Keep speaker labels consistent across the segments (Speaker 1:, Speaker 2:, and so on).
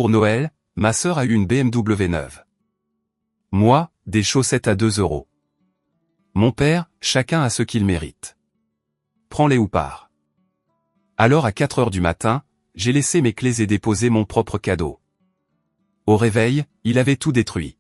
Speaker 1: pour Noël, ma sœur a eu une BMW neuve. Moi, des chaussettes à 2 €. Mon père, chacun a ce qu'il mérite. Prends-les ou pars. Alors à 4 heures du matin, j'ai laissé mes clés et déposé mon propre cadeau. Au réveil, il avait tout détruit.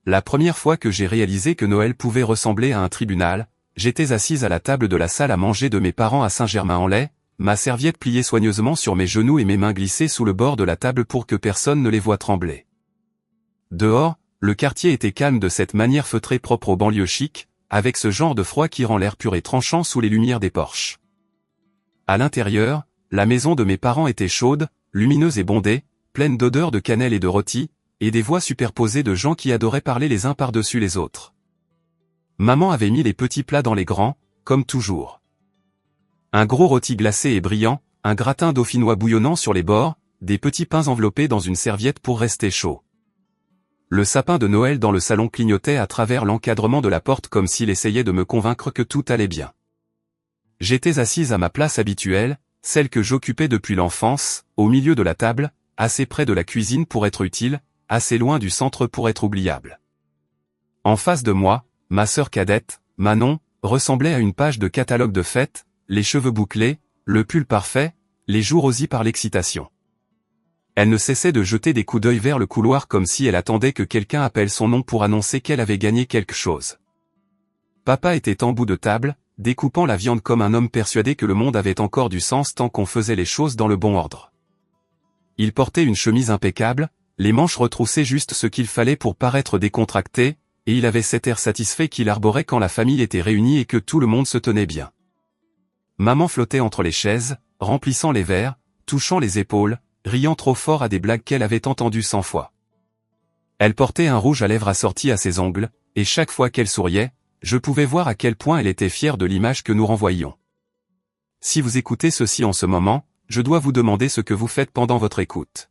Speaker 1: La première fois que j'ai réalisé que Noël pouvait ressembler à un tribunal, j'étais assise à la table de la salle à manger de mes parents à Saint-Germain-en-Laye, ma serviette pliée soigneusement sur mes genoux et mes mains glissées sous le bord de la table pour que personne ne les voie trembler. Dehors, le quartier était calme de cette manière feutrée propre aux banlieues chics, avec ce genre de froid qui rend l'air pur et tranchant sous les lumières des porches. À l'intérieur, la maison de mes parents était chaude, lumineuse et bondée, pleine d'odeurs de cannelle et de rôti, et des voix superposées de gens qui adoraient parler les uns par-dessus les autres. Maman avait mis les petits plats dans les grands, comme toujours. Un gros rôti glacé et brillant, un gratin dauphinois bouillonnant sur les bords, des petits pains enveloppés dans une serviette pour rester chaud. Le sapin de Noël dans le salon clignotait à travers l'encadrement de la porte comme s'il essayait de me convaincre que tout allait bien. J'étais assise à ma place habituelle, celle que j'occupais depuis l'enfance, au milieu de la table, assez près de la cuisine pour être utile, assez loin du centre pour être oubliable. En face de moi, ma sœur cadette, Manon, ressemblait à une page de catalogue de fêtes, les cheveux bouclés, le pull parfait, les joues rosies par l'excitation. Elle ne cessait de jeter des coups d'œil vers le couloir comme si elle attendait que quelqu'un appelle son nom pour annoncer qu'elle avait gagné quelque chose. Papa était en bout de table, découpant la viande comme un homme persuadé que le monde avait encore du sens tant qu'on faisait les choses dans le bon ordre. Il portait une chemise impeccable, les manches retroussées juste ce qu'il fallait pour paraître décontracté, et il avait cet air satisfait qu'il arborait quand la famille était réunie et que tout le monde se tenait bien. Maman flottait entre les chaises, remplissant les verres, touchant les épaules, riant trop fort à des blagues qu'elle avait entendues 100 fois. Elle portait un rouge à lèvres assorti à ses ongles, et chaque fois qu'elle souriait, je pouvais voir à quel point elle était fière de l'image que nous renvoyions. Si vous écoutez ceci en ce moment, je dois vous demander ce que vous faites pendant votre écoute.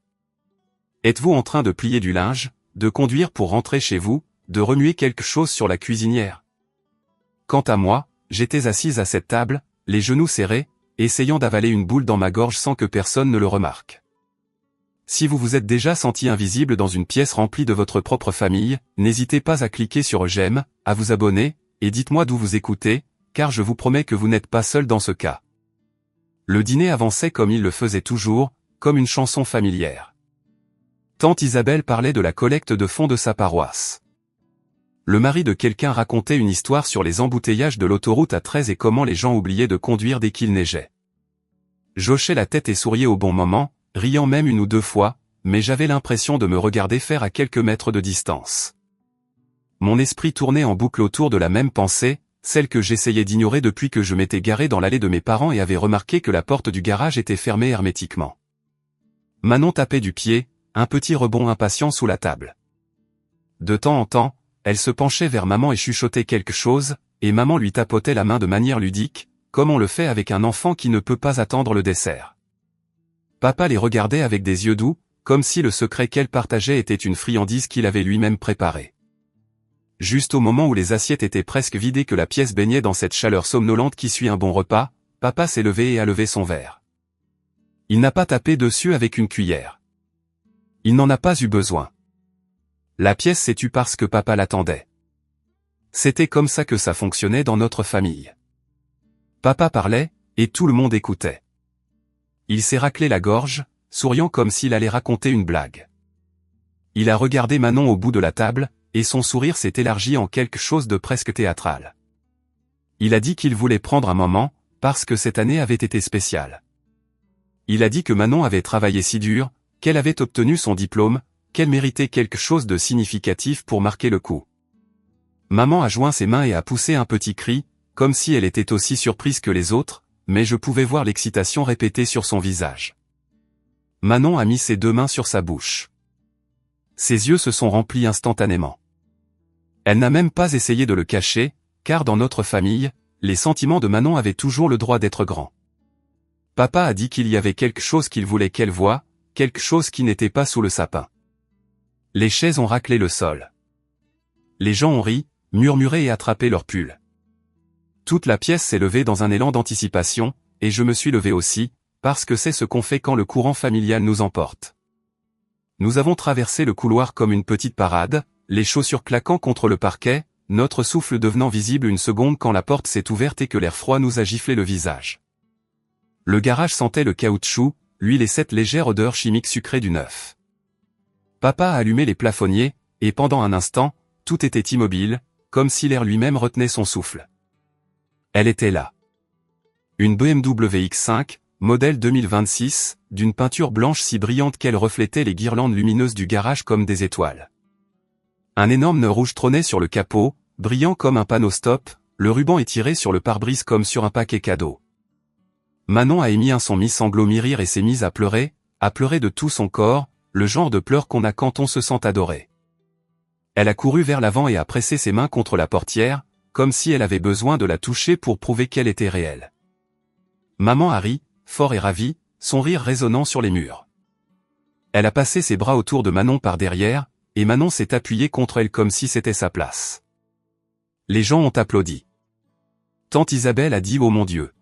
Speaker 1: Êtes-vous en train de plier du linge, de conduire pour rentrer chez vous, de remuer quelque chose sur la cuisinière? Quant à moi, j'étais assise à cette table, les genoux serrés, essayant d'avaler une boule dans ma gorge sans que personne ne le remarque. Si vous vous êtes déjà senti invisible dans une pièce remplie de votre propre famille, n'hésitez pas à cliquer sur j'aime, à vous abonner, et dites-moi d'où vous écoutez, car je vous promets que vous n'êtes pas seul dans ce cas. Le dîner avançait comme il le faisait toujours, comme une chanson familière. Tante Isabelle parlait de la collecte de fonds de sa paroisse. Le mari de quelqu'un racontait une histoire sur les embouteillages de l'autoroute A13 et comment les gens oubliaient de conduire dès qu'il neigeait. J'hochais la tête et souriais au bon moment, riant même une ou deux fois, mais j'avais l'impression de me regarder faire à quelques mètres de distance. Mon esprit tournait en boucle autour de la même pensée, celle que j'essayais d'ignorer depuis que je m'étais garé dans l'allée de mes parents et avais remarqué que la porte du garage était fermée hermétiquement. Manon tapait du pied, un petit rebond impatient sous la table. De temps en temps, elle se penchait vers maman et chuchotait quelque chose, et maman lui tapotait la main de manière ludique, comme on le fait avec un enfant qui ne peut pas attendre le dessert. Papa les regardait avec des yeux doux, comme si le secret qu'elle partageait était une friandise qu'il avait lui-même préparée. Juste au moment où les assiettes étaient presque vidées que la pièce baignait dans cette chaleur somnolente qui suit un bon repas, papa s'est levé et a levé son verre. Il n'a pas tapé dessus avec une cuillère. Il n'en a pas eu besoin. La pièce s'est tue parce que papa l'attendait. C'était comme ça que ça fonctionnait dans notre famille. Papa parlait, et tout le monde écoutait. Il s'est raclé la gorge, souriant comme s'il allait raconter une blague. Il a regardé Manon au bout de la table, et son sourire s'est élargi en quelque chose de presque théâtral. Il a dit qu'il voulait prendre un moment, parce que cette année avait été spéciale. Il a dit que Manon avait travaillé si dur, qu'elle avait obtenu son diplôme, qu'elle méritait quelque chose de significatif pour marquer le coup. Maman a joint ses mains et a poussé un petit cri, comme si elle était aussi surprise que les autres, mais je pouvais voir l'excitation répétée sur son visage. Manon a mis ses deux mains sur sa bouche. Ses yeux se sont remplis instantanément. Elle n'a même pas essayé de le cacher, car dans notre famille, les sentiments de Manon avaient toujours le droit d'être grands. Papa a dit qu'il y avait quelque chose qu'il voulait qu'elle voie, quelque chose qui n'était pas sous le sapin. Les chaises ont raclé le sol. Les gens ont ri, murmuré et attrapé leurs pulls. Toute la pièce s'est levée dans un élan d'anticipation, et je me suis levé aussi, parce que c'est ce qu'on fait quand le courant familial nous emporte. Nous avons traversé le couloir comme une petite parade, les chaussures claquant contre le parquet, notre souffle devenant visible une seconde quand la porte s'est ouverte et que l'air froid nous a giflé le visage. Le garage sentait le caoutchouc, l'huile et cette légère odeur chimique sucrée du neuf. Papa a allumé les plafonniers, et pendant un instant, tout était immobile, comme si l'air lui-même retenait son souffle. Elle était là. Une BMW X5, modèle 2026, d'une peinture blanche si brillante qu'elle reflétait les guirlandes lumineuses du garage comme des étoiles. Un énorme nœud rouge trônait sur le capot, brillant comme un panneau stop, le ruban étiré sur le pare-brise comme sur un paquet cadeau. Manon a émis un son mi-sanglot mi-rire et s'est mise à pleurer de tout son corps, le genre de pleurs qu'on a quand on se sent adoré. Elle a couru vers l'avant et a pressé ses mains contre la portière, comme si elle avait besoin de la toucher pour prouver qu'elle était réelle. Maman a ri, fort et ravie, son rire résonnant sur les murs. Elle a passé ses bras autour de Manon par derrière, et Manon s'est appuyée contre elle comme si c'était sa place. Les gens ont applaudi. Tante Isabelle a dit « Oh mon Dieu !»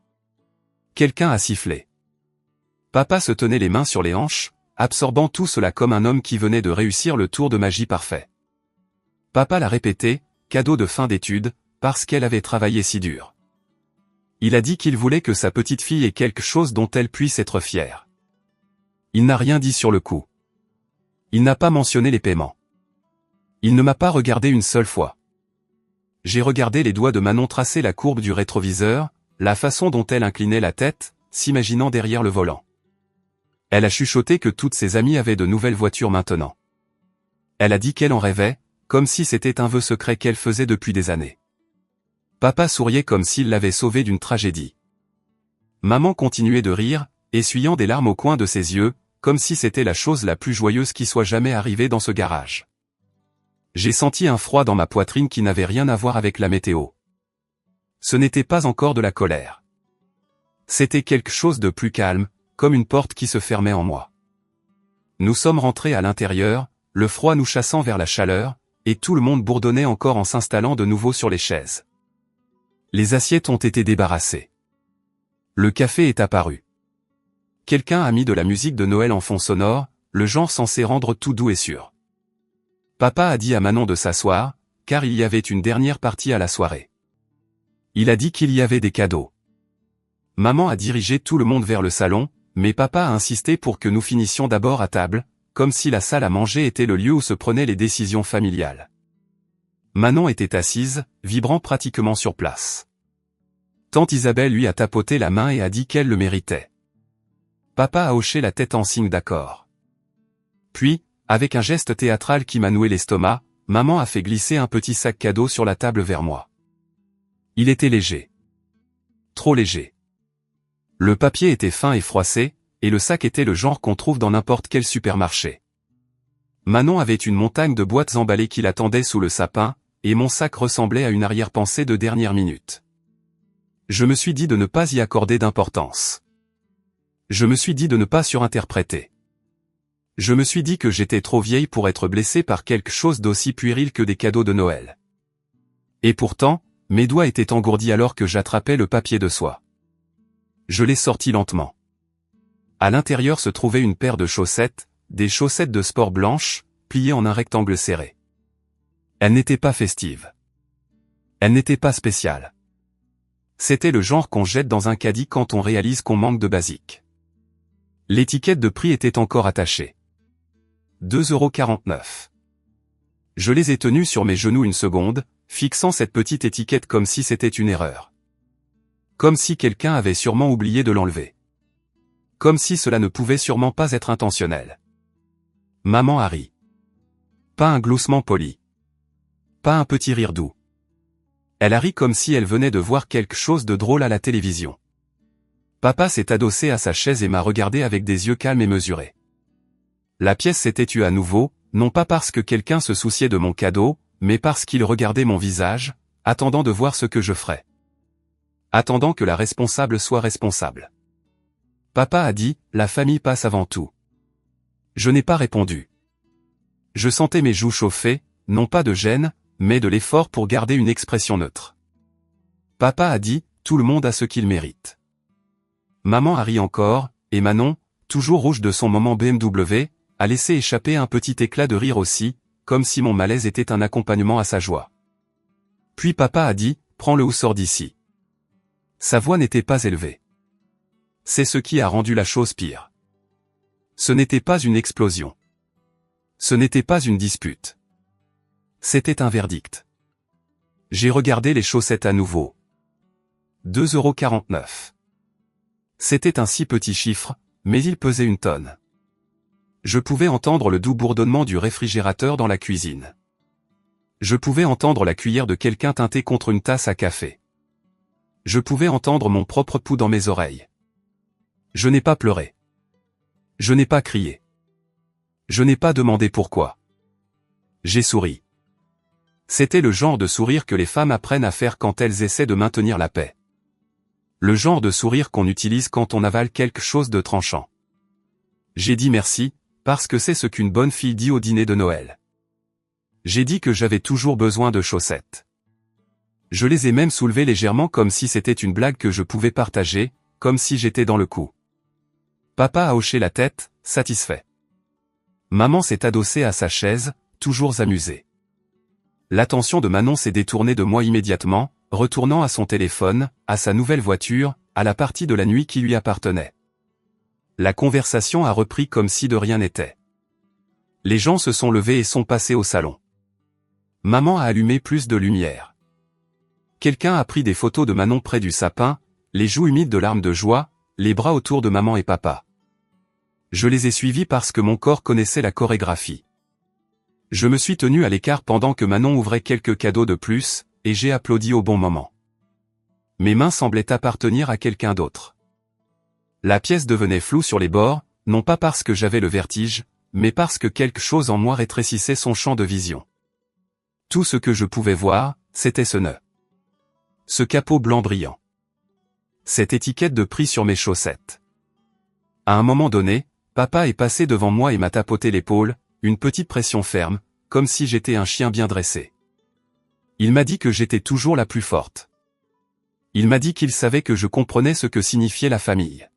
Speaker 1: Quelqu'un a sifflé. Papa se tenait les mains sur les hanches, absorbant tout cela comme un homme qui venait de réussir le tour de magie parfait. Papa l'a répété, cadeau de fin d'études, parce qu'elle avait travaillé si dur. Il a dit qu'il voulait que sa petite fille ait quelque chose dont elle puisse être fière. Il n'a rien dit sur le coup. Il n'a pas mentionné les paiements. Il ne m'a pas regardé une seule fois. J'ai regardé les doigts de Manon tracer la courbe du rétroviseur, la façon dont elle inclinait la tête, s'imaginant derrière le volant. Elle a chuchoté que toutes ses amies avaient de nouvelles voitures maintenant. Elle a dit qu'elle en rêvait, comme si c'était un vœu secret qu'elle faisait depuis des années. Papa souriait comme s'il l'avait sauvée d'une tragédie. Maman continuait de rire, essuyant des larmes au coin de ses yeux, comme si c'était la chose la plus joyeuse qui soit jamais arrivée dans ce garage. J'ai senti un froid dans ma poitrine qui n'avait rien à voir avec la météo. Ce n'était pas encore de la colère. C'était quelque chose de plus calme, comme une porte qui se fermait en moi. Nous sommes rentrés à l'intérieur, le froid nous chassant vers la chaleur, et tout le monde bourdonnait encore en s'installant de nouveau sur les chaises. Les assiettes ont été débarrassées. Le café est apparu. Quelqu'un a mis de la musique de Noël en fond sonore, le genre censé rendre tout doux et sûr. Papa a dit à Manon de s'asseoir, car il y avait une dernière partie à la soirée. Il a dit qu'il y avait des cadeaux. Maman a dirigé tout le monde vers le salon, mais papa a insisté pour que nous finissions d'abord à table, comme si la salle à manger était le lieu où se prenaient les décisions familiales. Manon était assise, vibrant pratiquement sur place. Tante Isabelle lui a tapoté la main et a dit qu'elle le méritait. Papa a hoché la tête en signe d'accord. Puis, avec un geste théâtral qui m'a noué l'estomac, maman a fait glisser un petit sac cadeau sur la table vers moi. Il était léger. Trop léger. Le papier était fin et froissé, et le sac était le genre qu'on trouve dans n'importe quel supermarché. Manon avait une montagne de boîtes emballées qui l'attendaient sous le sapin, et mon sac ressemblait à une arrière-pensée de dernière minute. Je me suis dit de ne pas y accorder d'importance. Je me suis dit de ne pas surinterpréter. Je me suis dit que j'étais trop vieille pour être blessée par quelque chose d'aussi puéril que des cadeaux de Noël. Et pourtant, mes doigts étaient engourdis alors que j'attrapais le papier de soie. Je l'ai sorti lentement. À l'intérieur se trouvait une paire de chaussettes, des chaussettes de sport blanches, pliées en un rectangle serré. Elles n'étaient pas festives. Elles n'étaient pas spéciales. C'était le genre qu'on jette dans un caddie quand on réalise qu'on manque de basique. L'étiquette de prix était encore attachée. 2,49 €. Je les ai tenues sur mes genoux une seconde, fixant cette petite étiquette comme si c'était une erreur. Comme si quelqu'un avait sûrement oublié de l'enlever. Comme si cela ne pouvait sûrement pas être intentionnel. Maman a ri. Pas un gloussement poli. Pas un petit rire doux. Elle a ri comme si elle venait de voir quelque chose de drôle à la télévision. Papa s'est adossé à sa chaise et m'a regardé avec des yeux calmes et mesurés. La pièce s'était tue à nouveau, non pas parce que quelqu'un se souciait de mon cadeau, mais parce qu'il regardait mon visage, attendant de voir ce que je ferais. Attendant que la responsable soit responsable. Papa a dit, la famille passe avant tout. Je n'ai pas répondu. Je sentais mes joues chauffer, non pas de gêne, mais de l'effort pour garder une expression neutre. Papa a dit, tout le monde a ce qu'il mérite. Maman a ri encore, et Manon, toujours rouge de son moment BMW, a laissé échapper un petit éclat de rire aussi, comme si mon malaise était un accompagnement à sa joie. Puis papa a dit, prends-le ou sors d'ici. Sa voix n'était pas élevée. C'est ce qui a rendu la chose pire. Ce n'était pas une explosion. Ce n'était pas une dispute. C'était un verdict. J'ai regardé les chaussettes à nouveau. 2,49 €. C'était un si petit chiffre, mais il pesait une tonne. Je pouvais entendre le doux bourdonnement du réfrigérateur dans la cuisine. Je pouvais entendre la cuillère de quelqu'un teinter contre une tasse à café. Je pouvais entendre mon propre pouls dans mes oreilles. Je n'ai pas pleuré. Je n'ai pas crié. Je n'ai pas demandé pourquoi. J'ai souri. C'était le genre de sourire que les femmes apprennent à faire quand elles essaient de maintenir la paix. Le genre de sourire qu'on utilise quand on avale quelque chose de tranchant. J'ai dit merci, parce que c'est ce qu'une bonne fille dit au dîner de Noël. J'ai dit que j'avais toujours besoin de chaussettes. Je les ai même soulevées légèrement comme si c'était une blague que je pouvais partager, comme si j'étais dans le coup. Papa a hoché la tête, satisfait. Maman s'est adossée à sa chaise, toujours amusée. L'attention de Manon s'est détournée de moi immédiatement, retournant à son téléphone, à sa nouvelle voiture, à la partie de la nuit qui lui appartenait. La conversation a repris comme si de rien n'était. Les gens se sont levés et sont passés au salon. Maman a allumé plus de lumière. Quelqu'un a pris des photos de Manon près du sapin, les joues humides de larmes de joie, les bras autour de maman et papa. Je les ai suivis parce que mon corps connaissait la chorégraphie. Je me suis tenu à l'écart pendant que Manon ouvrait quelques cadeaux de plus, et j'ai applaudi au bon moment. Mes mains semblaient appartenir à quelqu'un d'autre. La pièce devenait floue sur les bords, non pas parce que j'avais le vertige, mais parce que quelque chose en moi rétrécissait son champ de vision. Tout ce que je pouvais voir, c'était ce nœud. Ce capot blanc brillant. Cette étiquette de prix sur mes chaussettes. À un moment donné, papa est passé devant moi et m'a tapoté l'épaule, une petite pression ferme, comme si j'étais un chien bien dressé. Il m'a dit que j'étais toujours la plus forte. Il m'a dit qu'il savait que je comprenais ce que signifiait la famille.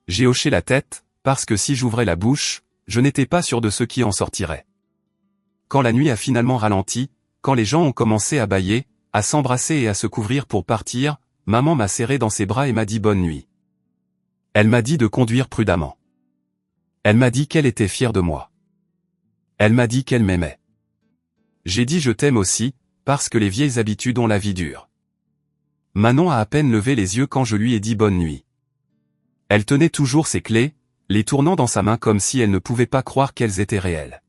Speaker 1: J'ai hoché la tête, parce que si j'ouvrais la bouche, je n'étais pas sûr de ce qui en sortirait. Quand la nuit a finalement ralenti, quand les gens ont commencé à bâiller, à s'embrasser et à se couvrir pour partir, maman m'a serré dans ses bras et m'a dit bonne nuit. Elle m'a dit de conduire prudemment. Elle m'a dit qu'elle était fière de moi. Elle m'a dit qu'elle m'aimait. J'ai dit je t'aime aussi, parce que les vieilles habitudes ont la vie dure. Manon a à peine levé les yeux quand je lui ai dit bonne nuit. Elle tenait toujours ses clés, les tournant dans sa main comme si elle ne pouvait pas croire qu'elles étaient réelles.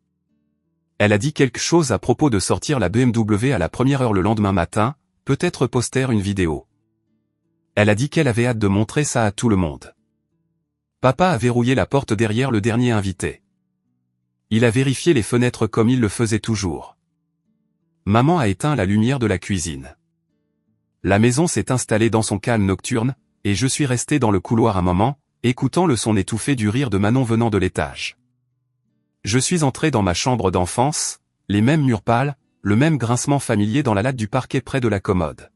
Speaker 1: Elle a dit quelque chose à propos de sortir la BMW à la première heure le lendemain matin, peut-être poster une vidéo. Elle a dit qu'elle avait hâte de montrer ça à tout le monde. Papa a verrouillé la porte derrière le dernier invité. Il a vérifié les fenêtres comme il le faisait toujours. Maman a éteint la lumière de la cuisine. La maison s'est installée dans son calme nocturne, et je suis resté dans le couloir un moment, écoutant le son étouffé du rire de Manon venant de l'étage. Je suis entré dans ma chambre d'enfance, les mêmes murs pâles, le même grincement familier dans la latte du parquet près de la commode.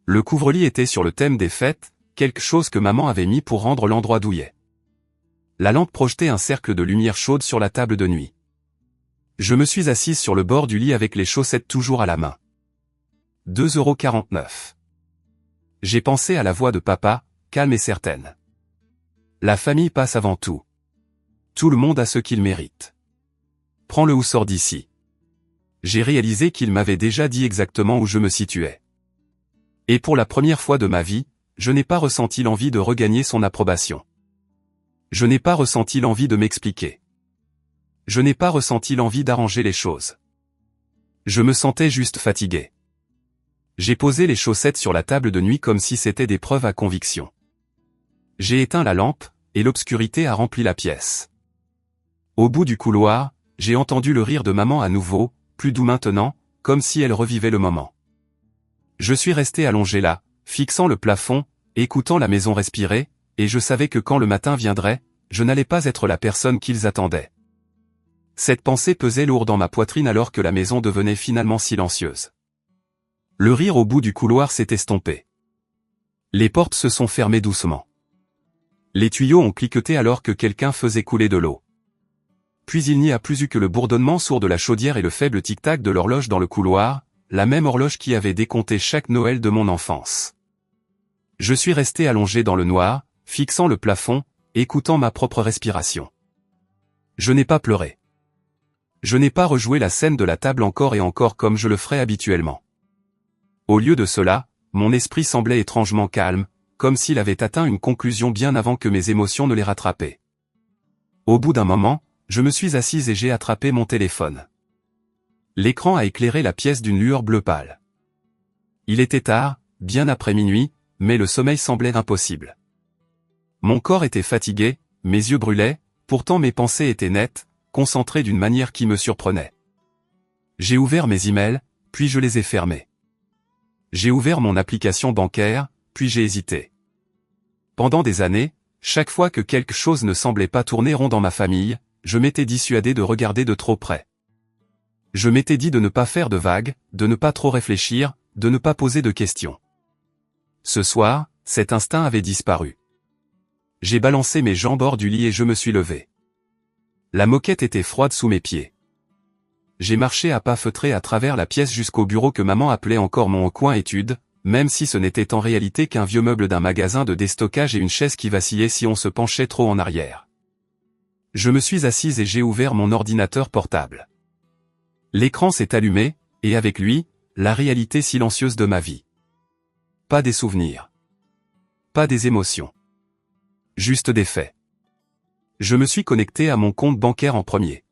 Speaker 1: Le couvre-lit était sur le thème des fêtes, quelque chose que maman avait mis pour rendre l'endroit douillet. La lampe projetait un cercle de lumière chaude sur la table de nuit. Je me suis assise sur le bord du lit avec les chaussettes toujours à la main. 2,49 €. J'ai pensé à la voix de papa, calme et certaine. La famille passe avant tout. Tout le monde a ce qu'il mérite. Prends-le ou sors d'ici. J'ai réalisé qu'il m'avait déjà dit exactement où je me situais. Et pour la première fois de ma vie, je n'ai pas ressenti l'envie de regagner son approbation. Je n'ai pas ressenti l'envie de m'expliquer. Je n'ai pas ressenti l'envie d'arranger les choses. Je me sentais juste fatigué. J'ai posé les chaussettes sur la table de nuit comme si c'était des preuves à conviction. J'ai éteint la lampe, et l'obscurité a rempli la pièce. Au bout du couloir, j'ai entendu le rire de maman à nouveau, plus doux maintenant, comme si elle revivait le moment. Je suis resté allongé là, fixant le plafond, écoutant la maison respirer, et je savais que quand le matin viendrait, je n'allais pas être la personne qu'ils attendaient. Cette pensée pesait lourd dans ma poitrine alors que la maison devenait finalement silencieuse. Le rire au bout du couloir s'est estompé. Les portes se sont fermées doucement. Les tuyaux ont cliqueté alors que quelqu'un faisait couler de l'eau. Puis il n'y a plus eu que le bourdonnement sourd de la chaudière et le faible tic-tac de l'horloge dans le couloir, la même horloge qui avait décompté chaque Noël de mon enfance. Je suis resté allongé dans le noir, fixant le plafond, écoutant ma propre respiration. Je n'ai pas pleuré. Je n'ai pas rejoué la scène de la table encore et encore comme je le ferais habituellement. Au lieu de cela, mon esprit semblait étrangement calme, comme s'il avait atteint une conclusion bien avant que mes émotions ne les rattrapaient. Au bout d'un moment, je me suis assise et j'ai attrapé mon téléphone. L'écran a éclairé la pièce d'une lueur bleu pâle. Il était tard, bien après minuit, mais le sommeil semblait impossible. Mon corps était fatigué, mes yeux brûlaient, pourtant mes pensées étaient nettes, concentrées d'une manière qui me surprenait. J'ai ouvert mes emails, puis je les ai fermés. J'ai ouvert mon application bancaire, puis j'ai hésité. Pendant des années, chaque fois que quelque chose ne semblait pas tourner rond dans ma famille, je m'étais dissuadé de regarder de trop près. Je m'étais dit de ne pas faire de vagues, de ne pas trop réfléchir, de ne pas poser de questions. Ce soir, cet instinct avait disparu. J'ai balancé mes jambes hors du lit et je me suis levé. La moquette était froide sous mes pieds. J'ai marché à pas feutrés à travers la pièce jusqu'au bureau que maman appelait encore mon coin étude, même si ce n'était en réalité qu'un vieux meuble d'un magasin de déstockage et une chaise qui vacillait si on se penchait trop en arrière. Je me suis assise et j'ai ouvert mon ordinateur portable. L'écran s'est allumé, et avec lui, la réalité silencieuse de ma vie. Pas des souvenirs. Pas des émotions. Juste des faits. Je me suis connecté à mon compte bancaire en premier.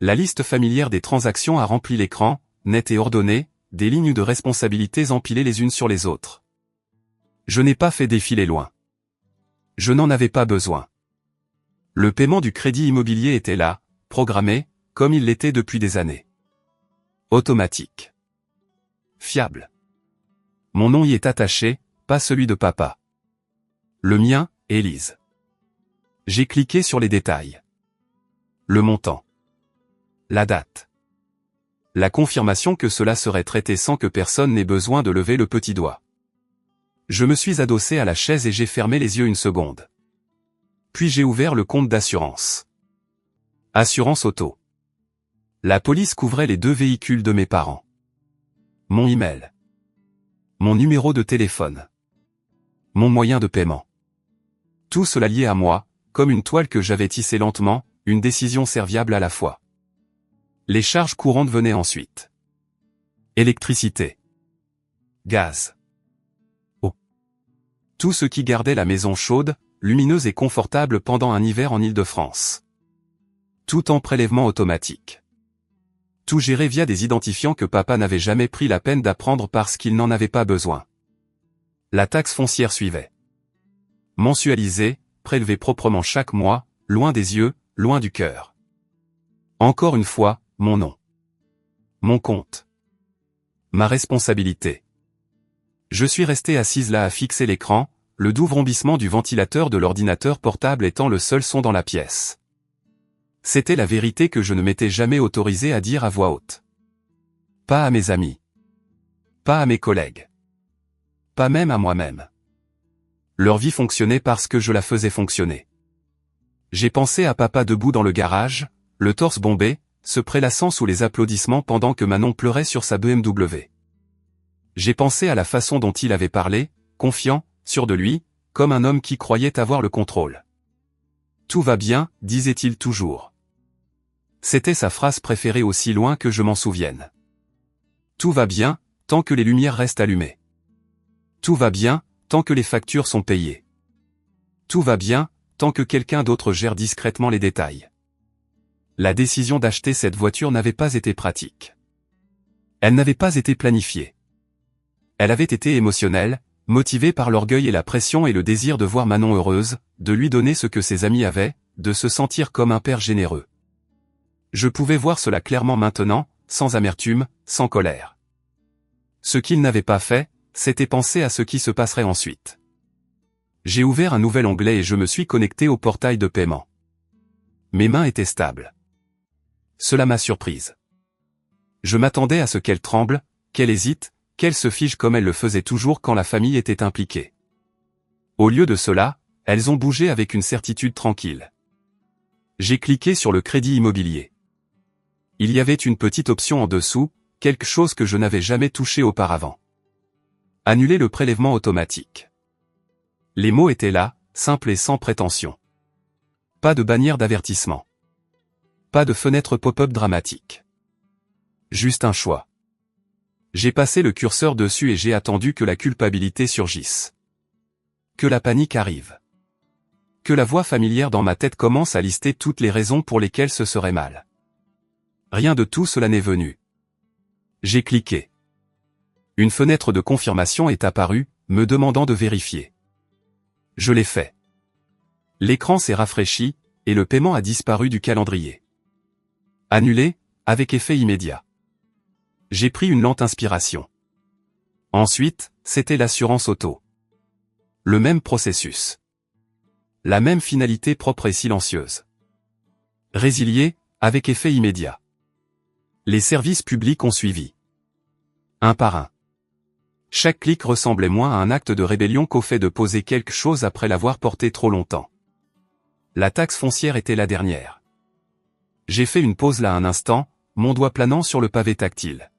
Speaker 1: La liste familière des transactions a rempli l'écran, nette et ordonnée, des lignes de responsabilités empilées les unes sur les autres. Je n'ai pas fait défiler loin. Je n'en avais pas besoin. Le paiement du crédit immobilier était là, programmé, comme il l'était depuis des années. Automatique. Fiable. Mon nom y est attaché, pas celui de papa. Le mien, Élise. J'ai cliqué sur les détails. Le montant. La date. La confirmation que cela serait traité sans que personne n'ait besoin de lever le petit doigt. Je me suis adossé à la chaise et j'ai fermé les yeux une seconde. Puis j'ai ouvert le compte d'assurance. Assurance auto. La police couvrait les 2 véhicules de mes parents. Mon email. Mon numéro de téléphone. Mon moyen de paiement. Tout cela lié à moi, comme une toile que j'avais tissée lentement, une décision serviable à la fois. Les charges courantes venaient ensuite. Électricité. Gaz. Eau. Tout ce qui gardait la maison chaude, lumineuse et confortable pendant un hiver en Île-de-France. Tout en prélèvement automatique. Tout géré via des identifiants que papa n'avait jamais pris la peine d'apprendre parce qu'il n'en avait pas besoin. La taxe foncière suivait. Mensualisée, prélevée proprement chaque mois, loin des yeux, loin du cœur. Encore une fois, mon nom. Mon compte. Ma responsabilité. Je suis resté assise là à fixer l'écran, le doux vrombissement du ventilateur de l'ordinateur portable étant le seul son dans la pièce. C'était la vérité que je ne m'étais jamais autorisé à dire à voix haute. Pas à mes amis. Pas à mes collègues. Pas même à moi-même. Leur vie fonctionnait parce que je la faisais fonctionner. J'ai pensé à papa debout dans le garage, le torse bombé, se prélassant sous les applaudissements pendant que Manon pleurait sur sa BMW. J'ai pensé à la façon dont il avait parlé, confiant, sûr de lui, comme un homme qui croyait avoir le contrôle. Tout va bien, disait-il toujours. C'était sa phrase préférée aussi loin que je m'en souvienne. Tout va bien, tant que les lumières restent allumées. Tout va bien, tant que les factures sont payées. Tout va bien, tant que quelqu'un d'autre gère discrètement les détails. La décision d'acheter cette voiture n'avait pas été pratique. Elle n'avait pas été planifiée. Elle avait été émotionnelle, motivée par l'orgueil et la pression et le désir de voir Manon heureuse, de lui donner ce que ses amis avaient, de se sentir comme un père généreux. Je pouvais voir cela clairement maintenant, sans amertume, sans colère. Ce qu'il n'avait pas fait, c'était penser à ce qui se passerait ensuite. J'ai ouvert un nouvel onglet et je me suis connecté au portail de paiement. Mes mains étaient stables. Cela m'a surprise. Je m'attendais à ce qu'elle tremble, qu'elle hésite, qu'elle se fige comme elle le faisait toujours quand la famille était impliquée. Au lieu de cela, elles ont bougé avec une certitude tranquille. J'ai cliqué sur le crédit immobilier. Il y avait une petite option en dessous, quelque chose que je n'avais jamais touché auparavant. Annuler le prélèvement automatique. Les mots étaient là, simples et sans prétention. Pas de bannière d'avertissement. Pas de fenêtre pop-up dramatique. Juste un choix. J'ai passé le curseur dessus et j'ai attendu que la culpabilité surgisse. Que la panique arrive. Que la voix familière dans ma tête commence à lister toutes les raisons pour lesquelles ce serait mal. Rien de tout cela n'est venu. J'ai cliqué. Une fenêtre de confirmation est apparue, me demandant de vérifier. Je l'ai fait. L'écran s'est rafraîchi, et le paiement a disparu du calendrier. Annulé, avec effet immédiat. J'ai pris une lente inspiration. Ensuite, c'était l'assurance auto. Le même processus. La même finalité propre et silencieuse. Résilié, avec effet immédiat. Les services publics ont suivi. Un par un. Chaque clic ressemblait moins à un acte de rébellion qu'au fait de poser quelque chose après l'avoir porté trop longtemps. La taxe foncière était la dernière. J'ai fait une pause là un instant, mon doigt planant sur le pavé tactile.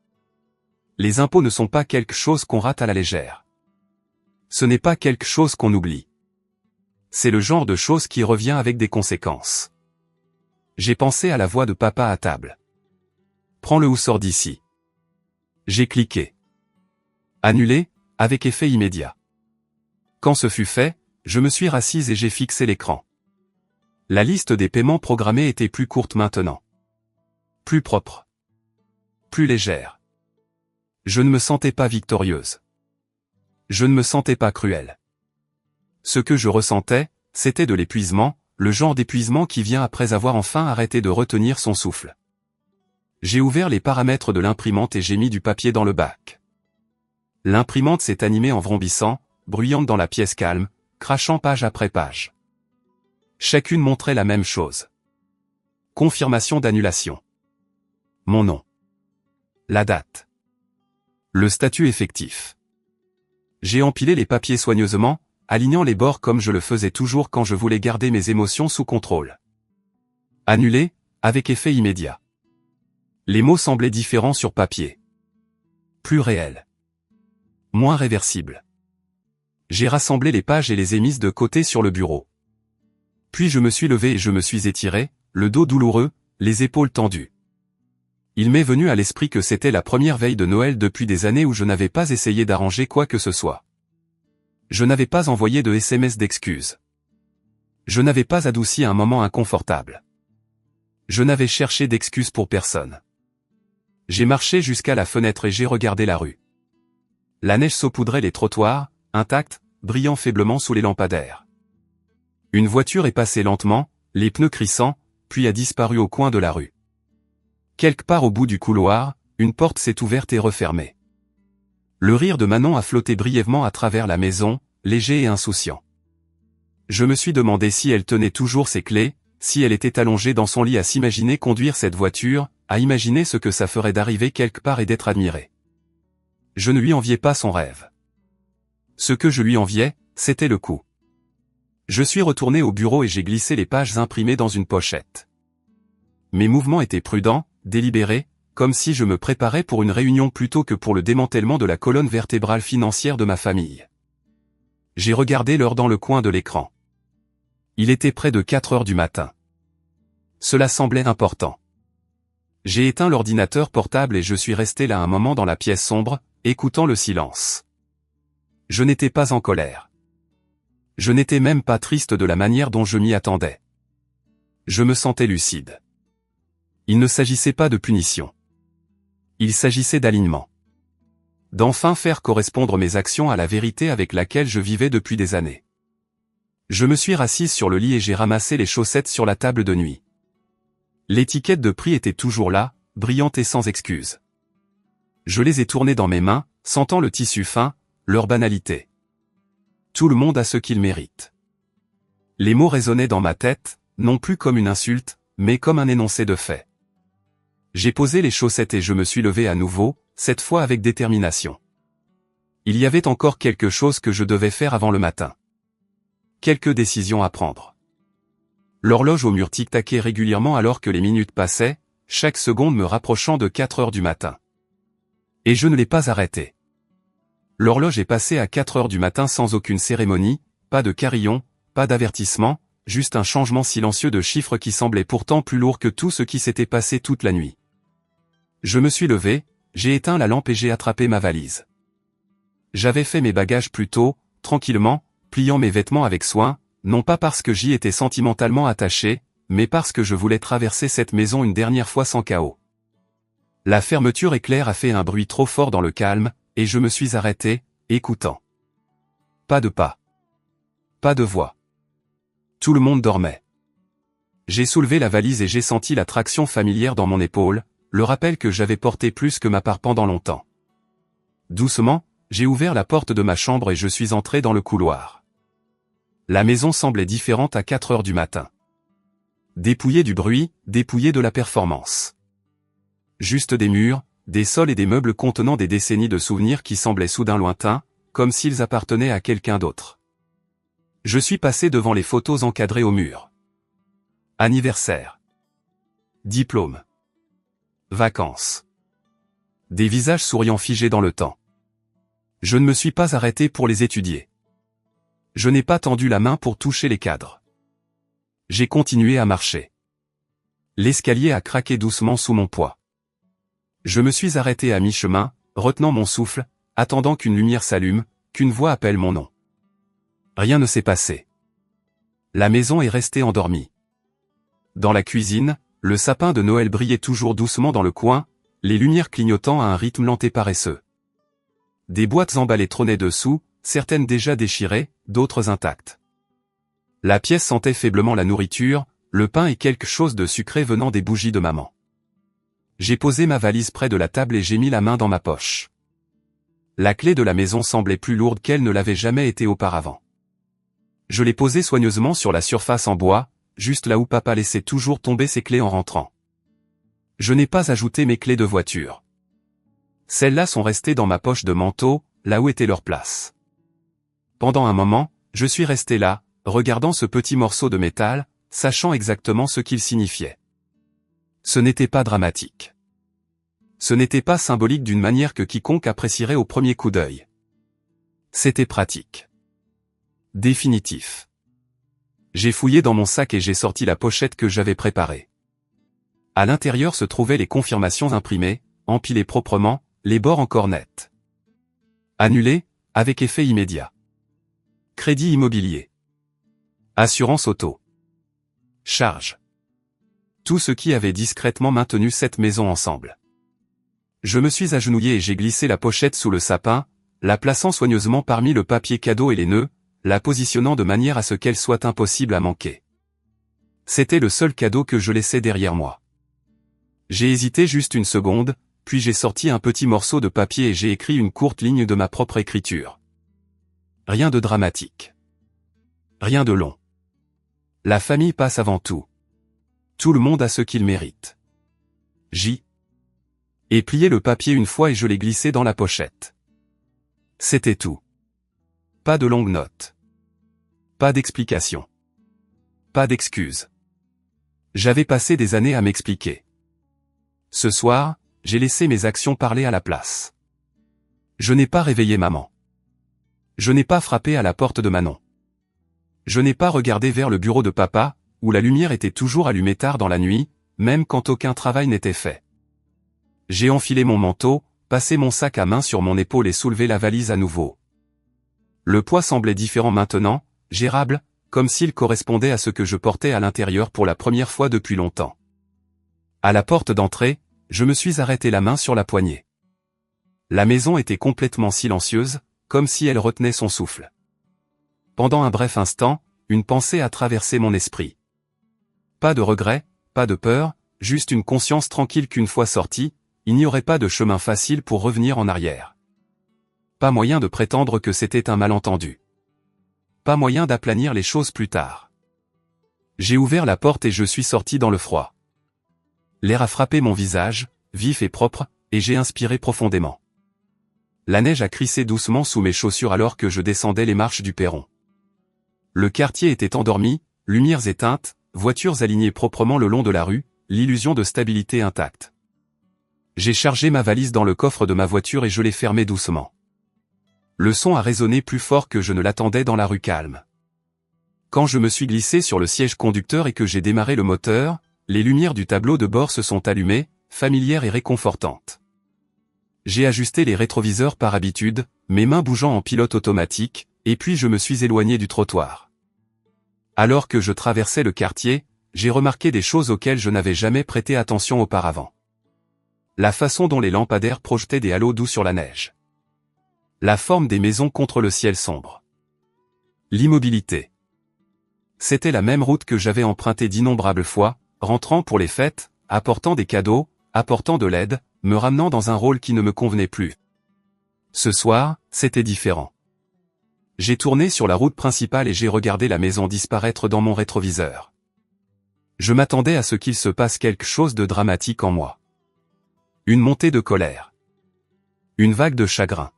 Speaker 1: Les impôts ne sont pas quelque chose qu'on rate à la légère. Ce n'est pas quelque chose qu'on oublie. C'est le genre de chose qui revient avec des conséquences. J'ai pensé à la voix de papa à table. Prends-le ou sors d'ici. J'ai cliqué. Annulé, avec effet immédiat. Quand ce fut fait, je me suis rassise et j'ai fixé l'écran. La liste des paiements programmés était plus courte maintenant. Plus propre. Plus légère. Je ne me sentais pas victorieuse. Je ne me sentais pas cruelle. Ce que je ressentais, c'était de l'épuisement, le genre d'épuisement qui vient après avoir enfin arrêté de retenir son souffle. J'ai ouvert les paramètres de l'imprimante et j'ai mis du papier dans le bac. L'imprimante s'est animée en vrombissant, bruyante dans la pièce calme, crachant page après page. Chacune montrait la même chose. Confirmation d'annulation. Mon nom. La date. Le statut effectif. J'ai empilé les papiers soigneusement, alignant les bords comme je le faisais toujours quand je voulais garder mes émotions sous contrôle. Annulé, avec effet immédiat. Les mots semblaient différents sur papier. Plus réels. Moins réversibles. J'ai rassemblé les pages et les ai mises de côté sur le bureau. Puis je me suis levé et je me suis étiré, le dos douloureux, les épaules tendues. Il m'est venu à l'esprit que c'était la première veille de Noël depuis des années où je n'avais pas essayé d'arranger quoi que ce soit. Je n'avais pas envoyé de SMS d'excuses. Je n'avais pas adouci un moment inconfortable. Je n'avais cherché d'excuses pour personne. J'ai marché jusqu'à la fenêtre et j'ai regardé la rue. La neige saupoudrait les trottoirs, intacts, brillant faiblement sous les lampadaires. Une voiture est passée lentement, les pneus crissant, puis a disparu au coin de la rue. Quelque part au bout du couloir, une porte s'est ouverte et refermée. Le rire de Manon a flotté brièvement à travers la maison, léger et insouciant. Je me suis demandé si elle tenait toujours ses clés, si elle était allongée dans son lit à s'imaginer conduire cette voiture, à imaginer ce que ça ferait d'arriver quelque part et d'être admirée. Je ne lui enviais pas son rêve. Ce que je lui enviais, c'était le coup. Je suis retourné au bureau et j'ai glissé les pages imprimées dans une pochette. Mes mouvements étaient prudents, délibérés, comme si je me préparais pour une réunion plutôt que pour le démantèlement de la colonne vertébrale financière de ma famille. J'ai regardé l'heure dans le coin de l'écran. Il était près de 4 heures du matin. Cela semblait important. J'ai éteint l'ordinateur portable et je suis resté là un moment dans la pièce sombre, écoutant le silence. Je n'étais pas en colère. Je n'étais même pas triste de la manière dont je m'y attendais. Je me sentais lucide. Il ne s'agissait pas de punition. Il s'agissait d'alignement. D'enfin faire correspondre mes actions à la vérité avec laquelle je vivais depuis des années. Je me suis rassise sur le lit et j'ai ramassé les chaussettes sur la table de nuit. L'étiquette de prix était toujours là, brillante et sans excuse. Je les ai tournées dans mes mains, sentant le tissu fin, leur banalité. Tout le monde a ce qu'il mérite. Les mots résonnaient dans ma tête, non plus comme une insulte, mais comme un énoncé de fait. J'ai posé les chaussettes et je me suis levé à nouveau, cette fois avec détermination. Il y avait encore quelque chose que je devais faire avant le matin. Quelques décisions à prendre. L'horloge au mur tic-taquait régulièrement alors que les minutes passaient, chaque seconde me rapprochant de 4 heures du matin. Et je ne l'ai pas arrêté. L'horloge est passée à 4 heures du matin sans aucune cérémonie, pas de carillon, pas d'avertissement, juste un changement silencieux de chiffres qui semblait pourtant plus lourd que tout ce qui s'était passé toute la nuit. Je me suis levé, j'ai éteint la lampe et j'ai attrapé ma valise. J'avais fait mes bagages plus tôt, tranquillement, pliant mes vêtements avec soin, non pas parce que j'y étais sentimentalement attaché, mais parce que je voulais traverser cette maison une dernière fois sans chaos. La fermeture éclair a fait un bruit trop fort dans le calme, et je me suis arrêté, écoutant. Pas de pas. Pas de voix. Tout le monde dormait. J'ai soulevé la valise et j'ai senti la traction familière dans mon épaule, le rappel que j'avais porté plus que ma part pendant longtemps. Doucement, j'ai ouvert la porte de ma chambre et je suis entré dans le couloir. La maison semblait différente à 4 heures du matin. Dépouillée du bruit, dépouillée de la performance. Juste des murs, des sols et des meubles contenant des décennies de souvenirs qui semblaient soudain lointains, comme s'ils appartenaient à quelqu'un d'autre. Je suis passé devant les photos encadrées au mur. Anniversaire. Diplôme. Vacances. Des visages souriants figés dans le temps. Je ne me suis pas arrêté pour les étudier. Je n'ai pas tendu la main pour toucher les cadres. J'ai continué à marcher. L'escalier a craqué doucement sous mon poids. Je me suis arrêté à mi-chemin, retenant mon souffle, attendant qu'une lumière s'allume, qu'une voix appelle mon nom. Rien ne s'est passé. La maison est restée endormie. Dans la cuisine, le sapin de Noël brillait toujours doucement dans le coin, les lumières clignotant à un rythme lent et paresseux. Des boîtes emballées trônaient dessous, certaines déjà déchirées, d'autres intactes. La pièce sentait faiblement la nourriture, le pain et quelque chose de sucré venant des bougies de maman. J'ai posé ma valise près de la table et j'ai mis la main dans ma poche. La clé de la maison semblait plus lourde qu'elle ne l'avait jamais été auparavant. Je l'ai posée soigneusement sur la surface en bois, juste là où papa laissait toujours tomber ses clés en rentrant. Je n'ai pas ajouté mes clés de voiture. Celles-là sont restées dans ma poche de manteau, là où était leur place. Pendant un moment, je suis resté là, regardant ce petit morceau de métal, sachant exactement ce qu'il signifiait. Ce n'était pas dramatique. Ce n'était pas symbolique d'une manière que quiconque apprécierait au premier coup d'œil. C'était pratique. Définitif. J'ai fouillé dans mon sac et j'ai sorti la pochette que j'avais préparée. À l'intérieur se trouvaient les confirmations imprimées, empilées proprement, les bords encore nets. Annulé, avec effet immédiat. Crédit immobilier. Assurance auto. Charge. Tout ce qui avait discrètement maintenu cette maison ensemble. Je me suis agenouillé et j'ai glissé la pochette sous le sapin, la plaçant soigneusement parmi le papier cadeau et les nœuds, la positionnant de manière à ce qu'elle soit impossible à manquer. C'était le seul cadeau que je laissais derrière moi. J'ai hésité juste une seconde, puis j'ai sorti un petit morceau de papier et j'ai écrit une courte ligne de ma propre écriture. Rien de dramatique. Rien de long. La famille passe avant tout. Tout le monde a ce qu'il mérite. J. Et plié le papier une fois et je l'ai glissé dans la pochette. C'était tout. Pas de longues notes. Pas d'explication. Pas d'excuses. J'avais passé des années à m'expliquer. Ce soir, j'ai laissé mes actions parler à la place. Je n'ai pas réveillé maman. Je n'ai pas frappé à la porte de Manon. Je n'ai pas regardé vers le bureau de papa, où la lumière était toujours allumée tard dans la nuit, même quand aucun travail n'était fait. J'ai enfilé mon manteau, passé mon sac à main sur mon épaule et soulevé la valise à nouveau. Le poids semblait différent maintenant, gérable, comme s'il correspondait à ce que je portais à l'intérieur pour la première fois depuis longtemps. À la porte d'entrée, je me suis arrêté la main sur la poignée. La maison était complètement silencieuse, comme si elle retenait son souffle. Pendant un bref instant, une pensée a traversé mon esprit. Pas de regret, pas de peur, juste une conscience tranquille qu'une fois sorti, il n'y aurait pas de chemin facile pour revenir en arrière. Pas moyen de prétendre que c'était un malentendu. Pas moyen d'aplanir les choses plus tard. J'ai ouvert la porte et je suis sorti dans le froid. L'air a frappé mon visage, vif et propre, et j'ai inspiré profondément. La neige a crissé doucement sous mes chaussures alors que je descendais les marches du perron. Le quartier était endormi, lumières éteintes, voitures alignées proprement le long de la rue, l'illusion de stabilité intacte. J'ai chargé ma valise dans le coffre de ma voiture et je l'ai fermée doucement. Le son a résonné plus fort que je ne l'attendais dans la rue calme. Quand je me suis glissé sur le siège conducteur et que j'ai démarré le moteur, les lumières du tableau de bord se sont allumées, familières et réconfortantes. J'ai ajusté les rétroviseurs par habitude, mes mains bougeant en pilote automatique, et puis je me suis éloigné du trottoir. Alors que je traversais le quartier, j'ai remarqué des choses auxquelles je n'avais jamais prêté attention auparavant. La façon dont les lampadaires projetaient des halos doux sur la neige. La forme des maisons contre le ciel sombre. L'immobilité. C'était la même route que j'avais empruntée d'innombrables fois, rentrant pour les fêtes, apportant des cadeaux, apportant de l'aide, me ramenant dans un rôle qui ne me convenait plus. Ce soir, c'était différent. J'ai tourné sur la route principale et j'ai regardé la maison disparaître dans mon rétroviseur. Je m'attendais à ce qu'il se passe quelque chose de dramatique en moi. Une montée de colère. Une vague de chagrin.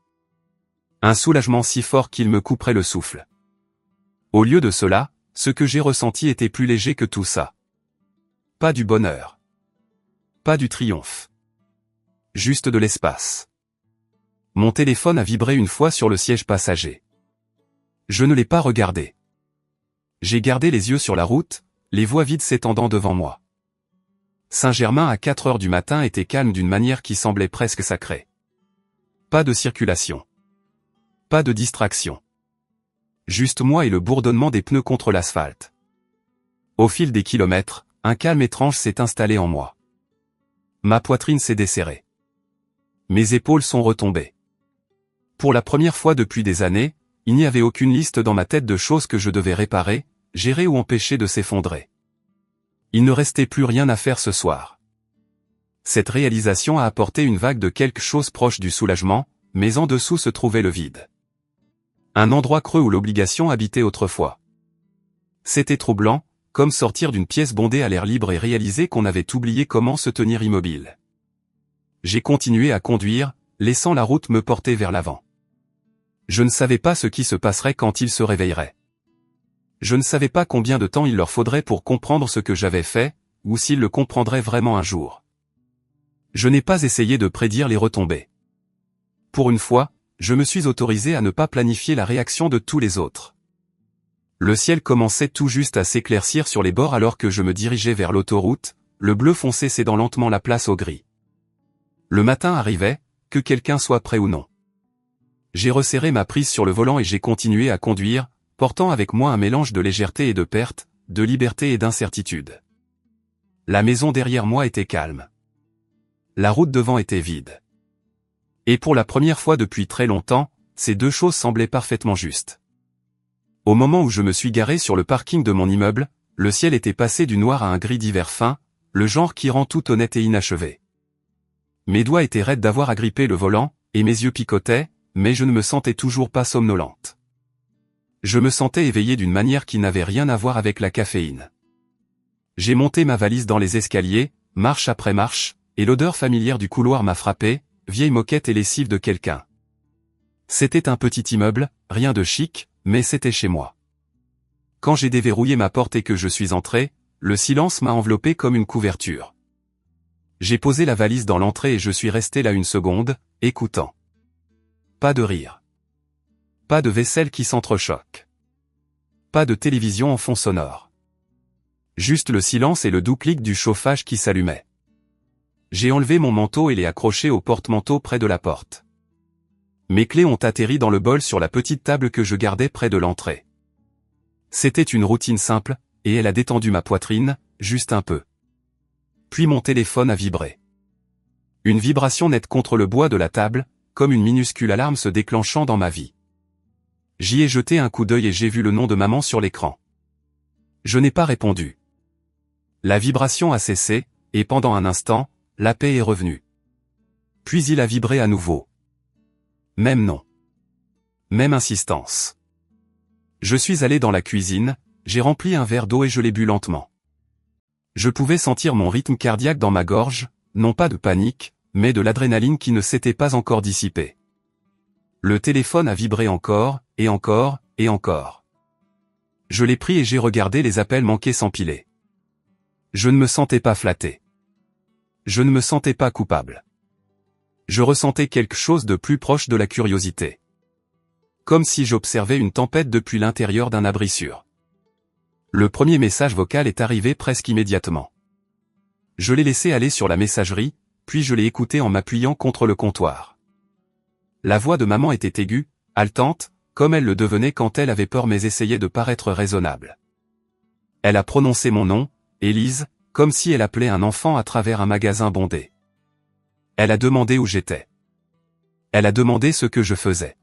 Speaker 1: Un soulagement si fort qu'il me couperait le souffle. Au lieu de cela, ce que j'ai ressenti était plus léger que tout ça. Pas du bonheur. Pas du triomphe. Juste de l'espace. Mon téléphone a vibré une fois sur le siège passager. Je ne l'ai pas regardé. J'ai gardé les yeux sur la route, les voies vides s'étendant devant moi. Saint-Germain à 4 heures du matin était calme d'une manière qui semblait presque sacrée. Pas de circulation. Pas de distraction. Juste moi et le bourdonnement des pneus contre l'asphalte. Au fil des kilomètres, un calme étrange s'est installé en moi. Ma poitrine s'est desserrée. Mes épaules sont retombées. Pour la première fois depuis des années, il n'y avait aucune liste dans ma tête de choses que je devais réparer, gérer ou empêcher de s'effondrer. Il ne restait plus rien à faire ce soir. Cette réalisation a apporté une vague de quelque chose proche du soulagement, mais en dessous se trouvait le vide. Un endroit creux où l'obligation habitait autrefois. C'était troublant, comme sortir d'une pièce bondée à l'air libre et réaliser qu'on avait oublié comment se tenir immobile. J'ai continué à conduire, laissant la route me porter vers l'avant. Je ne savais pas ce qui se passerait quand ils se réveilleraient. Je ne savais pas combien de temps il leur faudrait pour comprendre ce que j'avais fait, ou s'ils le comprendraient vraiment un jour. Je n'ai pas essayé de prédire les retombées. Pour une fois, je me suis autorisé à ne pas planifier la réaction de tous les autres. Le ciel commençait tout juste à s'éclaircir sur les bords alors que je me dirigeais vers l'autoroute, le bleu foncé cédant lentement la place au gris. Le matin arrivait, que quelqu'un soit prêt ou non. J'ai resserré ma prise sur le volant et j'ai continué à conduire, portant avec moi un mélange de légèreté et de perte, de liberté et d'incertitude. La maison derrière moi était calme. La route devant était vide. Et pour la première fois depuis très longtemps, ces deux choses semblaient parfaitement justes. Au moment où je me suis garé sur le parking de mon immeuble, le ciel était passé du noir à un gris d'hiver fin, le genre qui rend tout honnête et inachevé. Mes doigts étaient raides d'avoir agrippé le volant, et mes yeux picotaient, mais je ne me sentais toujours pas somnolente. Je me sentais éveillé d'une manière qui n'avait rien à voir avec la caféine. J'ai monté ma valise dans les escaliers, marche après marche, et l'odeur familière du couloir m'a frappé, vieille moquette et lessive de quelqu'un. C'était un petit immeuble, rien de chic, mais c'était chez moi. Quand j'ai déverrouillé ma porte et que je suis entré, le silence m'a enveloppé comme une couverture. J'ai posé la valise dans l'entrée et je suis resté là une seconde, écoutant. Pas de rire. Pas de vaisselle qui s'entrechoque. Pas de télévision en fond sonore. Juste le silence et le doux clic du chauffage qui s'allumait. J'ai enlevé mon manteau et l'ai accroché au porte-manteau près de la porte. Mes clés ont atterri dans le bol sur la petite table que je gardais près de l'entrée. C'était une routine simple, et elle a détendu ma poitrine, juste un peu. Puis mon téléphone a vibré. Une vibration nette contre le bois de la table, comme une minuscule alarme se déclenchant dans ma vie. J'y ai jeté un coup d'œil et j'ai vu le nom de maman sur l'écran. Je n'ai pas répondu. La vibration a cessé, et pendant un instant, la paix est revenue. Puis il a vibré à nouveau. Même nom. Même insistance. Je suis allé dans la cuisine, j'ai rempli un verre d'eau et je l'ai bu lentement. Je pouvais sentir mon rythme cardiaque dans ma gorge, non pas de panique, mais de l'adrénaline qui ne s'était pas encore dissipée. Le téléphone a vibré encore, et encore, et encore. Je l'ai pris et j'ai regardé les appels manqués s'empiler. Je ne me sentais pas flatté. Je ne me sentais pas coupable. Je ressentais quelque chose de plus proche de la curiosité. Comme si j'observais une tempête depuis l'intérieur d'un abri sûr. Le premier message vocal est arrivé presque immédiatement. Je l'ai laissé aller sur la messagerie, puis je l'ai écouté en m'appuyant contre le comptoir. La voix de maman était aiguë, haletante, comme elle le devenait quand elle avait peur mais essayait de paraître raisonnable. Elle a prononcé mon nom, Élise, comme si elle appelait un enfant à travers un magasin bondé. Elle a demandé où j'étais. Elle a demandé ce que je faisais.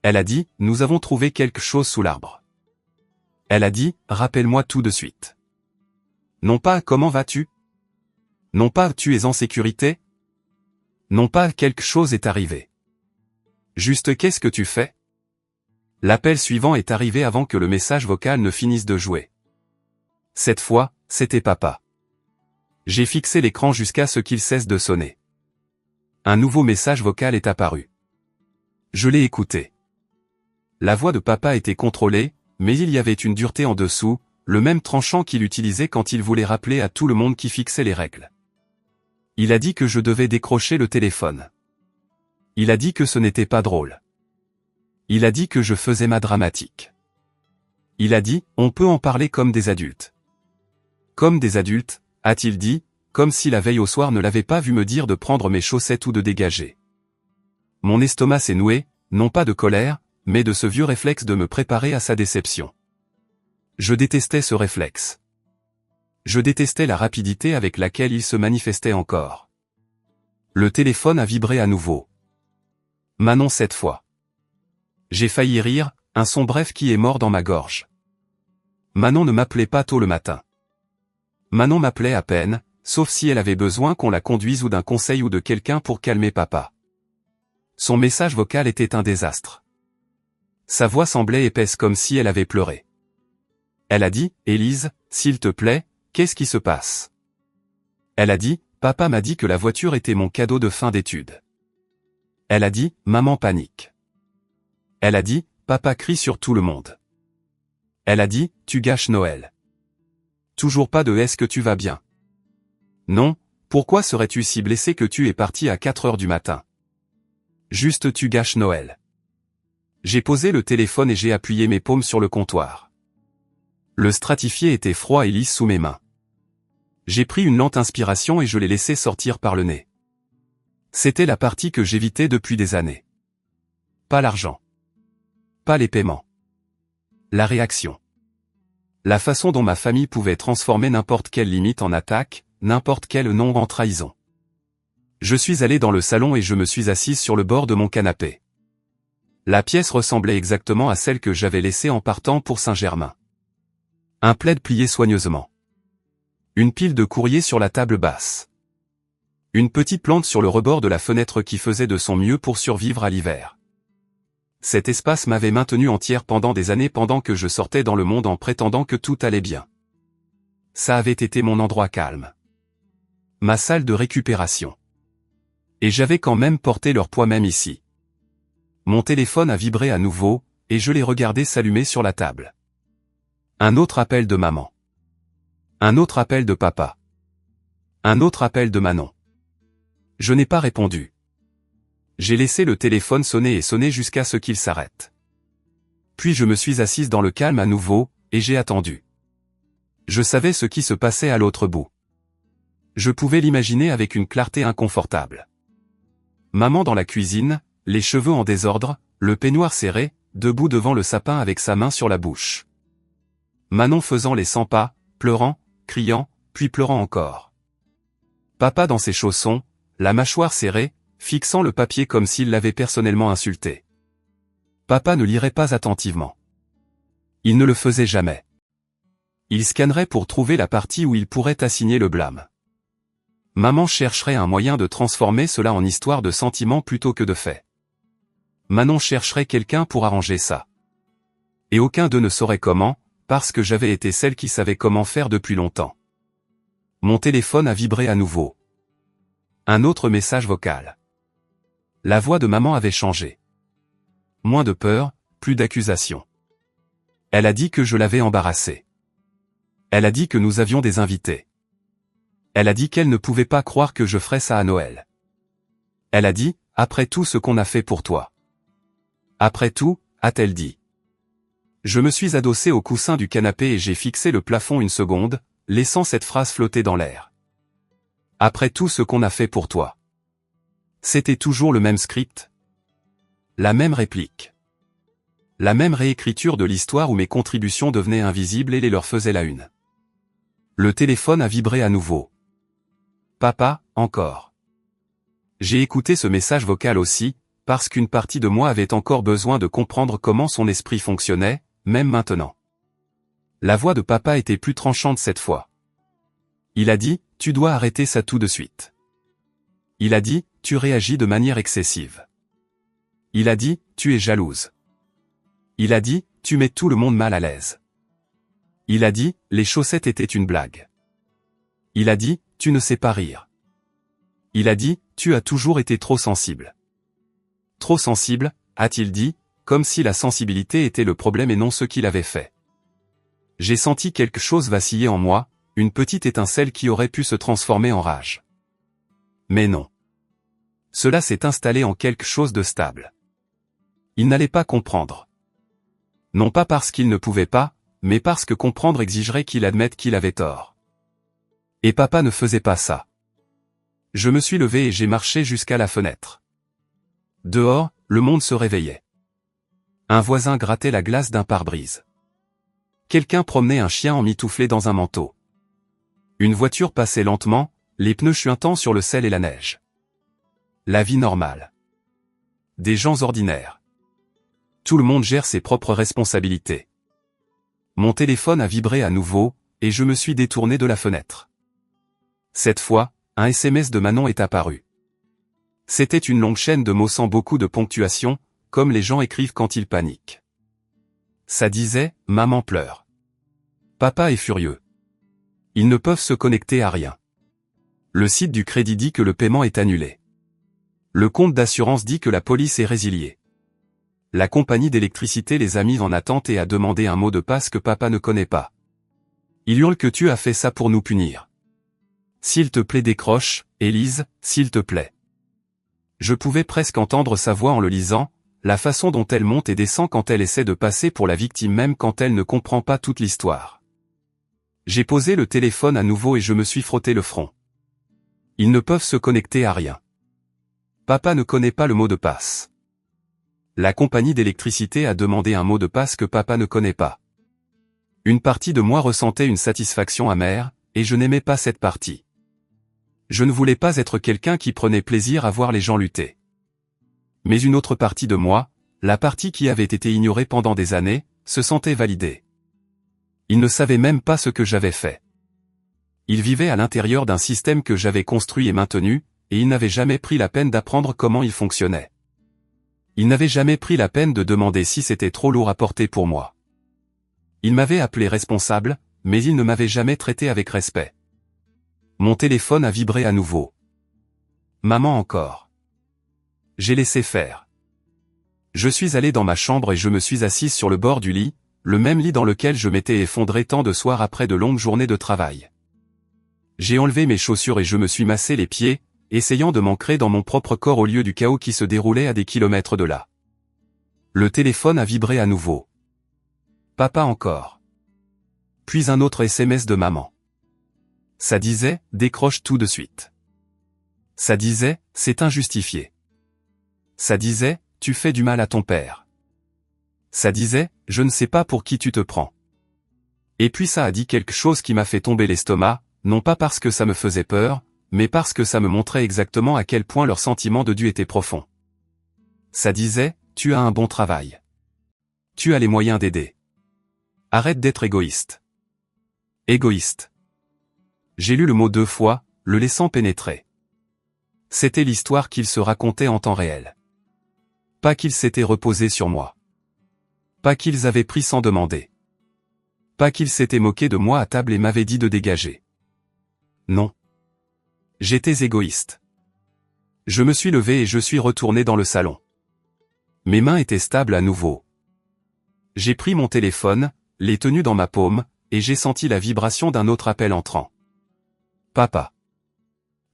Speaker 1: Elle a dit, nous avons trouvé quelque chose sous l'arbre. Elle a dit, rappelle-moi tout de suite. Non pas, comment vas-tu? Non pas, tu es en sécurité? Non pas, quelque chose est arrivé. Juste, qu'est-ce que tu fais? L'appel suivant est arrivé avant que le message vocal ne finisse de jouer. Cette fois, c'était papa. J'ai fixé l'écran jusqu'à ce qu'il cesse de sonner. Un nouveau message vocal est apparu. Je l'ai écouté. La voix de papa était contrôlée, mais il y avait une dureté en dessous, le même tranchant qu'il utilisait quand il voulait rappeler à tout le monde qui fixait les règles. Il a dit que je devais décrocher le téléphone. Il a dit que ce n'était pas drôle. Il a dit que je faisais ma dramatique. Il a dit, on peut en parler comme des adultes. Comme des adultes, a-t-il dit, comme si la veille au soir ne l'avait pas vu me dire de prendre mes chaussettes ou de dégager. Mon estomac s'est noué, non pas de colère, mais de ce vieux réflexe de me préparer à sa déception. Je détestais ce réflexe. Je détestais la rapidité avec laquelle il se manifestait encore. Le téléphone a vibré à nouveau. Manon cette fois. J'ai failli rire, un son bref qui est mort dans ma gorge. Manon ne m'appelait pas tôt le matin. Manon m'appelait à peine, sauf si elle avait besoin qu'on la conduise ou d'un conseil ou de quelqu'un pour calmer papa. Son message vocal était un désastre. Sa voix semblait épaisse comme si elle avait pleuré. Elle a dit, Élise, s'il te plaît, qu'est-ce qui se passe? Elle a dit, papa m'a dit que la voiture était mon cadeau de fin d'études. Elle a dit, maman panique. Elle a dit, papa crie sur tout le monde. Elle a dit, tu gâches Noël. Toujours pas de est-ce que tu vas bien? Non, pourquoi serais-tu si blessé que tu es parti à 4 heures du matin? Juste tu gâches Noël. J'ai posé le téléphone et j'ai appuyé mes paumes sur le comptoir. Le stratifié était froid et lisse sous mes mains. J'ai pris une lente inspiration et je l'ai laissé sortir par le nez. C'était la partie que j'évitais depuis des années. Pas l'argent. Pas les paiements. La réaction. La façon dont ma famille pouvait transformer n'importe quelle limite en attaque, n'importe quel non en trahison. Je suis allé dans le salon et je me suis assise sur le bord de mon canapé. La pièce ressemblait exactement à celle que j'avais laissée en partant pour Saint-Germain. Un plaid plié soigneusement. Une pile de courrier sur la table basse. Une petite plante sur le rebord de la fenêtre qui faisait de son mieux pour survivre à l'hiver. Cet espace m'avait maintenu entière pendant des années pendant que je sortais dans le monde en prétendant que tout allait bien. Ça avait été mon endroit calme. Ma salle de récupération. Et j'avais quand même porté leur poids même ici. Mon téléphone a vibré à nouveau, et je l'ai regardé s'allumer sur la table. Un autre appel de maman. Un autre appel de papa. Un autre appel de Manon. Je n'ai pas répondu. J'ai laissé le téléphone sonner et sonner jusqu'à ce qu'il s'arrête. Puis je me suis assise dans le calme à nouveau, et j'ai attendu. Je savais ce qui se passait à l'autre bout. Je pouvais l'imaginer avec une clarté inconfortable. Maman dans la cuisine, les cheveux en désordre, le peignoir serré, debout devant le sapin avec sa main sur la bouche. Manon faisant les 100 pas, pleurant, criant, puis pleurant encore. Papa dans ses chaussons, la mâchoire serrée, fixant le papier comme s'il l'avait personnellement insulté. Papa ne lirait pas attentivement. Il ne le faisait jamais. Il scannerait pour trouver la partie où il pourrait assigner le blâme. Maman chercherait un moyen de transformer cela en histoire de sentiments plutôt que de faits. Manon chercherait quelqu'un pour arranger ça. Et aucun d'eux ne saurait comment, parce que j'avais été celle qui savait comment faire depuis longtemps. Mon téléphone a vibré à nouveau. Un autre message vocal. La voix de maman avait changé. Moins de peur, plus d'accusation. Elle a dit que je l'avais embarrassée. Elle a dit que nous avions des invités. Elle a dit qu'elle ne pouvait pas croire que je ferais ça à Noël. Elle a dit, après tout ce qu'on a fait pour toi. Après tout, a-t-elle dit. Je me suis adossé au coussin du canapé et j'ai fixé le plafond une seconde, laissant cette phrase flotter dans l'air. Après tout ce qu'on a fait pour toi. C'était toujours le même script. La même réplique. La même réécriture de l'histoire où mes contributions devenaient invisibles et les leurs faisaient la une. Le téléphone a vibré à nouveau. Papa, encore. J'ai écouté ce message vocal aussi, parce qu'une partie de moi avait encore besoin de comprendre comment son esprit fonctionnait, même maintenant. La voix de papa était plus tranchante cette fois. Il a dit, tu dois arrêter ça tout de suite. Il a dit, tu réagis de manière excessive. Il a dit, tu es jalouse. Il a dit, tu mets tout le monde mal à l'aise. Il a dit, les chaussettes étaient une blague. Il a dit, tu ne sais pas rire. Il a dit, tu as toujours été trop sensible. Trop sensible, a-t-il dit, comme si la sensibilité était le problème et non ce qu'il avait fait. J'ai senti quelque chose vaciller en moi, une petite étincelle qui aurait pu se transformer en rage. Mais non. Cela s'est installé en quelque chose de stable. Il n'allait pas comprendre. Non pas parce qu'il ne pouvait pas, mais parce que comprendre exigerait qu'il admette qu'il avait tort. Et papa ne faisait pas ça. Je me suis levé et j'ai marché jusqu'à la fenêtre. Dehors, le monde se réveillait. Un voisin grattait la glace d'un pare-brise. Quelqu'un promenait un chien emmitouflé dans un manteau. Une voiture passait lentement, les pneus chuintant sur le sel et la neige. La vie normale. Des gens ordinaires. Tout le monde gère ses propres responsabilités. Mon téléphone a vibré à nouveau, et je me suis détourné de la fenêtre. Cette fois, un SMS de Manon est apparu. C'était une longue chaîne de mots sans beaucoup de ponctuation, comme les gens écrivent quand ils paniquent. Ça disait, maman pleure. Papa est furieux. Ils ne peuvent se connecter à rien. Le site du crédit dit que le paiement est annulé. Le compte d'assurance dit que la police est résiliée. La compagnie d'électricité les a mis en attente et a demandé un mot de passe que papa ne connaît pas. Il hurle que tu as fait ça pour nous punir. S'il te plaît décroche, Élise, s'il te plaît. Je pouvais presque entendre sa voix en le lisant, la façon dont elle monte et descend quand elle essaie de passer pour la victime même quand elle ne comprend pas toute l'histoire. J'ai posé le téléphone à nouveau et je me suis frotté le front. Ils ne peuvent se connecter à rien. Papa ne connaît pas le mot de passe. La compagnie d'électricité a demandé un mot de passe que papa ne connaît pas. Une partie de moi ressentait une satisfaction amère, et je n'aimais pas cette partie. Je ne voulais pas être quelqu'un qui prenait plaisir à voir les gens lutter. Mais une autre partie de moi, la partie qui avait été ignorée pendant des années, se sentait validée. Il ne savait même pas ce que j'avais fait. Il vivait à l'intérieur d'un système que j'avais construit et maintenu, et il n'avait jamais pris la peine d'apprendre comment il fonctionnait. Il n'avait jamais pris la peine de demander si c'était trop lourd à porter pour moi. Il m'avait appelé responsable, mais il ne m'avait jamais traité avec respect. Mon téléphone a vibré à nouveau. Maman encore. J'ai laissé faire. Je suis allé dans ma chambre et je me suis assise sur le bord du lit, le même lit dans lequel je m'étais effondré tant de soirs après de longues journées de travail. J'ai enlevé mes chaussures et je me suis massé les pieds, essayant de m'ancrer dans mon propre corps au lieu du chaos qui se déroulait à des kilomètres de là. Le téléphone a vibré à nouveau. Papa encore. Puis un autre SMS de maman. Ça disait, décroche tout de suite. Ça disait, c'est injustifié. Ça disait, tu fais du mal à ton père. Ça disait, je ne sais pas pour qui tu te prends. Et puis ça a dit quelque chose qui m'a fait tomber l'estomac, non pas parce que ça me faisait peur, mais parce que ça me montrait exactement à quel point leur sentiment de dû était profond. Ça disait, tu as un bon travail. Tu as les moyens d'aider. Arrête d'être égoïste. Égoïste. J'ai lu le mot 2 fois, le laissant pénétrer. C'était l'histoire qu'ils se racontaient en temps réel. Pas qu'ils s'étaient reposés sur moi. Pas qu'ils avaient pris sans demander. Pas qu'ils s'étaient moqués de moi à table et m'avaient dit de dégager. Non. J'étais égoïste. Je me suis levé et je suis retourné dans le salon. Mes mains étaient stables à nouveau. J'ai pris mon téléphone, l'ai tenu dans ma paume, et j'ai senti la vibration d'un autre appel entrant. Papa.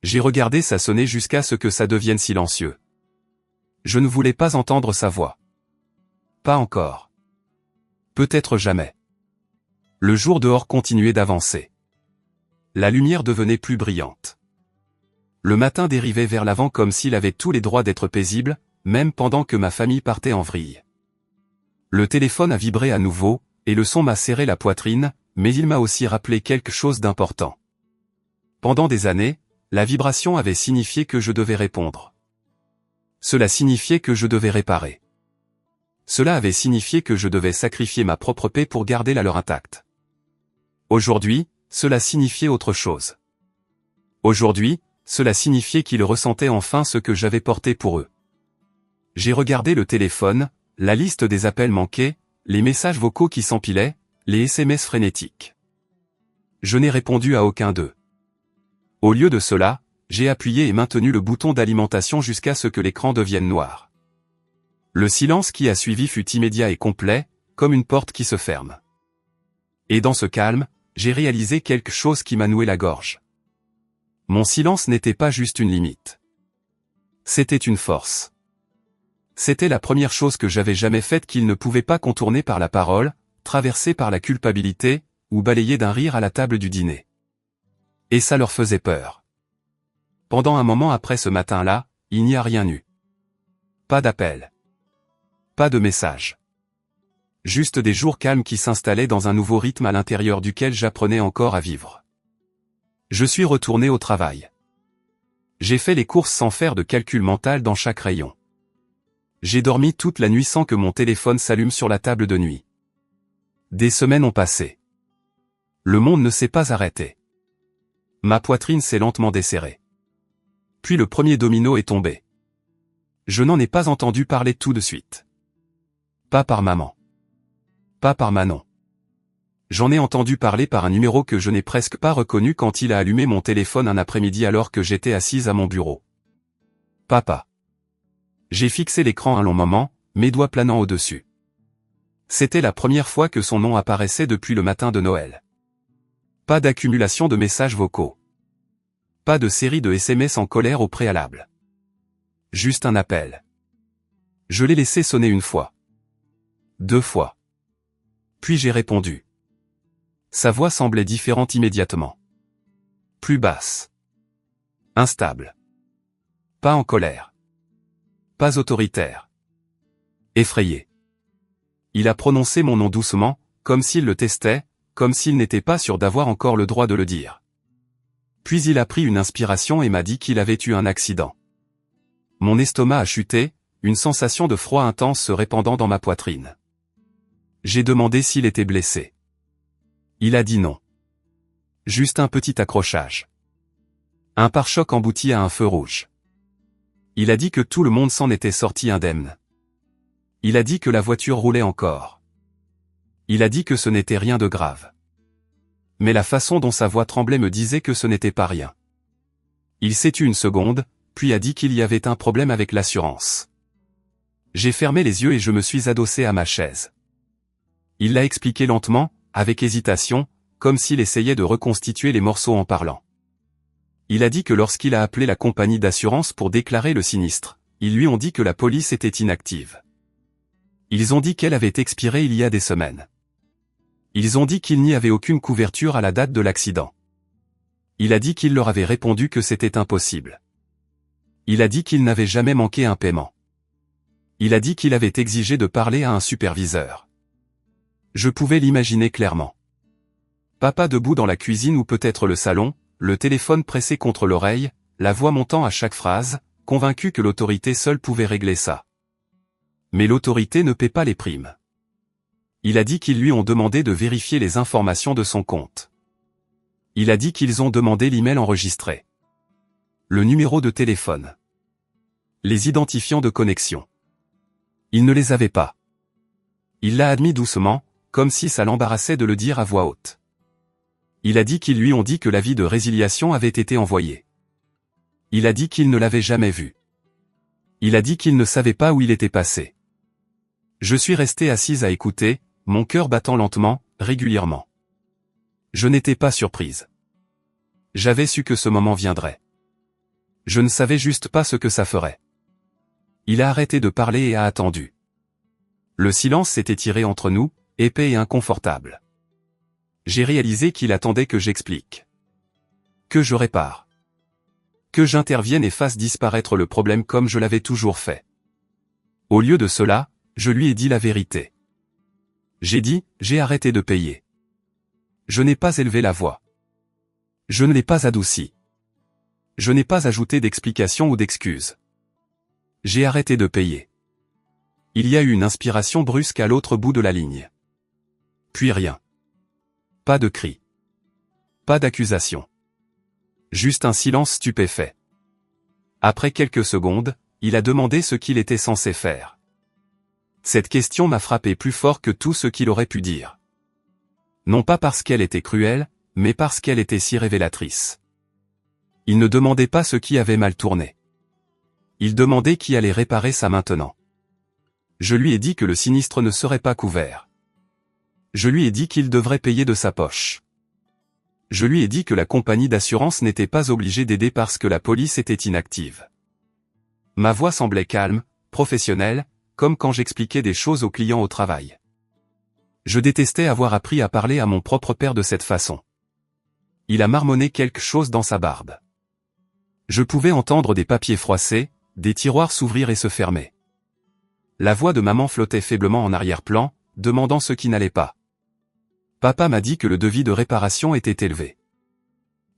Speaker 1: J'ai regardé ça sonner jusqu'à ce que ça devienne silencieux. Je ne voulais pas entendre sa voix. Pas encore. Peut-être jamais. Le jour dehors continuait d'avancer. La lumière devenait plus brillante. Le matin dérivait vers l'avant comme s'il avait tous les droits d'être paisible, même pendant que ma famille partait en vrille. Le téléphone a vibré à nouveau, et le son m'a serré la poitrine, mais il m'a aussi rappelé quelque chose d'important. Pendant des années, la vibration avait signifié que je devais répondre. Cela signifiait que je devais réparer. Cela avait signifié que je devais sacrifier ma propre paix pour garder la leur intacte. Aujourd'hui, cela signifiait autre chose. Aujourd'hui, cela signifiait qu'ils ressentaient enfin ce que j'avais porté pour eux. J'ai regardé le téléphone, la liste des appels manqués, les messages vocaux qui s'empilaient, les SMS frénétiques. Je n'ai répondu à aucun d'eux. Au lieu de cela, j'ai appuyé et maintenu le bouton d'alimentation jusqu'à ce que l'écran devienne noir. Le silence qui a suivi fut immédiat et complet, comme une porte qui se ferme. Et dans ce calme, j'ai réalisé quelque chose qui m'a noué la gorge. Mon silence n'était pas juste une limite. C'était une force. C'était la première chose que j'avais jamais faite qu'ils ne pouvaient pas contourner par la parole, traverser par la culpabilité, ou balayer d'un rire à la table du dîner. Et ça leur faisait peur. Pendant un moment après ce matin-là, il n'y a rien eu. Pas d'appel. Pas de message. Juste des jours calmes qui s'installaient dans un nouveau rythme à l'intérieur duquel j'apprenais encore à vivre. Je suis retourné au travail. J'ai fait les courses sans faire de calcul mental dans chaque rayon. J'ai dormi toute la nuit sans que mon téléphone s'allume sur la table de nuit. Des semaines ont passé. Le monde ne s'est pas arrêté. Ma poitrine s'est lentement desserrée. Puis le premier domino est tombé. Je n'en ai pas entendu parler tout de suite. Pas par maman. Pas par Manon. J'en ai entendu parler par un numéro que je n'ai presque pas reconnu quand il a allumé mon téléphone un après-midi alors que j'étais assise à mon bureau. Papa. J'ai fixé l'écran un long moment, mes doigts planant au-dessus. C'était la première fois que son nom apparaissait depuis le matin de Noël. Pas d'accumulation de messages vocaux. Pas de série de SMS en colère au préalable. Juste un appel. Je l'ai laissé sonner une fois. 2 fois. Puis j'ai répondu. Sa voix semblait différente immédiatement. Plus basse. Instable. Pas en colère. Pas autoritaire. Effrayé. Il a prononcé mon nom doucement, comme s'il le testait, comme s'il n'était pas sûr d'avoir encore le droit de le dire. Puis il a pris une inspiration et m'a dit qu'il avait eu un accident. Mon estomac a chuté, une sensation de froid intense se répandant dans ma poitrine. J'ai demandé s'il était blessé. Il a dit non. Juste un petit accrochage. Un pare-choc embouti à un feu rouge. Il a dit que tout le monde s'en était sorti indemne. Il a dit que la voiture roulait encore. Il a dit que ce n'était rien de grave. Mais la façon dont sa voix tremblait me disait que ce n'était pas rien. Il s'est tu une seconde, puis a dit qu'il y avait un problème avec l'assurance. J'ai fermé les yeux et je me suis adossé à ma chaise. Il l'a expliqué lentement, avec hésitation, comme s'il essayait de reconstituer les morceaux en parlant. Il a dit que lorsqu'il a appelé la compagnie d'assurance pour déclarer le sinistre, ils lui ont dit que la police était inactive. Ils ont dit qu'elle avait expiré il y a des semaines. Ils ont dit qu'il n'y avait aucune couverture à la date de l'accident. Il a dit qu'il leur avait répondu que c'était impossible. Il a dit qu'il n'avait jamais manqué un paiement. Il a dit qu'il avait exigé de parler à un superviseur. Je pouvais l'imaginer clairement. Papa debout dans la cuisine ou peut-être le salon, le téléphone pressé contre l'oreille, la voix montant à chaque phrase, convaincu que l'autorité seule pouvait régler ça. Mais l'autorité ne paie pas les primes. Il a dit qu'ils lui ont demandé de vérifier les informations de son compte. Il a dit qu'ils ont demandé l'email enregistré. Le numéro de téléphone. Les identifiants de connexion. Il ne les avait pas. Il l'a admis doucement, comme si ça l'embarrassait de le dire à voix haute. Il a dit qu'ils lui ont dit que l'avis de résiliation avait été envoyé. Il a dit qu'il ne l'avait jamais vu. Il a dit qu'il ne savait pas où il était passé. Je suis resté assise à écouter, mon cœur battant lentement, régulièrement. Je n'étais pas surprise. J'avais su que ce moment viendrait. Je ne savais juste pas ce que ça ferait. Il a arrêté de parler et a attendu. Le silence s'est étiré entre nous, épais et inconfortable. J'ai réalisé qu'il attendait que j'explique. Que je répare. Que j'intervienne et fasse disparaître le problème comme je l'avais toujours fait. Au lieu de cela, je lui ai dit la vérité. J'ai dit, j'ai arrêté de payer. Je n'ai pas élevé la voix. Je ne l'ai pas adouci. Je n'ai pas ajouté d'explications ou d'excuses. J'ai arrêté de payer. Il y a eu une inspiration brusque à l'autre bout de la ligne. Puis rien. Pas de cri. Pas d'accusation. Juste un silence stupéfait. Après quelques secondes, il a demandé ce qu'il était censé faire. Cette question m'a frappé plus fort que tout ce qu'il aurait pu dire. Non pas parce qu'elle était cruelle, mais parce qu'elle était si révélatrice. Il ne demandait pas ce qui avait mal tourné. Il demandait qui allait réparer ça maintenant. Je lui ai dit que le sinistre ne serait pas couvert. Je lui ai dit qu'il devrait payer de sa poche. Je lui ai dit que la compagnie d'assurance n'était pas obligée d'aider parce que la police était inactive. Ma voix semblait calme, professionnelle, comme quand j'expliquais des choses aux clients au travail. Je détestais avoir appris à parler à mon propre père de cette façon. Il a marmonné quelque chose dans sa barbe. Je pouvais entendre des papiers froissés, des tiroirs s'ouvrir et se fermer. La voix de maman flottait faiblement en arrière-plan, demandant ce qui n'allait pas. Papa m'a dit que le devis de réparation était élevé.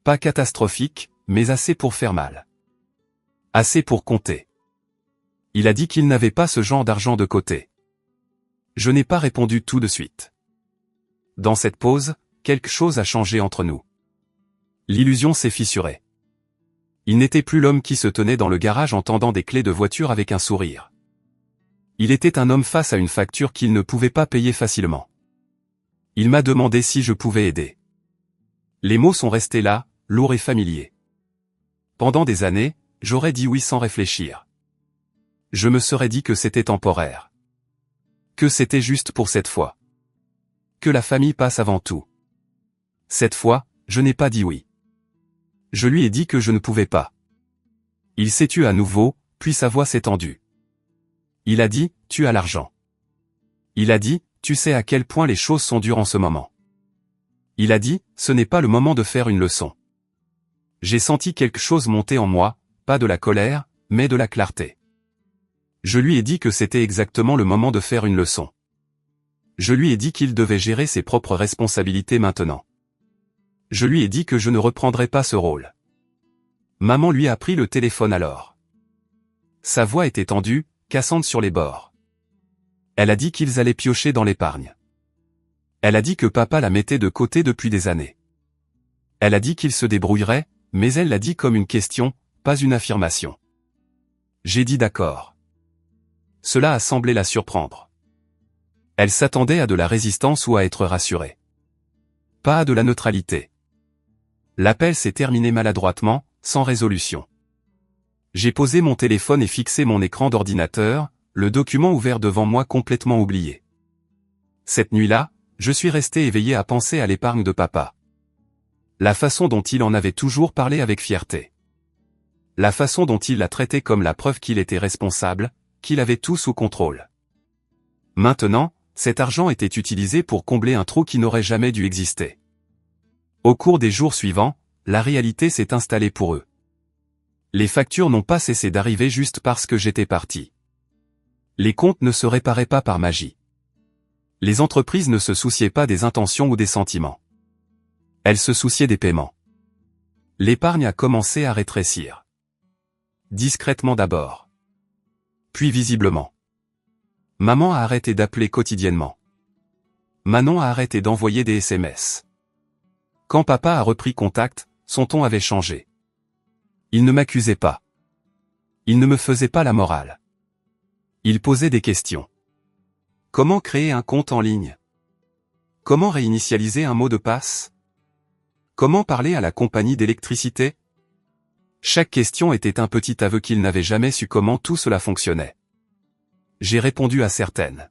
Speaker 1: Pas catastrophique, mais assez pour faire mal. Assez pour compter. Il a dit qu'il n'avait pas ce genre d'argent de côté. Je n'ai pas répondu tout de suite. Dans cette pause, quelque chose a changé entre nous. L'illusion s'est fissurée. Il n'était plus l'homme qui se tenait dans le garage en tendant des clés de voiture avec un sourire. Il était un homme face à une facture qu'il ne pouvait pas payer facilement. Il m'a demandé si je pouvais aider. Les mots sont restés là, lourds et familiers. Pendant des années, j'aurais dit oui sans réfléchir. Je me serais dit que c'était temporaire. Que c'était juste pour cette fois. Que la famille passe avant tout. Cette fois, je n'ai pas dit oui. Je lui ai dit que je ne pouvais pas. Il s'est tu à nouveau, puis sa voix s'est tendue. Il a dit, tu as l'argent. Il a dit, tu sais à quel point les choses sont dures en ce moment. Il a dit, ce n'est pas le moment de faire une leçon. J'ai senti quelque chose monter en moi, pas de la colère, mais de la clarté. Je lui ai dit que c'était exactement le moment de faire une leçon. Je lui ai dit qu'il devait gérer ses propres responsabilités maintenant. Je lui ai dit que je ne reprendrais pas ce rôle. Maman lui a pris le téléphone alors. Sa voix était tendue, cassante sur les bords. Elle a dit qu'ils allaient piocher dans l'épargne. Elle a dit que papa la mettait de côté depuis des années. Elle a dit qu'il se débrouillerait, mais elle l'a dit comme une question, pas une affirmation. J'ai dit d'accord. Cela a semblé la surprendre. Elle s'attendait à de la résistance ou à être rassurée. Pas à de la neutralité. L'appel s'est terminé maladroitement, sans résolution. J'ai posé mon téléphone et fixé mon écran d'ordinateur, le document ouvert devant moi complètement oublié. Cette nuit-là, je suis resté éveillé à penser à l'épargne de papa. La façon dont il en avait toujours parlé avec fierté. La façon dont il l'a traité comme la preuve qu'il était responsable, qu'il avait tout sous contrôle. Maintenant, cet argent était utilisé pour combler un trou qui n'aurait jamais dû exister. Au cours des jours suivants, la réalité s'est installée pour eux. Les factures n'ont pas cessé d'arriver juste parce que j'étais parti. Les comptes ne se réparaient pas par magie. Les entreprises ne se souciaient pas des intentions ou des sentiments. Elles se souciaient des paiements. L'épargne a commencé à rétrécir. Discrètement d'abord. Puis visiblement. Maman a arrêté d'appeler quotidiennement. Manon a arrêté d'envoyer des SMS. Quand papa a repris contact, son ton avait changé. Il ne m'accusait pas. Il ne me faisait pas la morale. Il posait des questions. Comment créer un compte en ligne? Comment réinitialiser un mot de passe? Comment parler à la compagnie d'électricité? Chaque question était un petit aveu qu'il n'avait jamais su comment tout cela fonctionnait. J'ai répondu à certaines.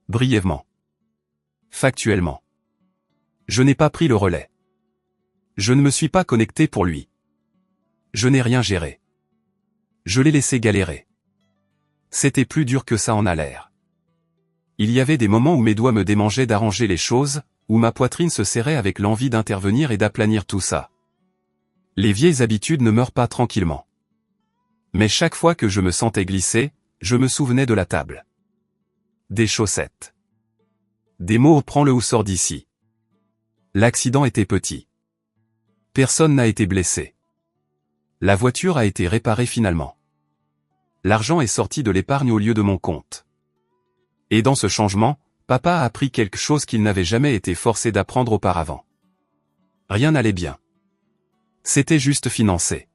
Speaker 1: Brièvement. Factuellement. Je n'ai pas pris le relais. Je ne me suis pas connecté pour lui. Je n'ai rien géré. Je l'ai laissé galérer. C'était plus dur que ça en a l'air. Il y avait des moments où mes doigts me démangeaient d'arranger les choses, où ma poitrine se serrait avec l'envie d'intervenir et d'aplanir tout ça. Les vieilles habitudes ne meurent pas tranquillement. Mais chaque fois que je me sentais glisser, je me souvenais de la table. Des chaussettes. Des mots prends-le ou sors d'ici. L'accident était petit. Personne n'a été blessé. La voiture a été réparée finalement. L'argent est sorti de l'épargne au lieu de mon compte. Et dans ce changement, papa a appris quelque chose qu'il n'avait jamais été forcé d'apprendre auparavant. Rien n'allait bien. C'était juste financé.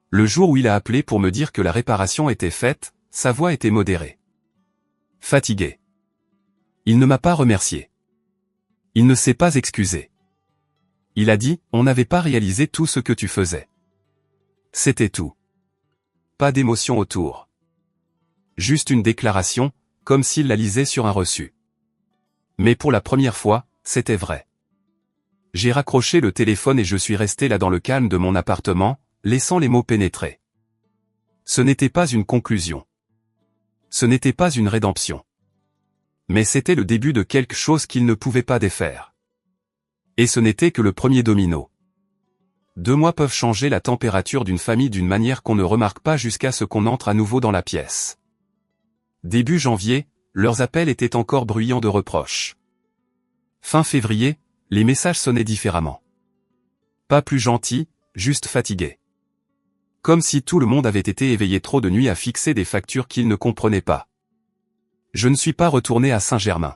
Speaker 1: Le jour où il a appelé pour me dire que la réparation était faite, sa voix était modérée. Fatigué. Il ne m'a pas remercié. Il ne s'est pas excusé. Il a dit, on n'avait pas réalisé tout ce que tu faisais. C'était tout. Pas d'émotion autour. Juste une déclaration, comme s'il la lisait sur un reçu. Mais pour la première fois, c'était vrai. J'ai raccroché le téléphone et je suis resté là dans le calme de mon appartement, laissant les mots pénétrer. Ce n'était pas une conclusion. Ce n'était pas une rédemption. Mais c'était le début de quelque chose qu'il ne pouvait pas défaire. Et ce n'était que le premier domino. 2 mois peuvent changer la température d'une famille d'une manière qu'on ne remarque pas jusqu'à ce qu'on entre à nouveau dans la pièce. Début janvier, leurs appels étaient encore bruyants de reproches. Fin février, les messages sonnaient différemment. Pas plus gentils, juste fatigués. Comme si tout le monde avait été éveillé trop de nuit à fixer des factures qu'ils ne comprenaient pas. Je ne suis pas retourné à Saint-Germain.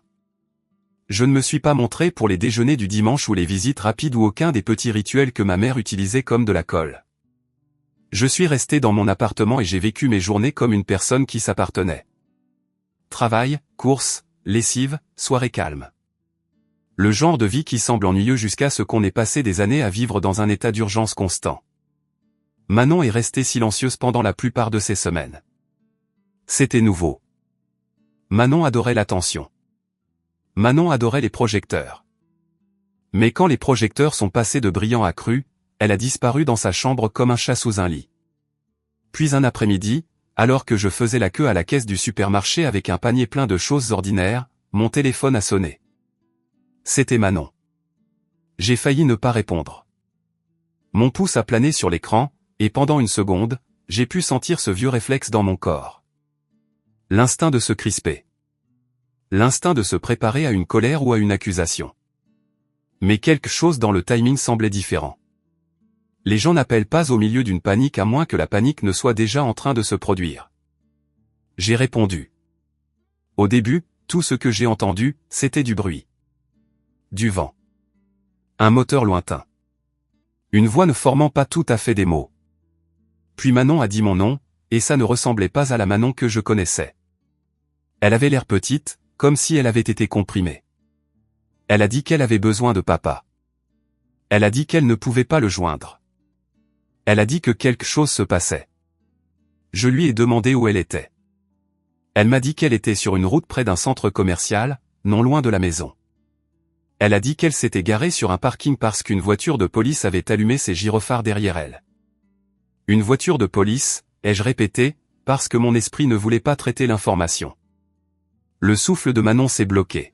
Speaker 1: Je ne me suis pas montré pour les déjeuners du dimanche ou les visites rapides ou aucun des petits rituels que ma mère utilisait comme de la colle. Je suis resté dans mon appartement et j'ai vécu mes journées comme une personne qui s'appartenait. Travail, courses, lessive, soirée calme. Le genre de vie qui semble ennuyeux jusqu'à ce qu'on ait passé des années à vivre dans un état d'urgence constant. Manon est restée silencieuse pendant la plupart de ces semaines. C'était nouveau. Manon adorait l'attention. Manon adorait les projecteurs. Mais quand les projecteurs sont passés de brillants à crus, elle a disparu dans sa chambre comme un chat sous un lit. Puis un après-midi, alors que je faisais la queue à la caisse du supermarché avec un panier plein de choses ordinaires, mon téléphone a sonné. C'était Manon. J'ai failli ne pas répondre. Mon pouce a plané sur l'écran, et pendant une seconde, j'ai pu sentir ce vieux réflexe dans mon corps. L'instinct de se crisper. L'instinct de se préparer à une colère ou à une accusation. Mais quelque chose dans le timing semblait différent. Les gens n'appellent pas au milieu d'une panique à moins que la panique ne soit déjà en train de se produire. J'ai répondu. Au début, tout ce que j'ai entendu, c'était du bruit. Du vent. Un moteur lointain. Une voix ne formant pas tout à fait des mots. Puis Manon a dit mon nom, et ça ne ressemblait pas à la Manon que je connaissais. Elle avait l'air petite, comme si elle avait été comprimée. Elle a dit qu'elle avait besoin de papa. Elle a dit qu'elle ne pouvait pas le joindre. Elle a dit que quelque chose se passait. Je lui ai demandé où elle était. Elle m'a dit qu'elle était sur une route près d'un centre commercial, non loin de la maison. Elle a dit qu'elle s'était garée sur un parking parce qu'une voiture de police avait allumé ses gyrophares derrière elle. Une voiture de police, ai-je répété, parce que mon esprit ne voulait pas traiter l'information. Le souffle de Manon s'est bloqué.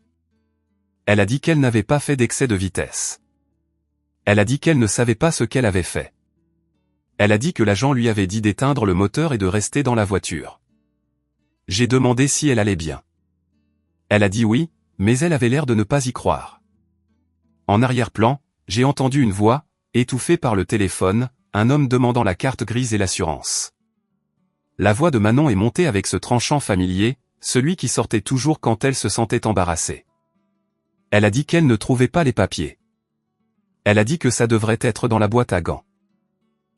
Speaker 1: Elle a dit qu'elle n'avait pas fait d'excès de vitesse. Elle a dit qu'elle ne savait pas ce qu'elle avait fait. Elle a dit que l'agent lui avait dit d'éteindre le moteur et de rester dans la voiture. J'ai demandé si elle allait bien. Elle a dit oui, mais elle avait l'air de ne pas y croire. En arrière-plan, j'ai entendu une voix, étouffée par le téléphone, un homme demandant la carte grise et l'assurance. La voix de Manon est montée avec ce tranchant familier, celui qui sortait toujours quand elle se sentait embarrassée. Elle a dit qu'elle ne trouvait pas les papiers. Elle a dit que ça devrait être dans la boîte à gants.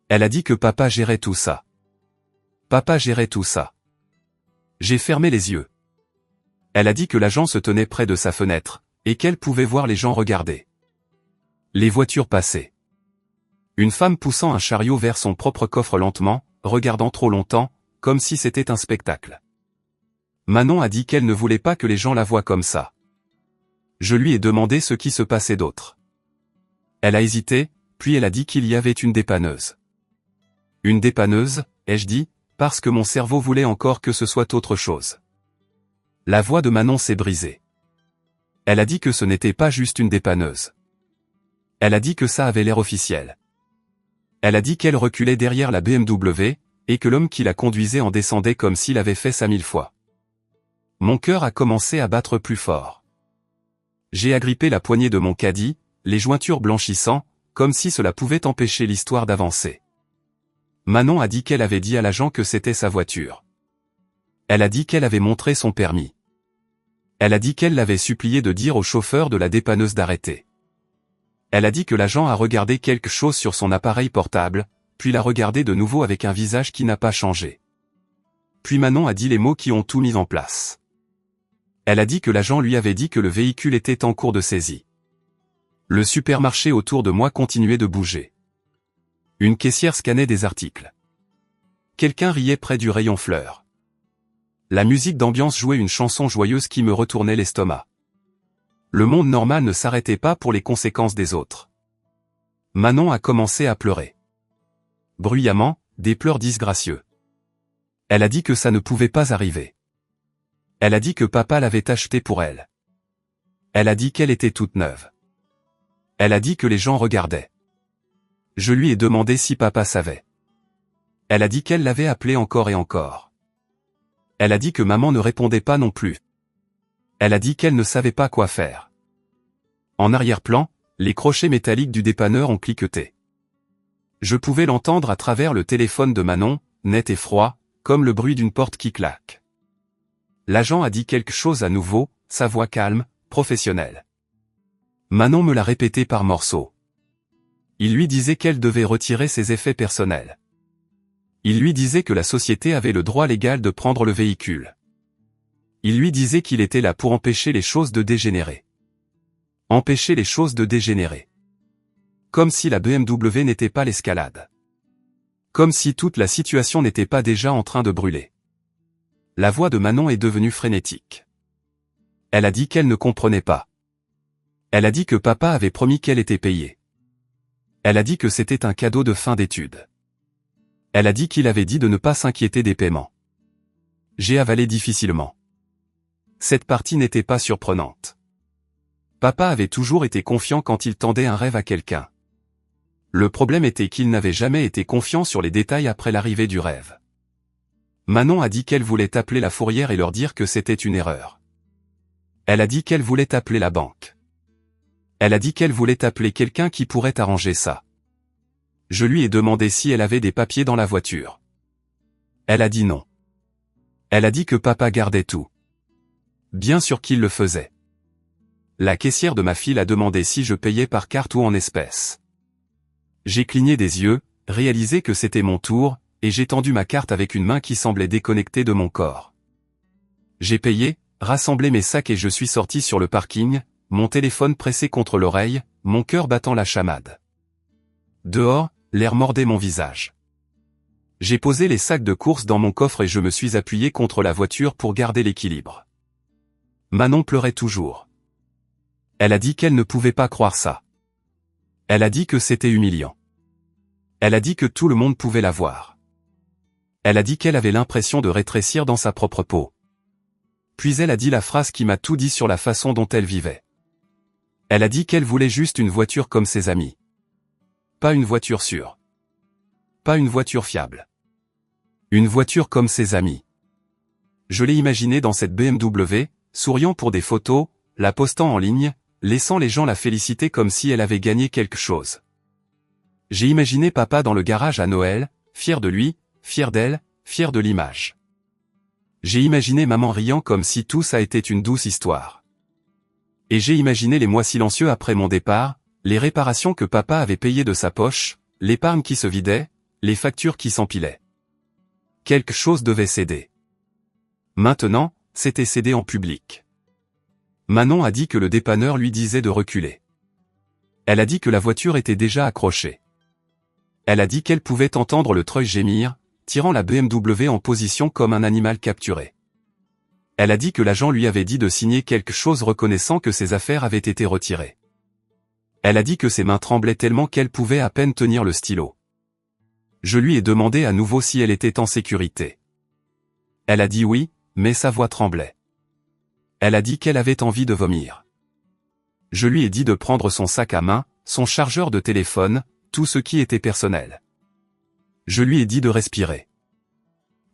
Speaker 1: Elle a dit que papa gérait tout ça. Papa gérait tout ça. J'ai fermé les yeux. Elle a dit que l'agent se tenait près de sa fenêtre, et qu'elle pouvait voir les gens regarder. Les voitures passaient. Une femme poussant un chariot vers son propre coffre lentement, regardant trop longtemps, comme si c'était un spectacle. Manon a dit qu'elle ne voulait pas que les gens la voient comme ça. Je lui ai demandé ce qui se passait d'autre. Elle a hésité, puis elle a dit qu'il y avait une dépanneuse. Une dépanneuse, ai-je dit, parce que mon cerveau voulait encore que ce soit autre chose. La voix de Manon s'est brisée. Elle a dit que ce n'était pas juste une dépanneuse. Elle a dit que ça avait l'air officiel. Elle a dit qu'elle reculait derrière la BMW, et que l'homme qui la conduisait en descendait comme s'il avait fait ça 1000 fois. Mon cœur a commencé à battre plus fort. J'ai agrippé la poignée de mon caddie, les jointures blanchissant, comme si cela pouvait empêcher l'histoire d'avancer. Manon a dit qu'elle avait dit à l'agent que c'était sa voiture. Elle a dit qu'elle avait montré son permis. Elle a dit qu'elle l'avait supplié de dire au chauffeur de la dépanneuse d'arrêter. Elle a dit que l'agent a regardé quelque chose sur son appareil portable, puis l'a regardé de nouveau avec un visage qui n'a pas changé. Puis Manon a dit les mots qui ont tout mis en place. Elle a dit que l'agent lui avait dit que le véhicule était en cours de saisie. Le supermarché autour de moi continuait de bouger. Une caissière scannait des articles. Quelqu'un riait près du rayon fleurs. La musique d'ambiance jouait une chanson joyeuse qui me retournait l'estomac. Le monde normal ne s'arrêtait pas pour les conséquences des autres. Manon a commencé à pleurer. Bruyamment, des pleurs disgracieux. Elle a dit que ça ne pouvait pas arriver. Elle a dit que papa l'avait achetée pour elle. Elle a dit qu'elle était toute neuve. Elle a dit que les gens regardaient. Je lui ai demandé si papa savait. Elle a dit qu'elle l'avait appelé encore et encore. Elle a dit que maman ne répondait pas non plus. Elle a dit qu'elle ne savait pas quoi faire. En arrière-plan, les crochets métalliques du dépanneur ont cliqueté. Je pouvais l'entendre à travers le téléphone de Manon, net et froid, comme le bruit d'une porte qui claque. L'agent a dit quelque chose à nouveau, sa voix calme, professionnelle. Manon me l'a répété par morceaux. Il lui disait qu'elle devait retirer ses effets personnels. Il lui disait que la société avait le droit légal de prendre le véhicule. Il lui disait qu'il était là pour empêcher les choses de dégénérer. Empêcher les choses de dégénérer. Comme si la BMW n'était pas l'escalade. Comme si toute la situation n'était pas déjà en train de brûler. La voix de Manon est devenue frénétique. Elle a dit qu'elle ne comprenait pas. Elle a dit que papa avait promis qu'elle était payée. Elle a dit que c'était un cadeau de fin d'études. Elle a dit qu'il avait dit de ne pas s'inquiéter des paiements. J'ai avalé difficilement. Cette partie n'était pas surprenante. Papa avait toujours été confiant quand il tendait un rêve à quelqu'un. Le problème était qu'il n'avait jamais été confiant sur les détails après l'arrivée du rêve. Manon a dit qu'elle voulait appeler la fourrière et leur dire que c'était une erreur. Elle a dit qu'elle voulait appeler la banque. Elle a dit qu'elle voulait appeler quelqu'un qui pourrait arranger ça. Je lui ai demandé si elle avait des papiers dans la voiture. Elle a dit non. Elle a dit que papa gardait tout. Bien sûr qu'il le faisait. La caissière de ma fille a demandé si je payais par carte ou en espèces. J'ai cligné des yeux, réalisé que c'était mon tour, et j'ai tendu ma carte avec une main qui semblait déconnectée de mon corps. J'ai payé, rassemblé mes sacs et je suis sorti sur le parking, mon téléphone pressé contre l'oreille, mon cœur battant la chamade. Dehors, l'air mordait mon visage. J'ai posé les sacs de course dans mon coffre et je me suis appuyé contre la voiture pour garder l'équilibre. Manon pleurait toujours. Elle a dit qu'elle ne pouvait pas croire ça. Elle a dit que c'était humiliant. Elle a dit que tout le monde pouvait la voir. Elle a dit qu'elle avait l'impression de rétrécir dans sa propre peau. Puis elle a dit la phrase qui m'a tout dit sur la façon dont elle vivait. Elle a dit qu'elle voulait juste une voiture comme ses amis. Pas une voiture sûre. Pas une voiture fiable. Une voiture comme ses amis. Je l'ai imaginée dans cette BMW, souriant pour des photos, la postant en ligne, laissant les gens la féliciter comme si elle avait gagné quelque chose. J'ai imaginé papa dans le garage à Noël, fier de lui, fier d'elle, fier de l'image. J'ai imaginé maman riant comme si tout ça était une douce histoire. Et j'ai imaginé les mois silencieux après mon départ, les réparations que papa avait payées de sa poche, l'épargne qui se vidait, les factures qui s'empilaient. Quelque chose devait céder. Maintenant, c'était cédé en public. Manon a dit que le dépanneur lui disait de reculer. Elle a dit que la voiture était déjà accrochée. Elle a dit qu'elle pouvait entendre le treuil gémir, tirant la BMW en position comme un animal capturé. Elle a dit que l'agent lui avait dit de signer quelque chose reconnaissant que ses affaires avaient été retirées. Elle a dit que ses mains tremblaient tellement qu'elle pouvait à peine tenir le stylo. Je lui ai demandé à nouveau si elle était en sécurité. Elle a dit oui, mais sa voix tremblait. Elle a dit qu'elle avait envie de vomir. Je lui ai dit de prendre son sac à main, son chargeur de téléphone, tout ce qui était personnel. Je lui ai dit de respirer.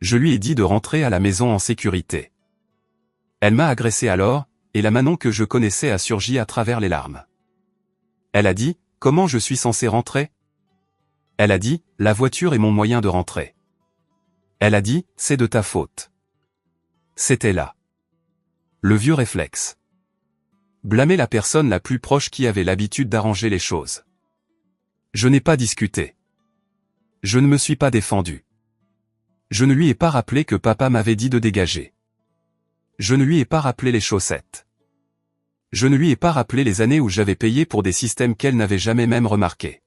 Speaker 1: Je lui ai dit de rentrer à la maison en sécurité. Elle m'a agressé alors, et la Manon que je connaissais a surgi à travers les larmes. Elle a dit, comment je suis censé rentrer? Elle a dit, la voiture est mon moyen de rentrer. Elle a dit, c'est de ta faute. C'était là. Le vieux réflexe. Blâmer la personne la plus proche qui avait l'habitude d'arranger les choses. Je n'ai pas discuté. Je ne me suis pas défendu. Je ne lui ai pas rappelé que papa m'avait dit de dégager. Je ne lui ai pas rappelé les chaussettes. Je ne lui ai pas rappelé les années où j'avais payé pour des systèmes qu'elle n'avait jamais même remarqués.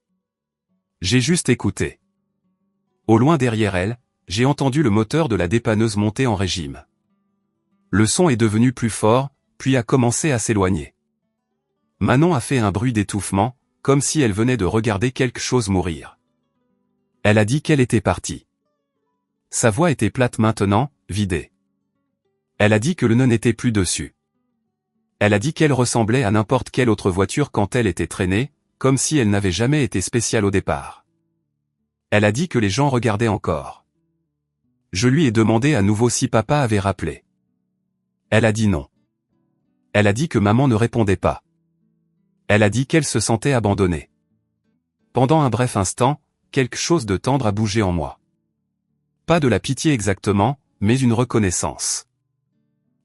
Speaker 1: J'ai juste écouté. Au loin derrière elle, j'ai entendu le moteur de la dépanneuse monter en régime. Le son est devenu plus fort, puis a commencé à s'éloigner. Manon a fait un bruit d'étouffement, comme si elle venait de regarder quelque chose mourir. Elle a dit qu'elle était partie. Sa voix était plate maintenant, vidée. Elle a dit que le nœud n'était plus dessus. Elle a dit qu'elle ressemblait à n'importe quelle autre voiture quand elle était traînée, comme si elle n'avait jamais été spéciale au départ. Elle a dit que les gens regardaient encore. Je lui ai demandé à nouveau si papa avait rappelé. Elle a dit non. Elle a dit que maman ne répondait pas. Elle a dit qu'elle se sentait abandonnée. Pendant un bref instant, quelque chose de tendre a bougé en moi. Pas de la pitié exactement, mais une reconnaissance.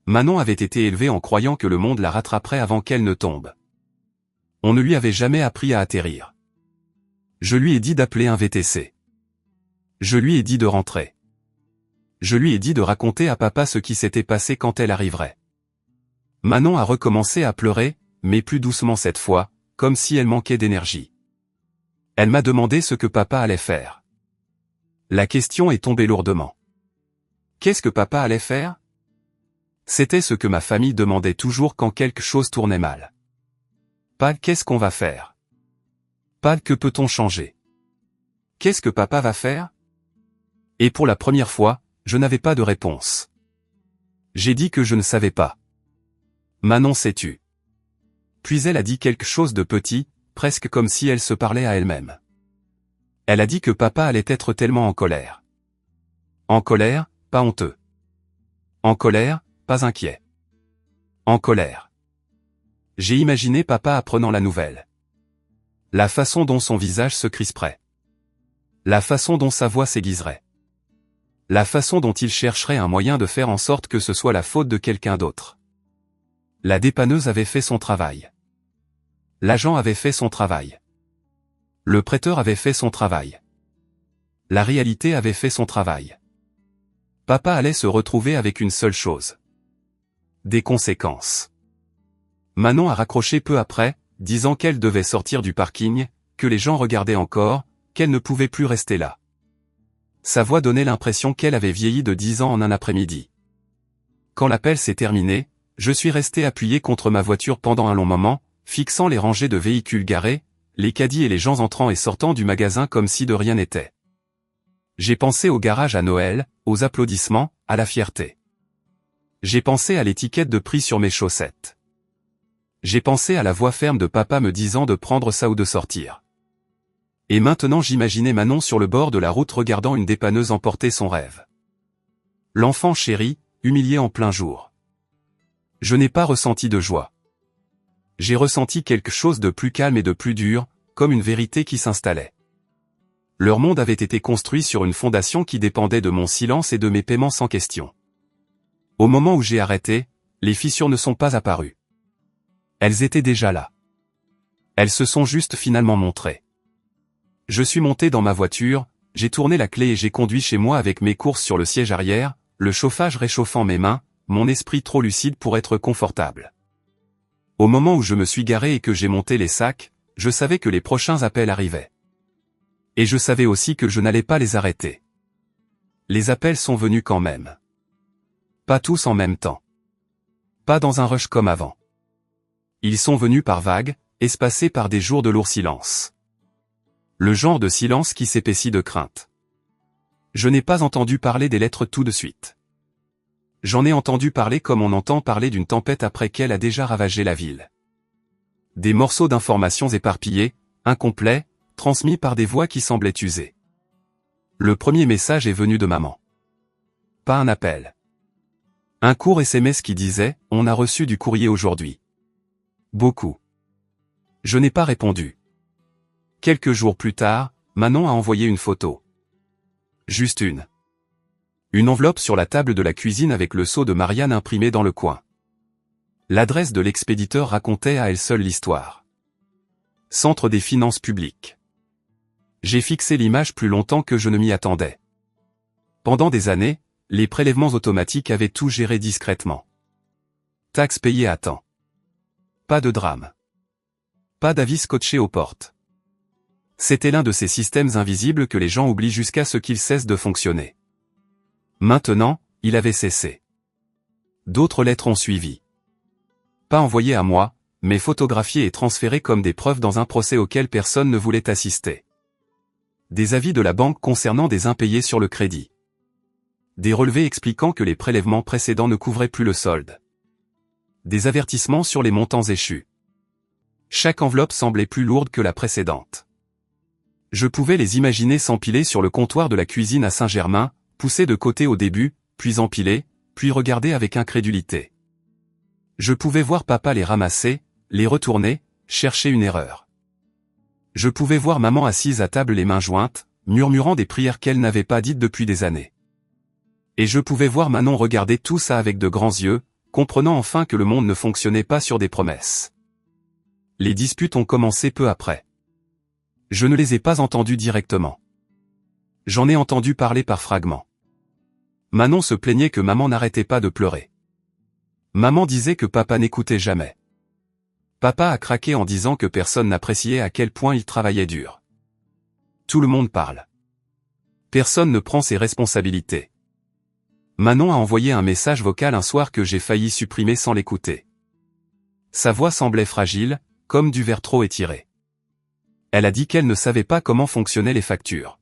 Speaker 1: Manon avait été élevée en croyant que le monde la rattraperait avant qu'elle ne tombe. On ne lui avait jamais appris à atterrir. Je lui ai dit d'appeler un VTC. Je lui ai dit de rentrer. Je lui ai dit de raconter à papa ce qui s'était passé quand elle arriverait. Manon a recommencé à pleurer, mais plus doucement cette fois, comme si elle manquait d'énergie. Elle m'a demandé ce que papa allait faire. La question est tombée lourdement. Qu'est-ce que papa allait faire? C'était ce que ma famille demandait toujours quand quelque chose tournait mal. Pas qu'est-ce qu'on va faire? Pas que peut-on changer? Qu'est-ce que papa va faire? Et pour la première fois, je n'avais pas de réponse. J'ai dit que je ne savais pas. Manon s'est tue. Puis elle a dit quelque chose de petit, presque comme si elle se parlait à elle-même. Elle a dit que papa allait être tellement en colère. En colère, pas honteux. En colère, pas inquiet. En colère. J'ai imaginé papa apprenant la nouvelle. La façon dont son visage se crisperait. La façon dont sa voix s'aiguiserait. La façon dont il chercherait un moyen de faire en sorte que ce soit la faute de quelqu'un d'autre. La dépanneuse avait fait son travail. L'agent avait fait son travail. Le prêteur avait fait son travail. La réalité avait fait son travail. Papa allait se retrouver avec une seule chose. Des conséquences. Manon a raccroché peu après, disant qu'elle devait sortir du parking, que les gens regardaient encore, qu'elle ne pouvait plus rester là. Sa voix donnait l'impression qu'elle avait vieilli de 10 ans en un après-midi. Quand l'appel s'est terminé, je suis resté appuyé contre ma voiture pendant un long moment, fixant les rangées de véhicules garés, les caddies et les gens entrant et sortant du magasin comme si de rien n'était. J'ai pensé au garage à Noël, aux applaudissements, à la fierté. J'ai pensé à l'étiquette de prix sur mes chaussettes. J'ai pensé à la voix ferme de papa me disant de prendre ça ou de sortir. Et maintenant j'imaginais Manon sur le bord de la route regardant une dépanneuse emporter son rêve. L'enfant chéri, humilié en plein jour. Je n'ai pas ressenti de joie. J'ai ressenti quelque chose de plus calme et de plus dur, comme une vérité qui s'installait. Leur monde avait été construit sur une fondation qui dépendait de mon silence et de mes paiements sans question. Au moment où j'ai arrêté, les fissures ne sont pas apparues. Elles étaient déjà là. Elles se sont juste finalement montrées. Je suis monté dans ma voiture, j'ai tourné la clé et j'ai conduit chez moi avec mes courses sur le siège arrière, le chauffage réchauffant mes mains, mon esprit trop lucide pour être confortable. Au moment où je me suis garé et que j'ai monté les sacs, je savais que les prochains appels arrivaient. Et je savais aussi que je n'allais pas les arrêter. Les appels sont venus quand même. Pas tous en même temps. Pas dans un rush comme avant. Ils sont venus par vagues, espacés par des jours de lourd silence. Le genre de silence qui s'épaissit de crainte. Je n'ai pas entendu parler des lettres tout de suite. J'en ai entendu parler comme on entend parler d'une tempête après qu'elle a déjà ravagé la ville. Des morceaux d'informations éparpillés, incomplets, transmis par des voix qui semblaient usées. Le premier message est venu de maman. Pas un appel. Un court SMS qui disait « On a reçu du courrier aujourd'hui. » Beaucoup. Je n'ai pas répondu. Quelques jours plus tard, Manon a envoyé une photo. Juste une. Une enveloppe sur la table de la cuisine avec le sceau de Marianne imprimé dans le coin. L'adresse de l'expéditeur racontait à elle seule l'histoire. Centre des finances publiques. J'ai fixé l'image plus longtemps que je ne m'y attendais. Pendant des années, les prélèvements automatiques avaient tout géré discrètement. Taxes payées à temps. Pas de drame. Pas d'avis scotché aux portes. C'était l'un de ces systèmes invisibles que les gens oublient jusqu'à ce qu'ils cessent de fonctionner. Maintenant, il avait cessé. D'autres lettres ont suivi. Pas envoyées à moi, mais photographiées et transférées comme des preuves dans un procès auquel personne ne voulait assister. Des avis de la banque concernant des impayés sur le crédit. Des relevés expliquant que les prélèvements précédents ne couvraient plus le solde. Des avertissements sur les montants échus. Chaque enveloppe semblait plus lourde que la précédente. Je pouvais les imaginer s'empiler sur le comptoir de la cuisine à Saint-Germain, poussés de côté au début, puis empilés, puis regarder avec incrédulité. Je pouvais voir papa les ramasser, les retourner, chercher une erreur. Je pouvais voir maman assise à table les mains jointes, murmurant des prières qu'elle n'avait pas dites depuis des années. Et je pouvais voir Manon regarder tout ça avec de grands yeux, comprenant enfin que le monde ne fonctionnait pas sur des promesses. Les disputes ont commencé peu après. Je ne les ai pas entendues directement. J'en ai entendu parler par fragments. Manon se plaignait que maman n'arrêtait pas de pleurer. Maman disait que papa n'écoutait jamais. Papa a craqué en disant que personne n'appréciait à quel point il travaillait dur. Tout le monde parle. Personne ne prend ses responsabilités. Manon a envoyé un message vocal un soir que j'ai failli supprimer sans l'écouter. Sa voix semblait fragile, comme du verre trop étiré. Elle a dit qu'elle ne savait pas comment fonctionnaient les factures.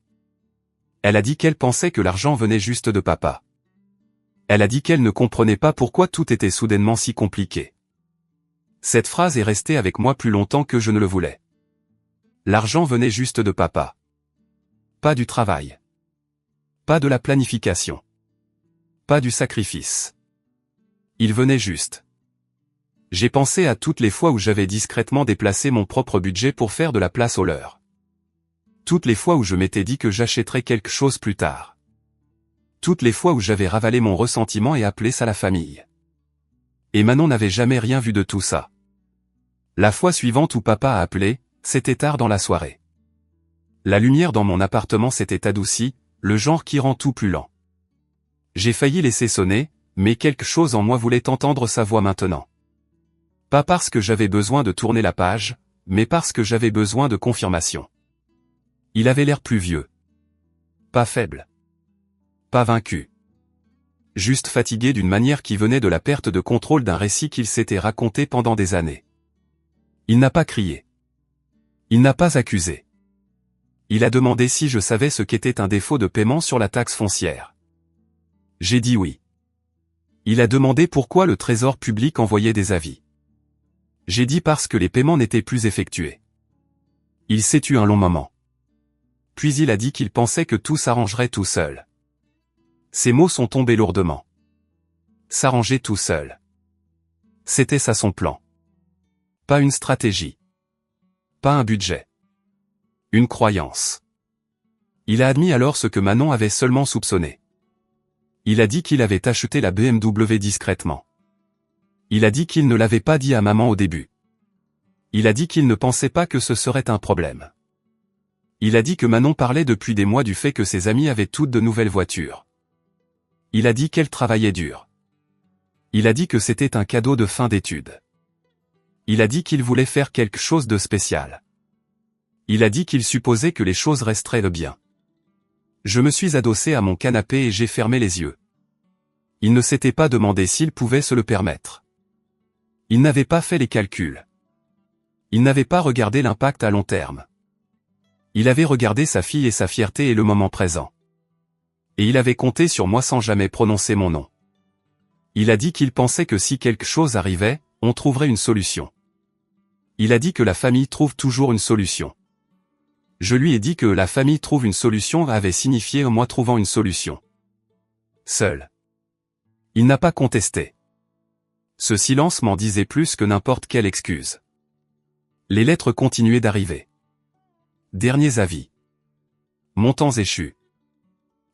Speaker 1: Elle a dit qu'elle pensait que l'argent venait juste de papa. Elle a dit qu'elle ne comprenait pas pourquoi tout était soudainement si compliqué. Cette phrase est restée avec moi plus longtemps que je ne le voulais. L'argent venait juste de papa. Pas du travail. Pas de la planification. Pas du sacrifice. Il venait juste. J'ai pensé à toutes les fois où j'avais discrètement déplacé mon propre budget pour faire de la place au leur. Toutes les fois où je m'étais dit que j'achèterais quelque chose plus tard. Toutes les fois où j'avais ravalé mon ressentiment et appelé ça la famille. Et Manon n'avait jamais rien vu de tout ça. La fois suivante où papa a appelé, c'était tard dans la soirée. La lumière dans mon appartement s'était adoucie, le genre qui rend tout plus lent. J'ai failli laisser sonner, mais quelque chose en moi voulait entendre sa voix maintenant. Pas parce que j'avais besoin de tourner la page, mais parce que j'avais besoin de confirmation. Il avait l'air plus vieux. Pas faible. Pas vaincu. Juste fatigué d'une manière qui venait de la perte de contrôle d'un récit qu'il s'était raconté pendant des années. Il n'a pas crié. Il n'a pas accusé. Il a demandé si je savais ce qu'était un défaut de paiement sur la taxe foncière. J'ai dit oui. Il a demandé pourquoi le Trésor public envoyait des avis. J'ai dit parce que les paiements n'étaient plus effectués. Il s'est tu un long moment. Puis il a dit qu'il pensait que tout s'arrangerait tout seul. Ces mots sont tombés lourdement. S'arranger tout seul. C'était ça son plan. Pas une stratégie. Pas un budget. Une croyance. Il a admis alors ce que Manon avait seulement soupçonné. Il a dit qu'il avait acheté la BMW discrètement. Il a dit qu'il ne l'avait pas dit à maman au début. Il a dit qu'il ne pensait pas que ce serait un problème. Il a dit que Manon parlait depuis des mois du fait que ses amis avaient toutes de nouvelles voitures. Il a dit qu'elle travaillait dur. Il a dit que c'était un cadeau de fin d'études. Il a dit qu'il voulait faire quelque chose de spécial. Il a dit qu'il supposait que les choses resteraient bien. Je me suis adossé à mon canapé et j'ai fermé les yeux. Il ne s'était pas demandé s'il pouvait se le permettre. Il n'avait pas fait les calculs. Il n'avait pas regardé l'impact à long terme. Il avait regardé sa fille et sa fierté et le moment présent. Et il avait compté sur moi sans jamais prononcer mon nom. Il a dit qu'il pensait que si quelque chose arrivait, on trouverait une solution. Il a dit que la famille trouve toujours une solution. Je lui ai dit que la famille trouve une solution avait signifié moi trouvant une solution. Seul. Il n'a pas contesté. Ce silence m'en disait plus que n'importe quelle excuse. Les lettres continuaient d'arriver. Derniers avis. Montants échus.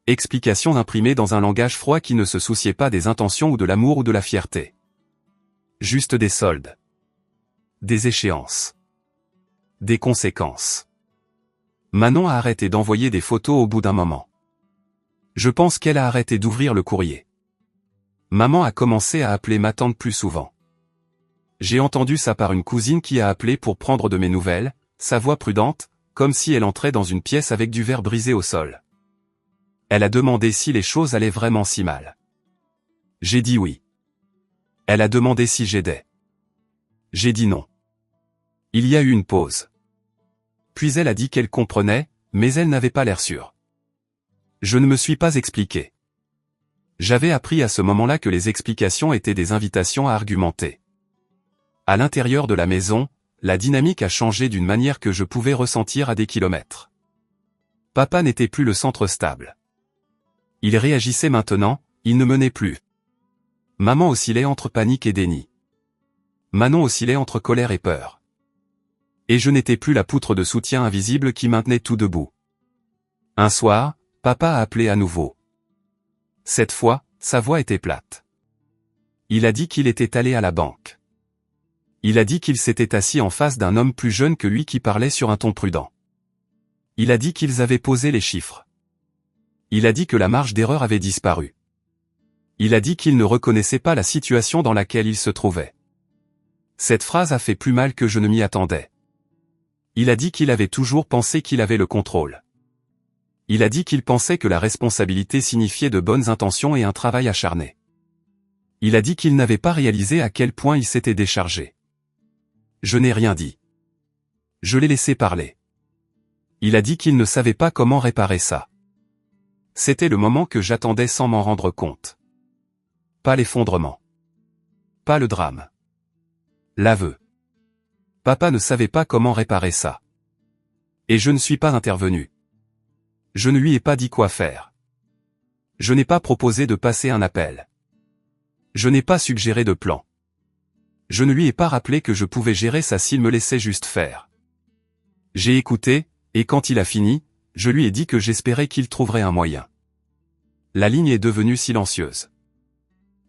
Speaker 1: Explications imprimées dans un langage froid qui ne se souciait pas des intentions ou de l'amour ou de la fierté. Juste des soldes. Des échéances. Des conséquences. Manon a arrêté d'envoyer des photos au bout d'un moment. Je pense qu'elle a arrêté d'ouvrir le courrier. Maman a commencé à appeler ma tante plus souvent. J'ai entendu ça par une cousine qui a appelé pour prendre de mes nouvelles, sa voix prudente, comme si elle entrait dans une pièce avec du verre brisé au sol. Elle a demandé si les choses allaient vraiment si mal. J'ai dit oui. Elle a demandé si j'aidais. J'ai dit non. Il y a eu une pause. Puis elle a dit qu'elle comprenait, mais elle n'avait pas l'air sûre. Je ne me suis pas expliqué. J'avais appris à ce moment-là que les explications étaient des invitations à argumenter. À l'intérieur de la maison, la dynamique a changé d'une manière que je pouvais ressentir à des kilomètres. Papa n'était plus le centre stable. Il réagissait maintenant, il ne menait plus. Maman oscillait entre panique et déni. Manon oscillait entre colère et peur. Et je n'étais plus la poutre de soutien invisible qui maintenait tout debout. Un soir, papa a appelé à nouveau. Cette fois, sa voix était plate. Il a dit qu'il était allé à la banque. Il a dit qu'il s'était assis en face d'un homme plus jeune que lui qui parlait sur un ton prudent. Il a dit qu'ils avaient posé les chiffres. Il a dit que la marge d'erreur avait disparu. Il a dit qu'il ne reconnaissait pas la situation dans laquelle il se trouvait. Cette phrase a fait plus mal que je ne m'y attendais. Il a dit qu'il avait toujours pensé qu'il avait le contrôle. Il a dit qu'il pensait que la responsabilité signifiait de bonnes intentions et un travail acharné. Il a dit qu'il n'avait pas réalisé à quel point il s'était déchargé. Je n'ai rien dit. Je l'ai laissé parler. Il a dit qu'il ne savait pas comment réparer ça. C'était le moment que j'attendais sans m'en rendre compte. Pas l'effondrement. Pas le drame. L'aveu. Papa ne savait pas comment réparer ça. Et je ne suis pas intervenu. Je ne lui ai pas dit quoi faire. Je n'ai pas proposé de passer un appel. Je n'ai pas suggéré de plan. Je ne lui ai pas rappelé que je pouvais gérer ça s'il me laissait juste faire. J'ai écouté, et quand il a fini, je lui ai dit que j'espérais qu'il trouverait un moyen. La ligne est devenue silencieuse.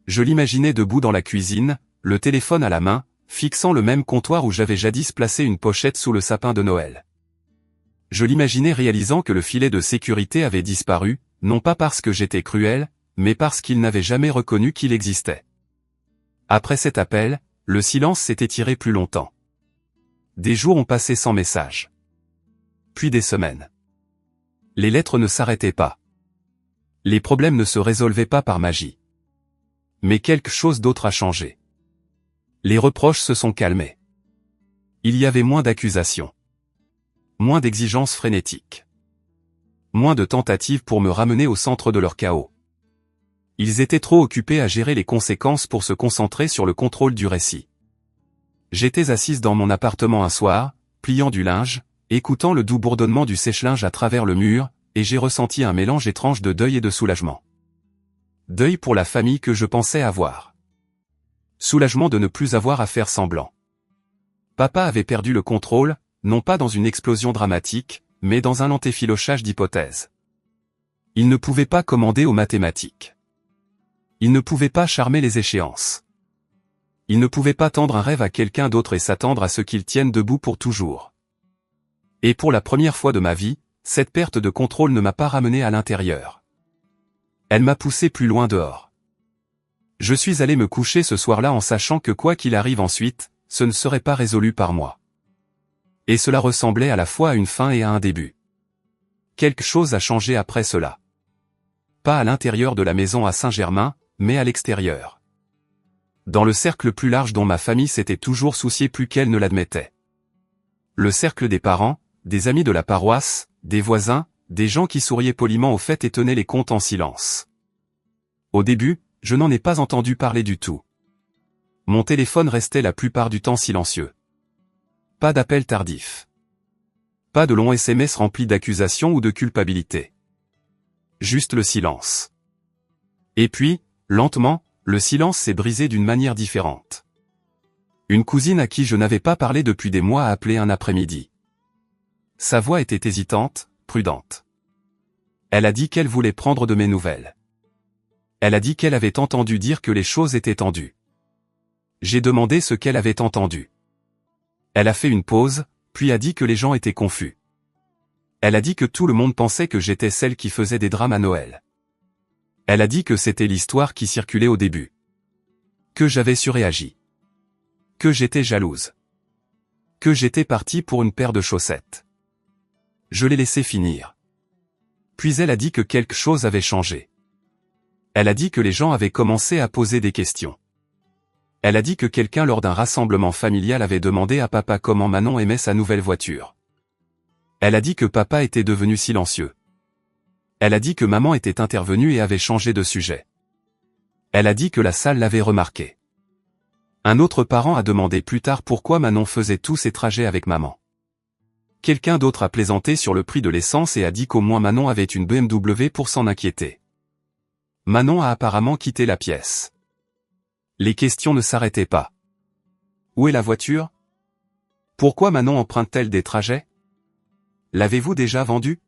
Speaker 1: Je l'imaginais debout dans la cuisine, le téléphone à la main, fixant le même comptoir où j'avais jadis placé une pochette sous le sapin de Noël. Je l'imaginais réalisant que le filet de sécurité avait disparu, non pas parce que j'étais cruel, mais parce qu'il n'avait jamais reconnu qu'il existait. Après cet appel, le silence s'est étiré plus longtemps. Des jours ont passé sans message. Puis des semaines. Les lettres ne s'arrêtaient pas. Les problèmes ne se résolvaient pas par magie. Mais quelque chose d'autre a changé. Les reproches se sont calmés. Il y avait moins d'accusations. Moins d'exigences frénétiques. Moins de tentatives pour me ramener au centre de leur chaos. Ils étaient trop occupés à gérer les conséquences pour se concentrer sur le contrôle du récit. J'étais assise dans mon appartement un soir, pliant du linge, écoutant le doux bourdonnement du sèche-linge à travers le mur, et j'ai ressenti un mélange étrange de deuil et de soulagement. Deuil pour la famille que je pensais avoir. Soulagement de ne plus avoir à faire semblant. Papa avait perdu le contrôle, non pas dans une explosion dramatique, mais dans un lent effilochage d'hypothèses. Il ne pouvait pas commander aux mathématiques. Il ne pouvait pas charmer les échéances. Il ne pouvait pas tendre un rêve à quelqu'un d'autre et s'attendre à ce qu'il tienne debout pour toujours. Et pour la première fois de ma vie, cette perte de contrôle ne m'a pas ramené à l'intérieur. Elle m'a poussé plus loin dehors. Je suis allé me coucher ce soir-là en sachant que quoi qu'il arrive ensuite, ce ne serait pas résolu par moi. Et cela ressemblait à la fois à une fin et à un début. Quelque chose a changé après cela. Pas à l'intérieur de la maison à Saint-Germain, mais à l'extérieur. dans le cercle plus large dont ma famille s'était toujours souciée plus qu'elle ne l'admettait. Le cercle des parents, des amis de la paroisse, des voisins, des gens qui souriaient poliment au fait et tenaient les comptes en silence. Au début, je n'en ai pas entendu parler du tout. Mon téléphone restait la plupart du temps silencieux. Pas d'appels tardifs. Pas de longs SMS remplis d'accusations ou de culpabilité. Juste le silence. Et puis, lentement, le silence s'est brisé d'une manière différente. Une cousine à qui je n'avais pas parlé depuis des mois a appelé un après-midi. Sa voix était hésitante, prudente. Elle a dit qu'elle voulait prendre de mes nouvelles. Elle a dit qu'elle avait entendu dire que les choses étaient tendues. J'ai demandé ce qu'elle avait entendu. Elle a fait une pause, puis a dit que les gens étaient confus. Elle a dit que tout le monde pensait que j'étais celle qui faisait des drames à Noël. Elle a dit que c'était l'histoire qui circulait au début. Que j'avais surréagi. Que j'étais jalouse. Que j'étais partie pour une paire de chaussettes. Je l'ai laissé finir. Puis elle a dit que quelque chose avait changé. Elle a dit que les gens avaient commencé à poser des questions. Elle a dit que quelqu'un lors d'un rassemblement familial avait demandé à papa comment Manon aimait sa nouvelle voiture. Elle a dit que papa était devenu silencieux. Elle a dit que maman était intervenue et avait changé de sujet. Elle a dit que la salle l'avait remarqué. Un autre parent a demandé plus tard pourquoi Manon faisait tous ses trajets avec maman. Quelqu'un d'autre a plaisanté sur le prix de l'essence et a dit qu'au moins Manon avait une BMW pour s'en inquiéter. Manon a apparemment quitté la pièce. Les questions ne s'arrêtaient pas. Où est la voiture? Pourquoi Manon emprunte-t-elle des trajets? L'avez-vous déjà vendue?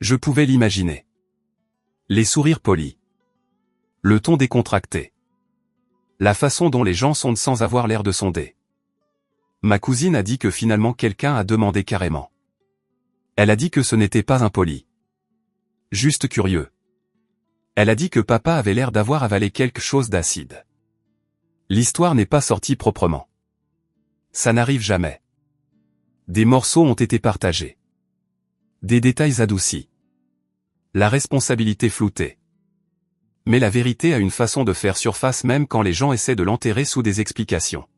Speaker 1: Je pouvais l'imaginer. Les sourires polis. Le ton décontracté. La façon dont les gens sondent sans avoir l'air de sonder. Ma cousine a dit que finalement quelqu'un a demandé carrément. Elle a dit que ce n'était pas impoli. Juste curieux. Elle a dit que papa avait l'air d'avoir avalé quelque chose d'acide. L'histoire n'est pas sortie proprement. Ça n'arrive jamais. Des morceaux ont été partagés. Des détails adoucis. La responsabilité floutée. Mais la vérité a une façon de faire surface même quand les gens essaient de l'enterrer sous des explications.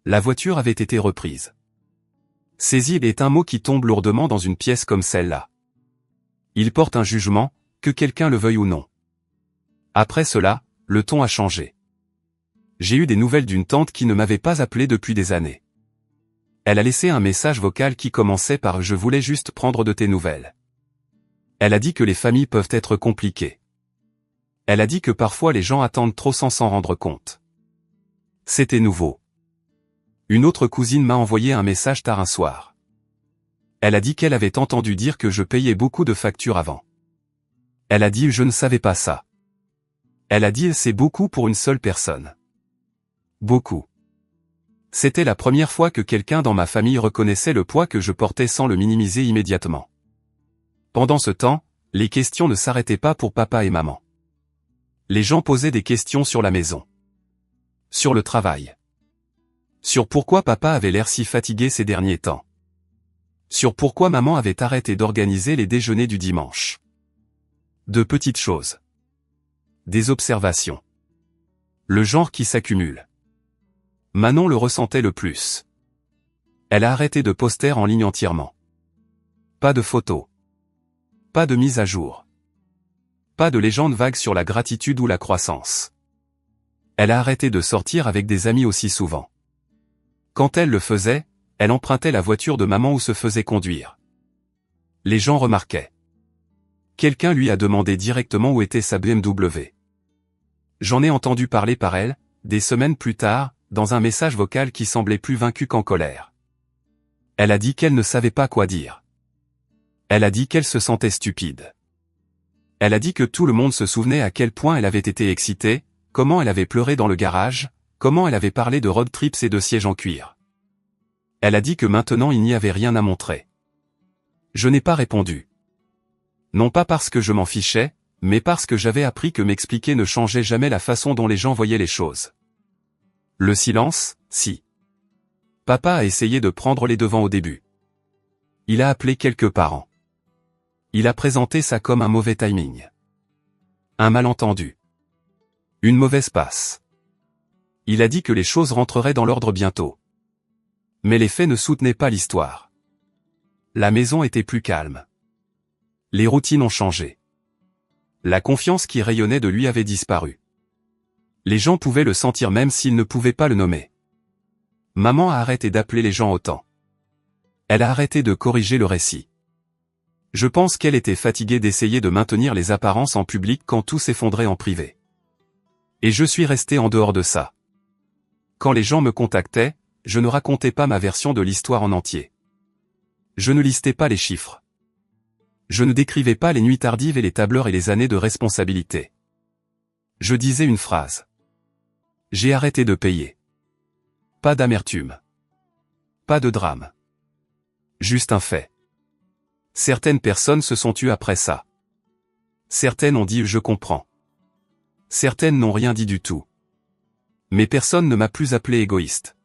Speaker 1: La voiture avait été reprise. Saisie est un mot qui tombe lourdement dans une pièce comme celle-là. Il porte un jugement, que quelqu'un le veuille ou non. Après cela, le ton a changé. J'ai eu des nouvelles d'une tante qui ne m'avait pas appelé depuis des années. Elle a laissé un message vocal qui commençait par « Je voulais juste prendre de tes nouvelles ». Elle a dit que les familles peuvent être compliquées. Elle a dit que parfois les gens attendent trop sans s'en rendre compte. C'était nouveau. Une autre cousine m'a envoyé un message tard un soir. Elle a dit qu'elle avait entendu dire que je payais beaucoup de factures avant. Elle a dit « Je ne savais pas ça ». Elle a dit « C'est beaucoup pour une seule personne ». Beaucoup. C'était la première fois que quelqu'un dans ma famille reconnaissait le poids que je portais sans le minimiser immédiatement. Pendant ce temps, les questions ne s'arrêtaient pas pour papa et maman. Les gens posaient des questions sur la maison. Sur le travail. Sur pourquoi papa avait l'air si fatigué ces derniers temps. Sur pourquoi maman avait arrêté d'organiser les déjeuners du dimanche. De petites choses. Des observations. Le genre qui s'accumule. Manon le ressentait le plus. Elle a arrêté de poster en ligne entièrement. Pas de photos. Pas de mise à jour. Pas de légende vague sur la gratitude ou la croissance. Elle a arrêté de sortir avec des amis aussi souvent. Quand elle le faisait, elle empruntait la voiture de maman ou se faisait conduire. Les gens remarquaient. Quelqu'un lui a demandé directement où était sa BMW. J'en ai entendu parler par elle, des semaines plus tard, dans un message vocal qui semblait plus vaincu qu'en colère. Elle a dit qu'elle ne savait pas quoi dire. Elle a dit qu'elle se sentait stupide. Elle a dit que tout le monde se souvenait à quel point elle avait été excitée, comment elle avait pleuré dans le garage, comment elle avait parlé de road trips et de sièges en cuir. Elle a dit que maintenant il n'y avait rien à montrer. Je n'ai pas répondu. Non pas parce que je m'en fichais, mais parce que j'avais appris que m'expliquer ne changeait jamais la façon dont les gens voyaient les choses. Le silence, si. Papa a essayé de prendre les devants au début. Il a appelé quelques parents. Il a présenté ça comme un mauvais timing. Un malentendu. Une mauvaise passe. Il a dit que les choses rentreraient dans l'ordre bientôt. Mais les faits ne soutenaient pas l'histoire. La maison était plus calme. Les routines ont changé. La confiance qui rayonnait de lui avait disparu. Les gens pouvaient le sentir même s'ils ne pouvaient pas le nommer. Maman a arrêté d'appeler les gens autant. Elle a arrêté de corriger le récit. Je pense qu'elle était fatiguée d'essayer de maintenir les apparences en public quand tout s'effondrait en privé. Et je suis resté en dehors de ça. Quand les gens me contactaient, je ne racontais pas ma version de l'histoire en entier. Je ne listais pas les chiffres. Je ne décrivais pas les nuits tardives et les tableurs et les années de responsabilité. Je disais une phrase. J'ai arrêté de payer. Pas d'amertume. Pas de drame. Juste un fait. Certaines personnes se sont tues après ça. Certaines ont dit « je comprends ». Certaines n'ont rien dit du tout. Mais personne ne m'a plus appelé égoïste.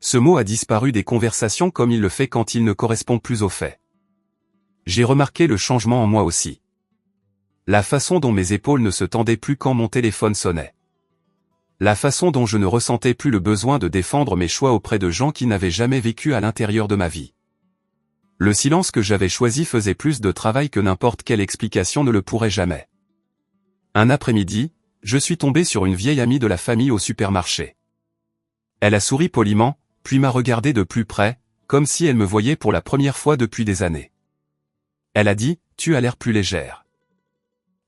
Speaker 1: Ce mot a disparu des conversations comme il le fait quand il ne correspond plus aux faits. J'ai remarqué le changement en moi aussi. La façon dont mes épaules ne se tendaient plus quand mon téléphone sonnait. La façon dont je ne ressentais plus le besoin de défendre mes choix auprès de gens qui n'avaient jamais vécu à l'intérieur de ma vie. Le silence que j'avais choisi faisait plus de travail que n'importe quelle explication ne le pourrait jamais. Un après-midi, je suis tombé sur une vieille amie de la famille au supermarché. Elle a souri poliment, puis m'a regardé de plus près, comme si elle me voyait pour la première fois depuis des années. Elle a dit « Tu as l'air plus légère ».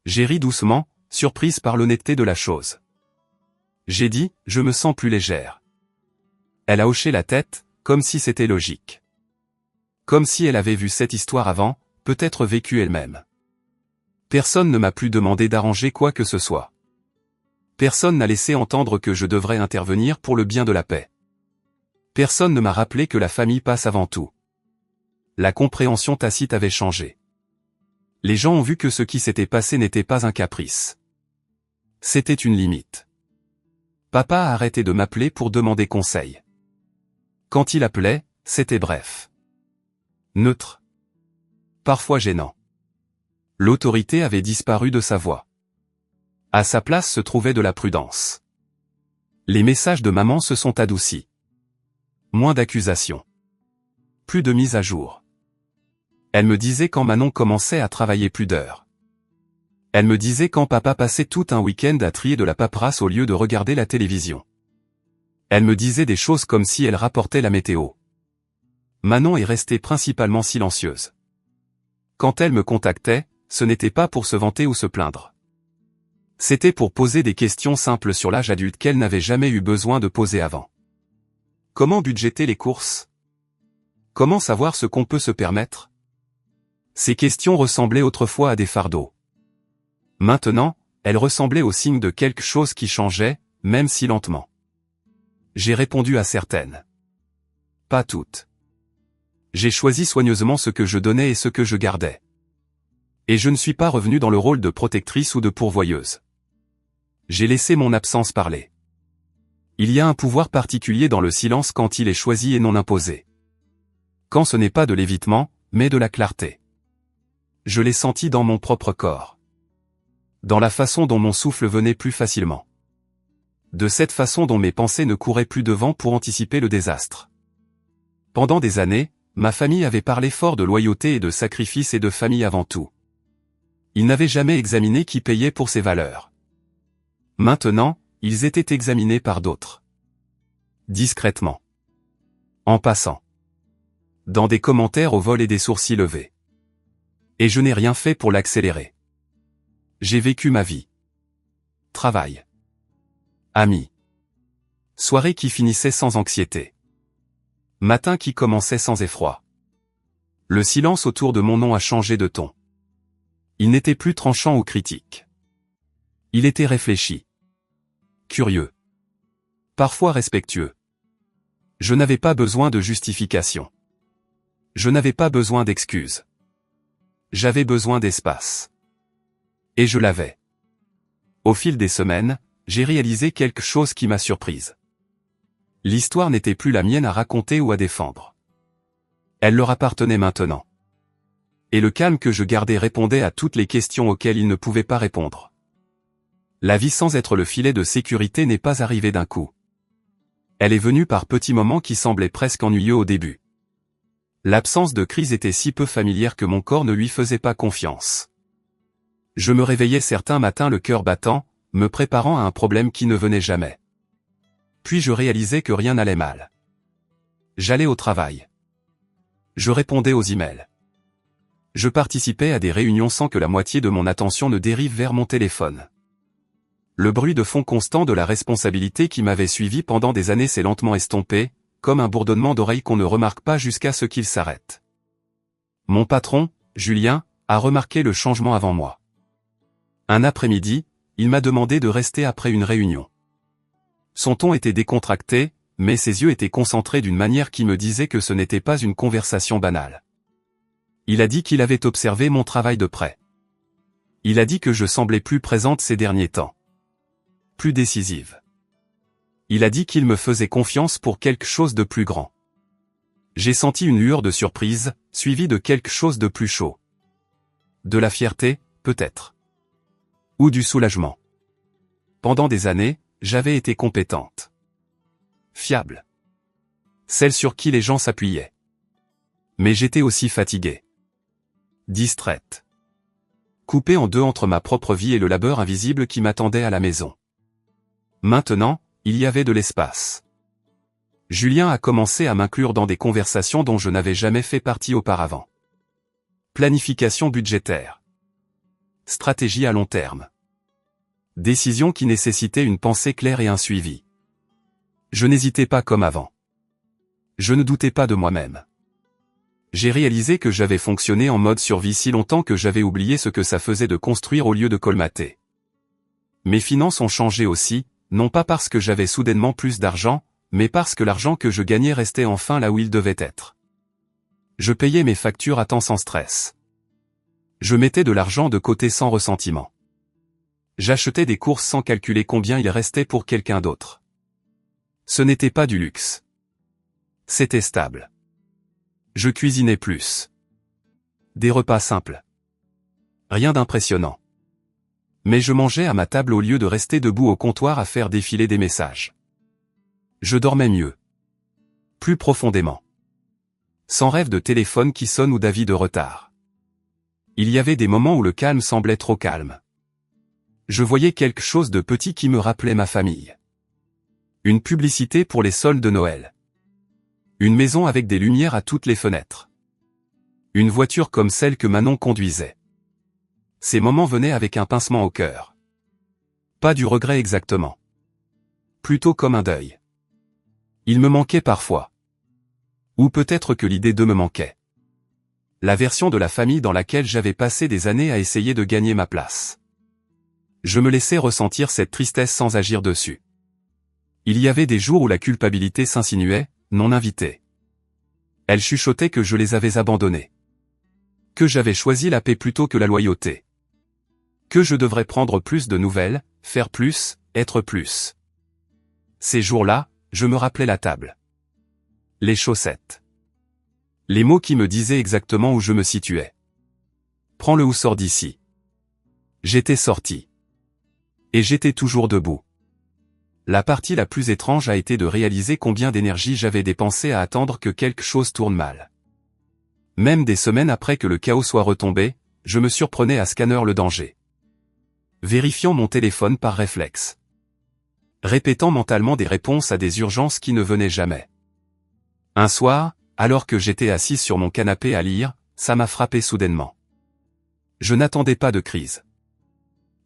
Speaker 1: J'ai ri doucement, surprise par l'honnêteté de la chose. J'ai dit « Je me sens plus légère ». Elle a hoché la tête, comme si c'était logique. Comme si elle avait vu cette histoire avant, peut-être vécue elle-même. Personne ne m'a plus demandé d'arranger quoi que ce soit. Personne n'a laissé entendre que je devrais intervenir pour le bien de la paix. Personne ne m'a rappelé que la famille passe avant tout. La compréhension tacite avait changé. Les gens ont vu que ce qui s'était passé n'était pas un caprice. C'était une limite. Papa a arrêté de m'appeler pour demander conseil. Quand il appelait, c'était bref. Neutre. Parfois gênant. L'autorité avait disparu de sa voix. À sa place se trouvait de la prudence. Les messages de maman se sont adoucis. Moins d'accusations. Plus de mise à jour. Elle me disait quand Manon commençait à travailler plus d'heures. Elle me disait quand papa passait tout un week-end à trier de la paperasse au lieu de regarder la télévision. Elle me disait des choses comme si elle rapportait la météo. Manon est restée principalement silencieuse. Quand elle me contactait, ce n'était pas pour se vanter ou se plaindre. C'était pour poser des questions simples sur l'âge adulte qu'elle n'avait jamais eu besoin de poser avant. Comment budgéter les courses? Comment savoir ce qu'on peut se permettre? Ces questions ressemblaient autrefois à des fardeaux. Maintenant, elles ressemblaient au signe de quelque chose qui changeait, même si lentement. J'ai répondu à certaines. Pas toutes. J'ai choisi soigneusement ce que je donnais et ce que je gardais. Et je ne suis pas revenu dans le rôle de protectrice ou de pourvoyeuse. J'ai laissé mon absence parler. Il y a un pouvoir particulier dans le silence quand il est choisi et non imposé. Quand ce n'est pas de l'évitement, mais de la clarté. Je l'ai senti dans mon propre corps. Dans la façon dont mon souffle venait plus facilement. De cette façon dont mes pensées ne couraient plus devant pour anticiper le désastre. Pendant des années, ma famille avait parlé fort de loyauté et de sacrifice et de famille avant tout. Ils n'avaient jamais examiné qui payait pour ces valeurs. Maintenant, ils étaient examinés par d'autres. Discrètement. En passant. Dans des commentaires au vol et des sourcils levés. Et je n'ai rien fait pour l'accélérer. J'ai vécu ma vie. Travail. Amis. Soirée qui finissait sans anxiété. Matin qui commençait sans effroi. Le silence autour de mon nom a changé de ton. Il n'était plus tranchant ou critique. Il était réfléchi. Curieux. Parfois respectueux. Je n'avais pas besoin de justification. Je n'avais pas besoin d'excuses. J'avais besoin d'espace. Et je l'avais. Au fil des semaines, j'ai réalisé quelque chose qui m'a surprise. L'histoire n'était plus la mienne à raconter ou à défendre. Elle leur appartenait maintenant. Et le calme que je gardais répondait à toutes les questions auxquelles il ne pouvait pas répondre. La vie sans être le filet de sécurité n'est pas arrivée d'un coup. Elle est venue par petits moments qui semblaient presque ennuyeux au début. L'absence de crise était si peu familière que mon corps ne lui faisait pas confiance. Je me réveillais certains matins le cœur battant, me préparant à un problème qui ne venait jamais. Puis je réalisais que rien n'allait mal. J'allais au travail. Je répondais aux emails. Je participais à des réunions sans que la moitié de mon attention ne dérive vers mon téléphone. Le bruit de fond constant de la responsabilité qui m'avait suivi pendant des années s'est lentement estompé, comme un bourdonnement d'oreilles qu'on ne remarque pas jusqu'à ce qu'il s'arrête. Mon patron, Julien, a remarqué le changement avant moi. Un après-midi, il m'a demandé de rester après une réunion. Son ton était décontracté, mais ses yeux étaient concentrés d'une manière qui me disait que ce n'était pas une conversation banale. Il a dit qu'il avait observé mon travail de près. Il a dit que je semblais plus présente ces derniers temps. Plus décisive. Il a dit qu'il me faisait confiance pour quelque chose de plus grand. J'ai senti une lueur de surprise, suivie de quelque chose de plus chaud. De la fierté, peut-être. Ou du soulagement. Pendant des années, j'avais été compétente. Fiable. Celle sur qui les gens s'appuyaient. Mais j'étais aussi fatiguée. Distraite. Coupée en deux entre ma propre vie et le labeur invisible qui m'attendait à la maison. Maintenant, il y avait de l'espace. Julien a commencé à m'inclure dans des conversations dont je n'avais jamais fait partie auparavant. Planification budgétaire. Stratégie à long terme. Décision qui nécessitait une pensée claire et un suivi. Je n'hésitais pas comme avant. Je ne doutais pas de moi-même. J'ai réalisé que j'avais fonctionné en mode survie si longtemps que j'avais oublié ce que ça faisait de construire au lieu de colmater. Mes finances ont changé aussi, non pas parce que j'avais soudainement plus d'argent, mais parce que l'argent que je gagnais restait enfin là où il devait être. Je payais mes factures à temps sans stress. Je mettais de l'argent de côté sans ressentiment. J'achetais des courses sans calculer combien il restait pour quelqu'un d'autre. Ce n'était pas du luxe. C'était stable. Je cuisinais plus. Des repas simples. Rien d'impressionnant. Mais je mangeais à ma table au lieu de rester debout au comptoir à faire défiler des messages. Je dormais mieux. Plus profondément. Sans rêve de téléphone qui sonne ou d'avis de retard. Il y avait des moments où le calme semblait trop calme. Je voyais quelque chose de petit qui me rappelait ma famille. Une publicité pour les soldes de Noël. Une maison avec des lumières à toutes les fenêtres. Une voiture comme celle que Manon conduisait. Ces moments venaient avec un pincement au cœur. Pas du regret exactement. Plutôt comme un deuil. Il me manquait parfois. Ou peut-être que l'idée de me manquait. La version de la famille dans laquelle j'avais passé des années à essayer de gagner ma place. Je me laissais ressentir cette tristesse sans agir dessus. Il y avait des jours où la culpabilité s'insinuait, non invitée. Elle chuchotait que je les avais abandonnés. Que j'avais choisi la paix plutôt que la loyauté. Que je devrais prendre plus de nouvelles, faire plus, être plus. Ces jours-là, je me rappelais la table. Les chaussettes. Les mots qui me disaient exactement où je me situais. Prends-le ou sors d'ici. J'étais sorti. Et j'étais toujours debout. La partie la plus étrange a été de réaliser combien d'énergie j'avais dépensé à attendre que quelque chose tourne mal. Même des semaines après que le chaos soit retombé, je me surprenais à scanner le danger. Vérifiant mon téléphone par réflexe. Répétant mentalement des réponses à des urgences qui ne venaient jamais. Un soir, alors que j'étais assise sur mon canapé à lire, ça m'a frappé soudainement. Je n'attendais pas de crise.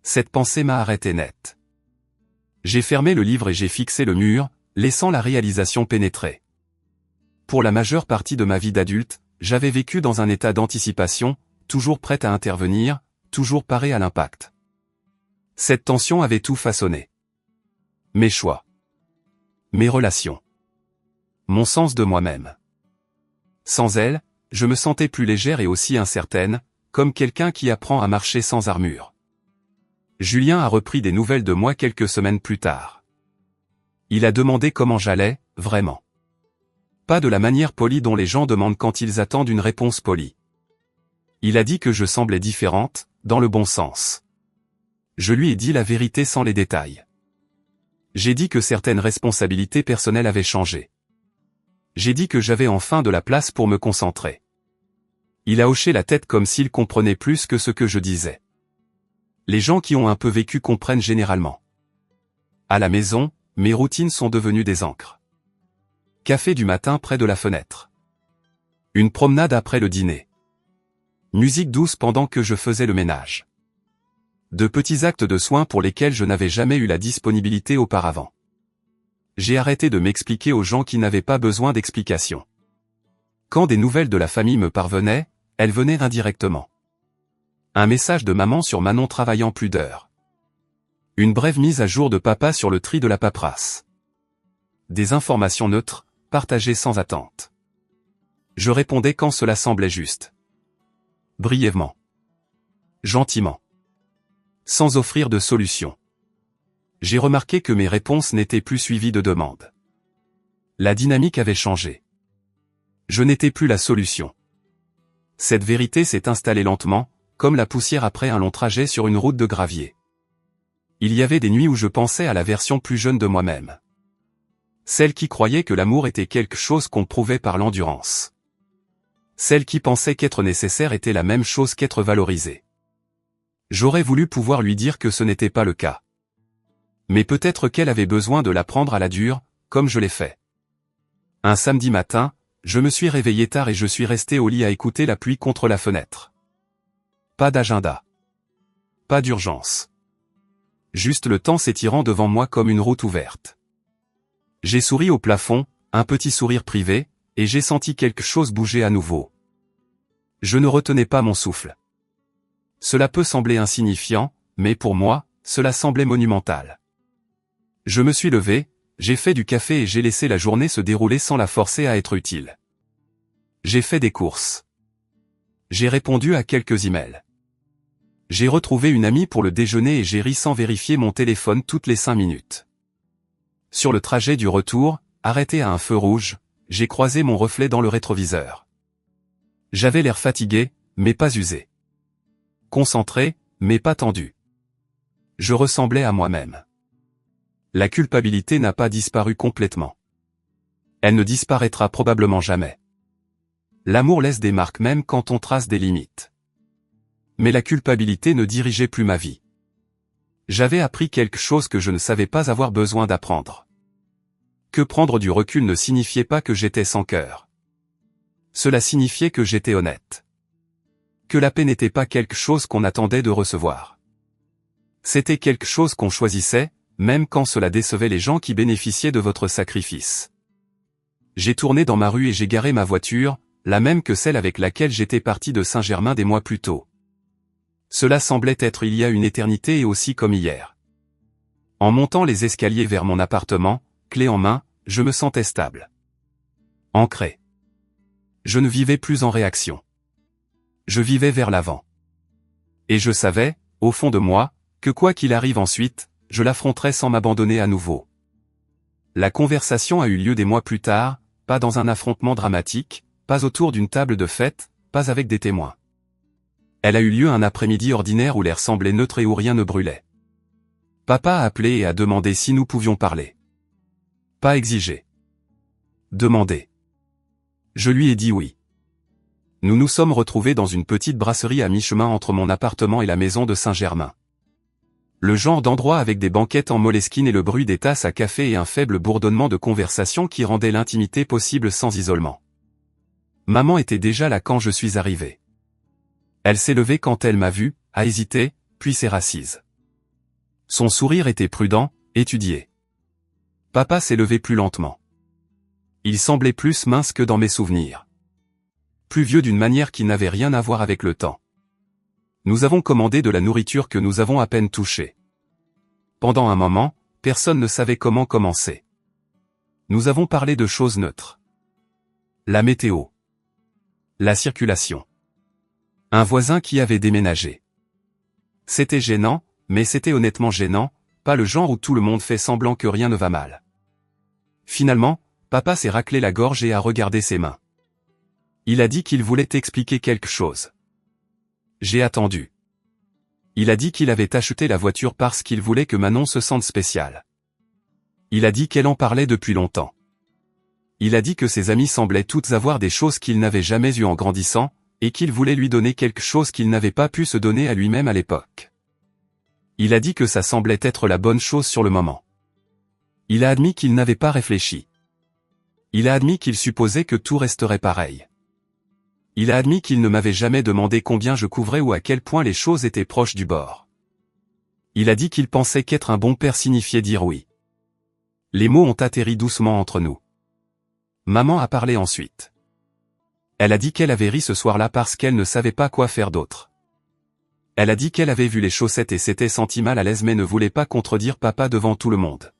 Speaker 1: Cette pensée m'a arrêté net. J'ai fermé le livre et j'ai fixé le mur, laissant la réalisation pénétrer. Pour la majeure partie de ma vie d'adulte, j'avais vécu dans un état d'anticipation, toujours prêt à intervenir, toujours paré à l'impact. Cette tension avait tout façonné. Mes choix. Mes relations. Mon sens de moi-même. Sans elle, je me sentais plus légère et aussi incertaine, comme quelqu'un qui apprend à marcher sans armure. Julien a repris des nouvelles de moi quelques semaines plus tard. Il a demandé comment j'allais, vraiment. Pas de la manière polie dont les gens demandent quand ils attendent une réponse polie. Il a dit que je semblais différente, dans le bon sens. Je lui ai dit la vérité sans les détails. J'ai dit que certaines responsabilités personnelles avaient changé. J'ai dit que j'avais enfin de la place pour me concentrer. Il a hoché la tête comme s'il comprenait plus que ce que je disais. Les gens qui ont un peu vécu comprennent généralement. À la maison, mes routines sont devenues des ancres. Café du matin près de la fenêtre. Une promenade après le dîner. Musique douce pendant que je faisais le ménage. De petits actes de soins pour lesquels je n'avais jamais eu la disponibilité auparavant. J'ai arrêté de m'expliquer aux gens qui n'avaient pas besoin d'explications. Quand des nouvelles de la famille me parvenaient, elles venaient indirectement. Un message de maman sur Manon travaillant plus d'heures. Une brève mise à jour de papa sur le tri de la paperasse. Des informations neutres, partagées sans attente. Je répondais quand cela semblait juste. Brièvement. Gentiment. Sans offrir de solution. J'ai remarqué que mes réponses n'étaient plus suivies de demandes. La dynamique avait changé. Je n'étais plus la solution. Cette vérité s'est installée lentement, comme la poussière après un long trajet sur une route de gravier. Il y avait des nuits où je pensais à la version plus jeune de moi-même. Celle qui croyait que l'amour était quelque chose qu'on prouvait par l'endurance. Celle qui pensait qu'être nécessaire était la même chose qu'être valorisé. J'aurais voulu pouvoir lui dire que ce n'était pas le cas. Mais peut-être qu'elle avait besoin de l'apprendre à la dure, comme je l'ai fait. Un samedi matin, je me suis réveillé tard et je suis resté au lit à écouter la pluie contre la fenêtre. Pas d'agenda. Pas d'urgence. Juste le temps s'étirant devant moi comme une route ouverte. J'ai souri au plafond, un petit sourire privé, et j'ai senti quelque chose bouger à nouveau. Je ne retenais pas mon souffle. Cela peut sembler insignifiant, mais pour moi, cela semblait monumental. Je me suis levé, j'ai fait du café et j'ai laissé la journée se dérouler sans la forcer à être utile. J'ai fait des courses. J'ai répondu à quelques emails. J'ai retrouvé une amie pour le déjeuner et j'ai ri sans vérifier mon téléphone toutes les 5 minutes. Sur le trajet du retour, arrêté à un feu rouge, j'ai croisé mon reflet dans le rétroviseur. J'avais l'air fatigué, mais pas usé. Concentré, mais pas tendu. Je ressemblais à moi-même. La culpabilité n'a pas disparu complètement. Elle ne disparaîtra probablement jamais. L'amour laisse des marques même quand on trace des limites. Mais la culpabilité ne dirigeait plus ma vie. J'avais appris quelque chose que je ne savais pas avoir besoin d'apprendre. Que prendre du recul ne signifiait pas que j'étais sans cœur. Cela signifiait que j'étais honnête. Que la paix n'était pas quelque chose qu'on attendait de recevoir. C'était quelque chose qu'on choisissait, même quand cela décevait les gens qui bénéficiaient de votre sacrifice. J'ai tourné dans ma rue et j'ai garé ma voiture, la même que celle avec laquelle j'étais parti de Saint-Germain des mois plus tôt. Cela semblait être il y a une éternité et aussi comme hier. En montant les escaliers vers mon appartement, clé en main, je me sentais stable. Ancré. Je ne vivais plus en réaction. Je vivais vers l'avant. Et je savais, au fond de moi, que quoi qu'il arrive ensuite, je l'affronterais sans m'abandonner à nouveau. La conversation a eu lieu des mois plus tard, pas dans un affrontement dramatique, pas autour d'une table de fête, pas avec des témoins. Elle a eu lieu un après-midi ordinaire où l'air semblait neutre et où rien ne brûlait. Papa a appelé et a demandé si nous pouvions parler. Pas exiger. Demander. Je lui ai dit oui. Nous nous sommes retrouvés dans une petite brasserie à mi-chemin entre mon appartement et la maison de Saint-Germain. Le genre d'endroit avec des banquettes en moleskine et le bruit des tasses à café et un faible bourdonnement de conversation qui rendait l'intimité possible sans isolement. Maman était déjà là quand je suis arrivé. Elle s'est levée quand elle m'a vu, a hésité, puis s'est rassise. Son sourire était prudent, étudié. Papa s'est levé plus lentement. Il semblait plus mince que dans mes souvenirs. Plus vieux d'une manière qui n'avait rien à voir avec le temps. Nous avons commandé de la nourriture que nous avons à peine touchée. Pendant un moment, personne ne savait comment commencer. Nous avons parlé de choses neutres. La météo. La circulation. Un voisin qui avait déménagé. C'était gênant, mais c'était honnêtement gênant, pas le genre où tout le monde fait semblant que rien ne va mal. Finalement, papa s'est raclé la gorge et a regardé ses mains. Il a dit qu'il voulait expliquer quelque chose. J'ai attendu. Il a dit qu'il avait acheté la voiture parce qu'il voulait que Manon se sente spéciale. Il a dit qu'elle en parlait depuis longtemps. Il a dit que ses amies semblaient toutes avoir des choses qu'il n'avait jamais eues en grandissant, et qu'il voulait lui donner quelque chose qu'il n'avait pas pu se donner à lui-même à l'époque. Il a dit que ça semblait être la bonne chose sur le moment. Il a admis qu'il n'avait pas réfléchi. Il a admis qu'il supposait que tout resterait pareil. Il a admis qu'il ne m'avait jamais demandé combien je couvrais ou à quel point les choses étaient proches du bord. Il a dit qu'il pensait qu'être un bon père signifiait dire oui. Les mots ont atterri doucement entre nous. Maman a parlé ensuite. Elle a dit qu'elle avait ri ce soir-là parce qu'elle ne savait pas quoi faire d'autre. Elle a dit qu'elle avait vu les chaussettes et s'était sentie mal à l'aise mais ne voulait pas contredire papa devant tout le monde.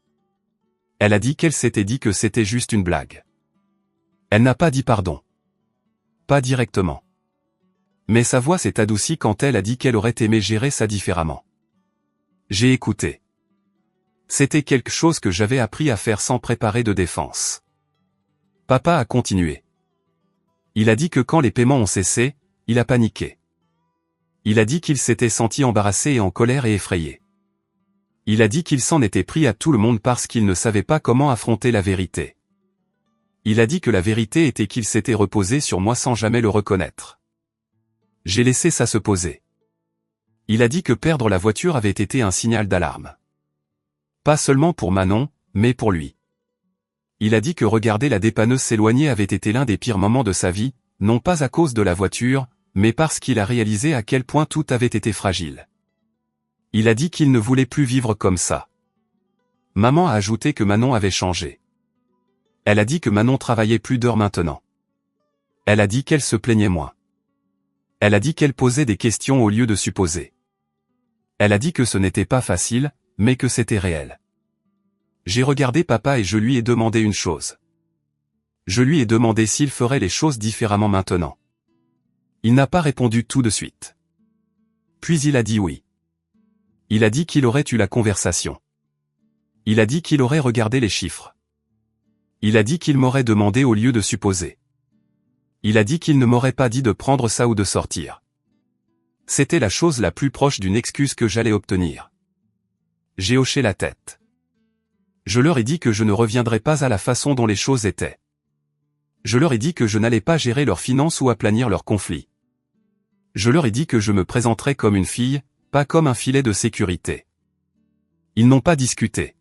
Speaker 1: Elle a dit qu'elle s'était dit que c'était juste une blague. Elle n'a pas dit pardon. Pas directement. Mais sa voix s'est adoucie quand elle a dit qu'elle aurait aimé gérer ça différemment. J'ai écouté. C'était quelque chose que j'avais appris à faire sans préparer de défense. Papa a continué. Il a dit que quand les paiements ont cessé, il a paniqué. Il a dit qu'il s'était senti embarrassé et en colère et effrayé. Il a dit qu'il s'en était pris à tout le monde parce qu'il ne savait pas comment affronter la vérité. Il a dit que la vérité était qu'il s'était reposé sur moi sans jamais le reconnaître. J'ai laissé ça se poser. Il a dit que perdre la voiture avait été un signal d'alarme. Pas seulement pour Manon, mais pour lui. Il a dit que regarder la dépanneuse s'éloigner avait été l'un des pires moments de sa vie, non pas à cause de la voiture, mais parce qu'il a réalisé à quel point tout avait été fragile. Il a dit qu'il ne voulait plus vivre comme ça. Maman a ajouté que Manon avait changé. Elle a dit que Manon travaillait plus d'heures maintenant. Elle a dit qu'elle se plaignait moins. Elle a dit qu'elle posait des questions au lieu de supposer. Elle a dit que ce n'était pas facile, mais que c'était réel. J'ai regardé papa et je lui ai demandé une chose. Je lui ai demandé s'il ferait les choses différemment maintenant. Il n'a pas répondu tout de suite. Puis il a dit oui. Il a dit qu'il aurait eu la conversation. Il a dit qu'il aurait regardé les chiffres. Il a dit qu'il m'aurait demandé au lieu de supposer. Il a dit qu'il ne m'aurait pas dit de prendre ça ou de sortir. C'était la chose la plus proche d'une excuse que j'allais obtenir. J'ai hoché la tête. Je leur ai dit que je ne reviendrais pas à la façon dont les choses étaient. Je leur ai dit que je n'allais pas gérer leurs finances ou aplanir leurs conflits. Je leur ai dit que je me présenterais comme une fille, pas comme un filet de sécurité. Ils n'ont pas discuté.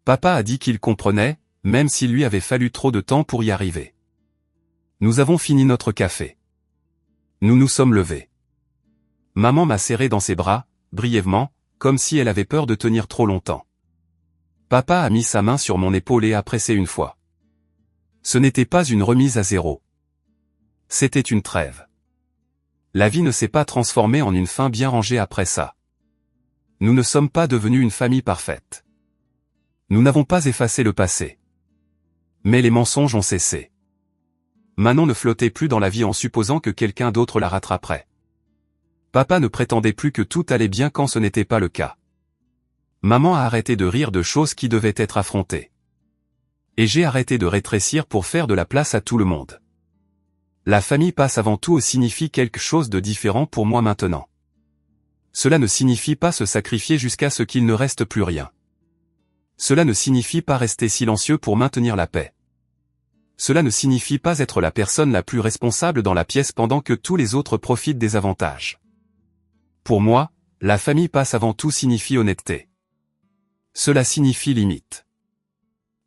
Speaker 1: Papa a dit qu'il comprenait, même s'il lui avait fallu trop de temps pour y arriver. Nous avons fini notre café. Nous nous sommes levés. Maman m'a serré dans ses bras, brièvement, comme si elle avait peur de tenir trop longtemps. Papa a mis sa main sur mon épaule et a pressé une fois. Ce n'était pas une remise à zéro. C'était une trêve. La vie ne s'est pas transformée en une fin bien rangée après ça. Nous ne sommes pas devenus une famille parfaite. Nous n'avons pas effacé le passé. Mais les mensonges ont cessé. Manon ne flottait plus dans la vie en supposant que quelqu'un d'autre la rattraperait. Papa ne prétendait plus que tout allait bien quand ce n'était pas le cas. Maman a arrêté de rire de choses qui devaient être affrontées. Et j'ai arrêté de rétrécir pour faire de la place à tout le monde. La famille passe avant tout signifie quelque chose de différent pour moi maintenant. Cela ne signifie pas se sacrifier jusqu'à ce qu'il ne reste plus rien. Cela ne signifie pas rester silencieux pour maintenir la paix. Cela ne signifie pas être la personne la plus responsable dans la pièce pendant que tous les autres profitent des avantages. Pour moi, la famille passe avant tout signifie honnêteté. Cela signifie limite.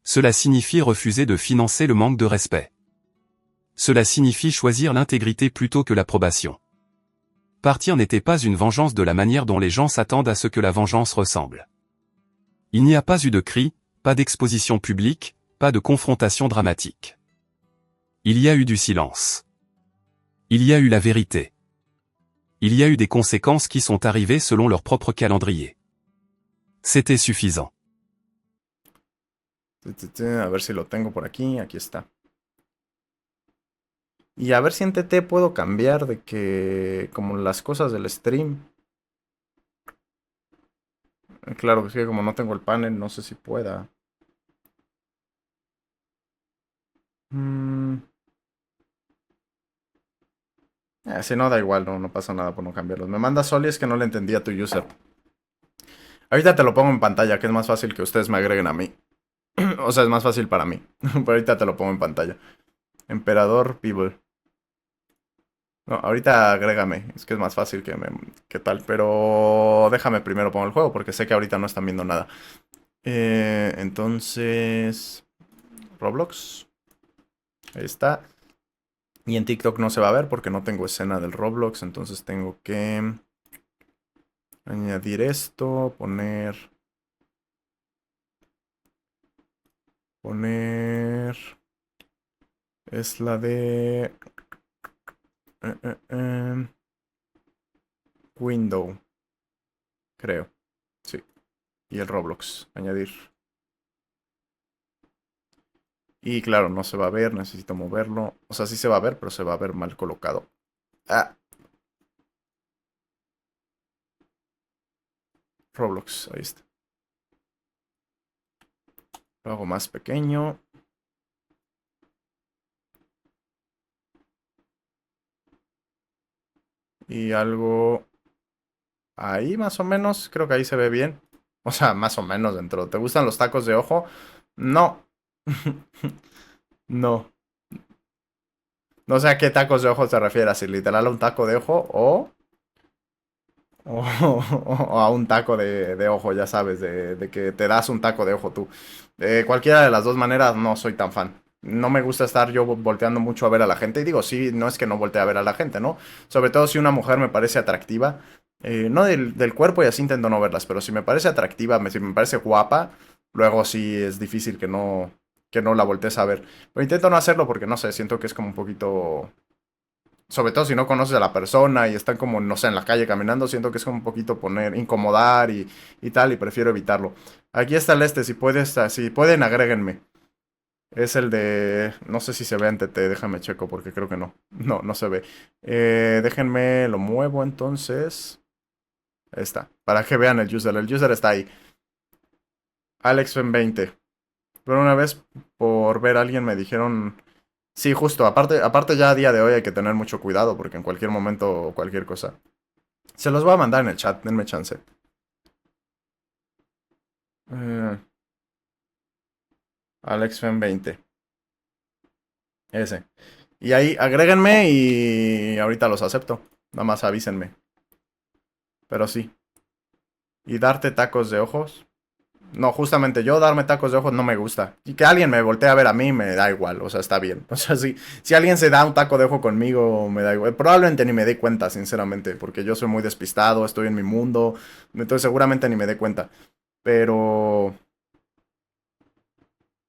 Speaker 1: Cela signifie refuser de financer le manque de respect. Cela signifie choisir l'intégrité plutôt que l'approbation. Partir n'était pas une vengeance de la manière dont les gens s'attendent à ce que la vengeance ressemble. Il n'y a pas eu de cris, pas d'exposition publique, pas de confrontation dramatique. Il y a eu du silence. Il y a eu la vérité. Il y a eu des conséquences qui sont arrivées selon leur propre calendrier. C'était suffisant.
Speaker 2: A ver si lo tengo por aquí. Aquí está. Y a ver si en TT puedo cambiar de que... como las cosas del stream. Claro que sí, como no tengo el panel, no sé si pueda. Si no, da igual, no pasa nada por no cambiarlos. Me manda Soli, es que no le entendía a tu user. Ahorita te lo pongo en pantalla, que es más fácil que ustedes me agreguen a mí. O sea, es más fácil para mí. Pero ahorita te lo pongo en pantalla. Emperador People. No, ahorita agrégame. Es que es más fácil que tal. Pero déjame primero pongo el juego, porque sé que ahorita no están viendo nada. Entonces... Roblox. Ahí está. Y en TikTok no se va a ver porque no tengo escena del Roblox. Entonces tengo que añadir esto. Poner... Es la de... Window. Creo. Sí. Y el Roblox. Añadir. Y claro, no se va a ver. Necesito moverlo. O sea, sí se va a ver, pero se va a ver mal colocado. Ah. Roblox. Ahí está. Lo hago más pequeño. Y algo... Ahí más o menos. Creo que ahí se ve bien. O sea, más o menos dentro. ¿Te gustan los tacos de ojo? No. No. No sé a qué tacos de ojo te refieres. Si literal a un taco de ojo o, o a un taco de ojo, ya sabes, de que te das un taco de ojo tú. Cualquiera de las dos maneras no soy tan fan. No me gusta estar yo volteando mucho a ver a la gente. Y digo, sí, no es que no voltee a ver a la gente, ¿no? Sobre todo si una mujer me parece atractiva. No del cuerpo y así intento no verlas, pero si me parece atractiva, si me parece guapa, luego sí es difícil que no la voltees a ver. Pero intento no hacerlo porque no sé, siento que es como un poquito sobre todo si no conoces a la persona y están como, no sé, en la calle caminando, siento que es como un poquito incomodar y tal, y prefiero evitarlo. Aquí está el si puedes, si pueden, agréguenme. Es el de, no sé si se ve en TT, déjame checo porque creo que no. No, no se ve. Déjenme, lo muevo entonces. Ahí está, para que vean el user está ahí. AlexFem20. Pero una vez por ver a alguien me dijeron sí, justo. Aparte ya a día de hoy hay que tener mucho cuidado porque en cualquier momento cualquier cosa. Se los voy a mandar en el chat, denme chance. Eh, AlexFem20. Ese. Y ahí agréguenme y ahorita los acepto. Nada más avísenme. Pero sí. Y darte tacos de ojos. No, justamente yo darme tacos de ojos no me gusta. Y que alguien me voltee a ver a mí me da igual, o sea, está bien. O sea, si alguien se da un taco de ojo conmigo, me da igual. Probablemente ni me dé cuenta, sinceramente, porque yo soy muy despistado, estoy en mi mundo, entonces seguramente ni me dé cuenta. Pero...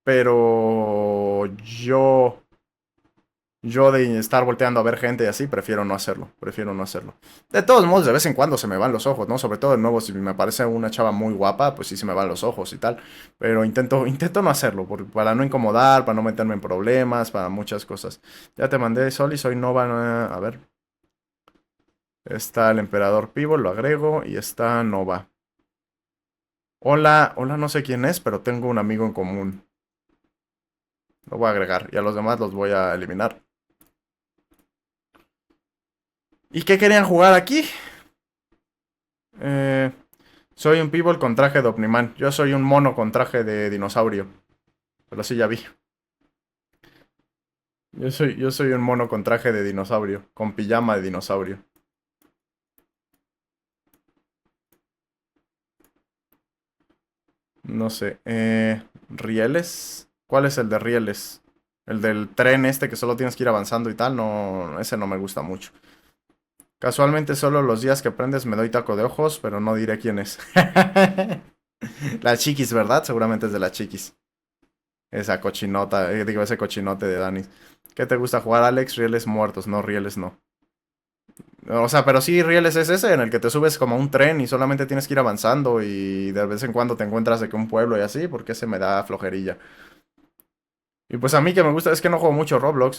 Speaker 2: Pero... Yo de estar volteando a ver gente y así, prefiero no hacerlo. Prefiero no hacerlo. De todos modos, de vez en cuando se me van los ojos, ¿no? Sobre todo de nuevo, si me parece una chava muy guapa, pues sí se me van los ojos y tal. Pero intento no hacerlo, para no incomodar, para no meterme en problemas, para muchas cosas. Ya te mandé Sol y soy Nova. A ver. Está el Emperador Pivo, lo agrego. Y está Nova. Hola, hola, no sé quién es, pero tengo un amigo en común. Lo voy a agregar y a los demás los voy a eliminar. ¿Y qué querían jugar aquí? Soy un people con traje de Omniman. Yo soy un mono con traje de dinosaurio. Pero sí ya vi. Yo soy un mono con traje de dinosaurio. Con pijama de dinosaurio. No sé. ¿Rieles? ¿Cuál es el de rieles? El del tren este que solo tienes que ir avanzando y tal. No, ese no me gusta mucho. Casualmente solo los días que aprendes me doy taco de ojos, pero no diré quién es. La chiquis, ¿verdad? Seguramente es de la chiquis. Esa cochinota, digo, ese cochinote de Dani. ¿Qué te gusta jugar, Alex? Rieles muertos, no, rieles no. O sea, pero sí, rieles es ese en el que te subes como a un tren y solamente tienes que ir avanzando y de vez en cuando te encuentras de que un pueblo y así, porque ese me da flojerilla. Y pues a mí que me gusta es que no juego mucho Roblox,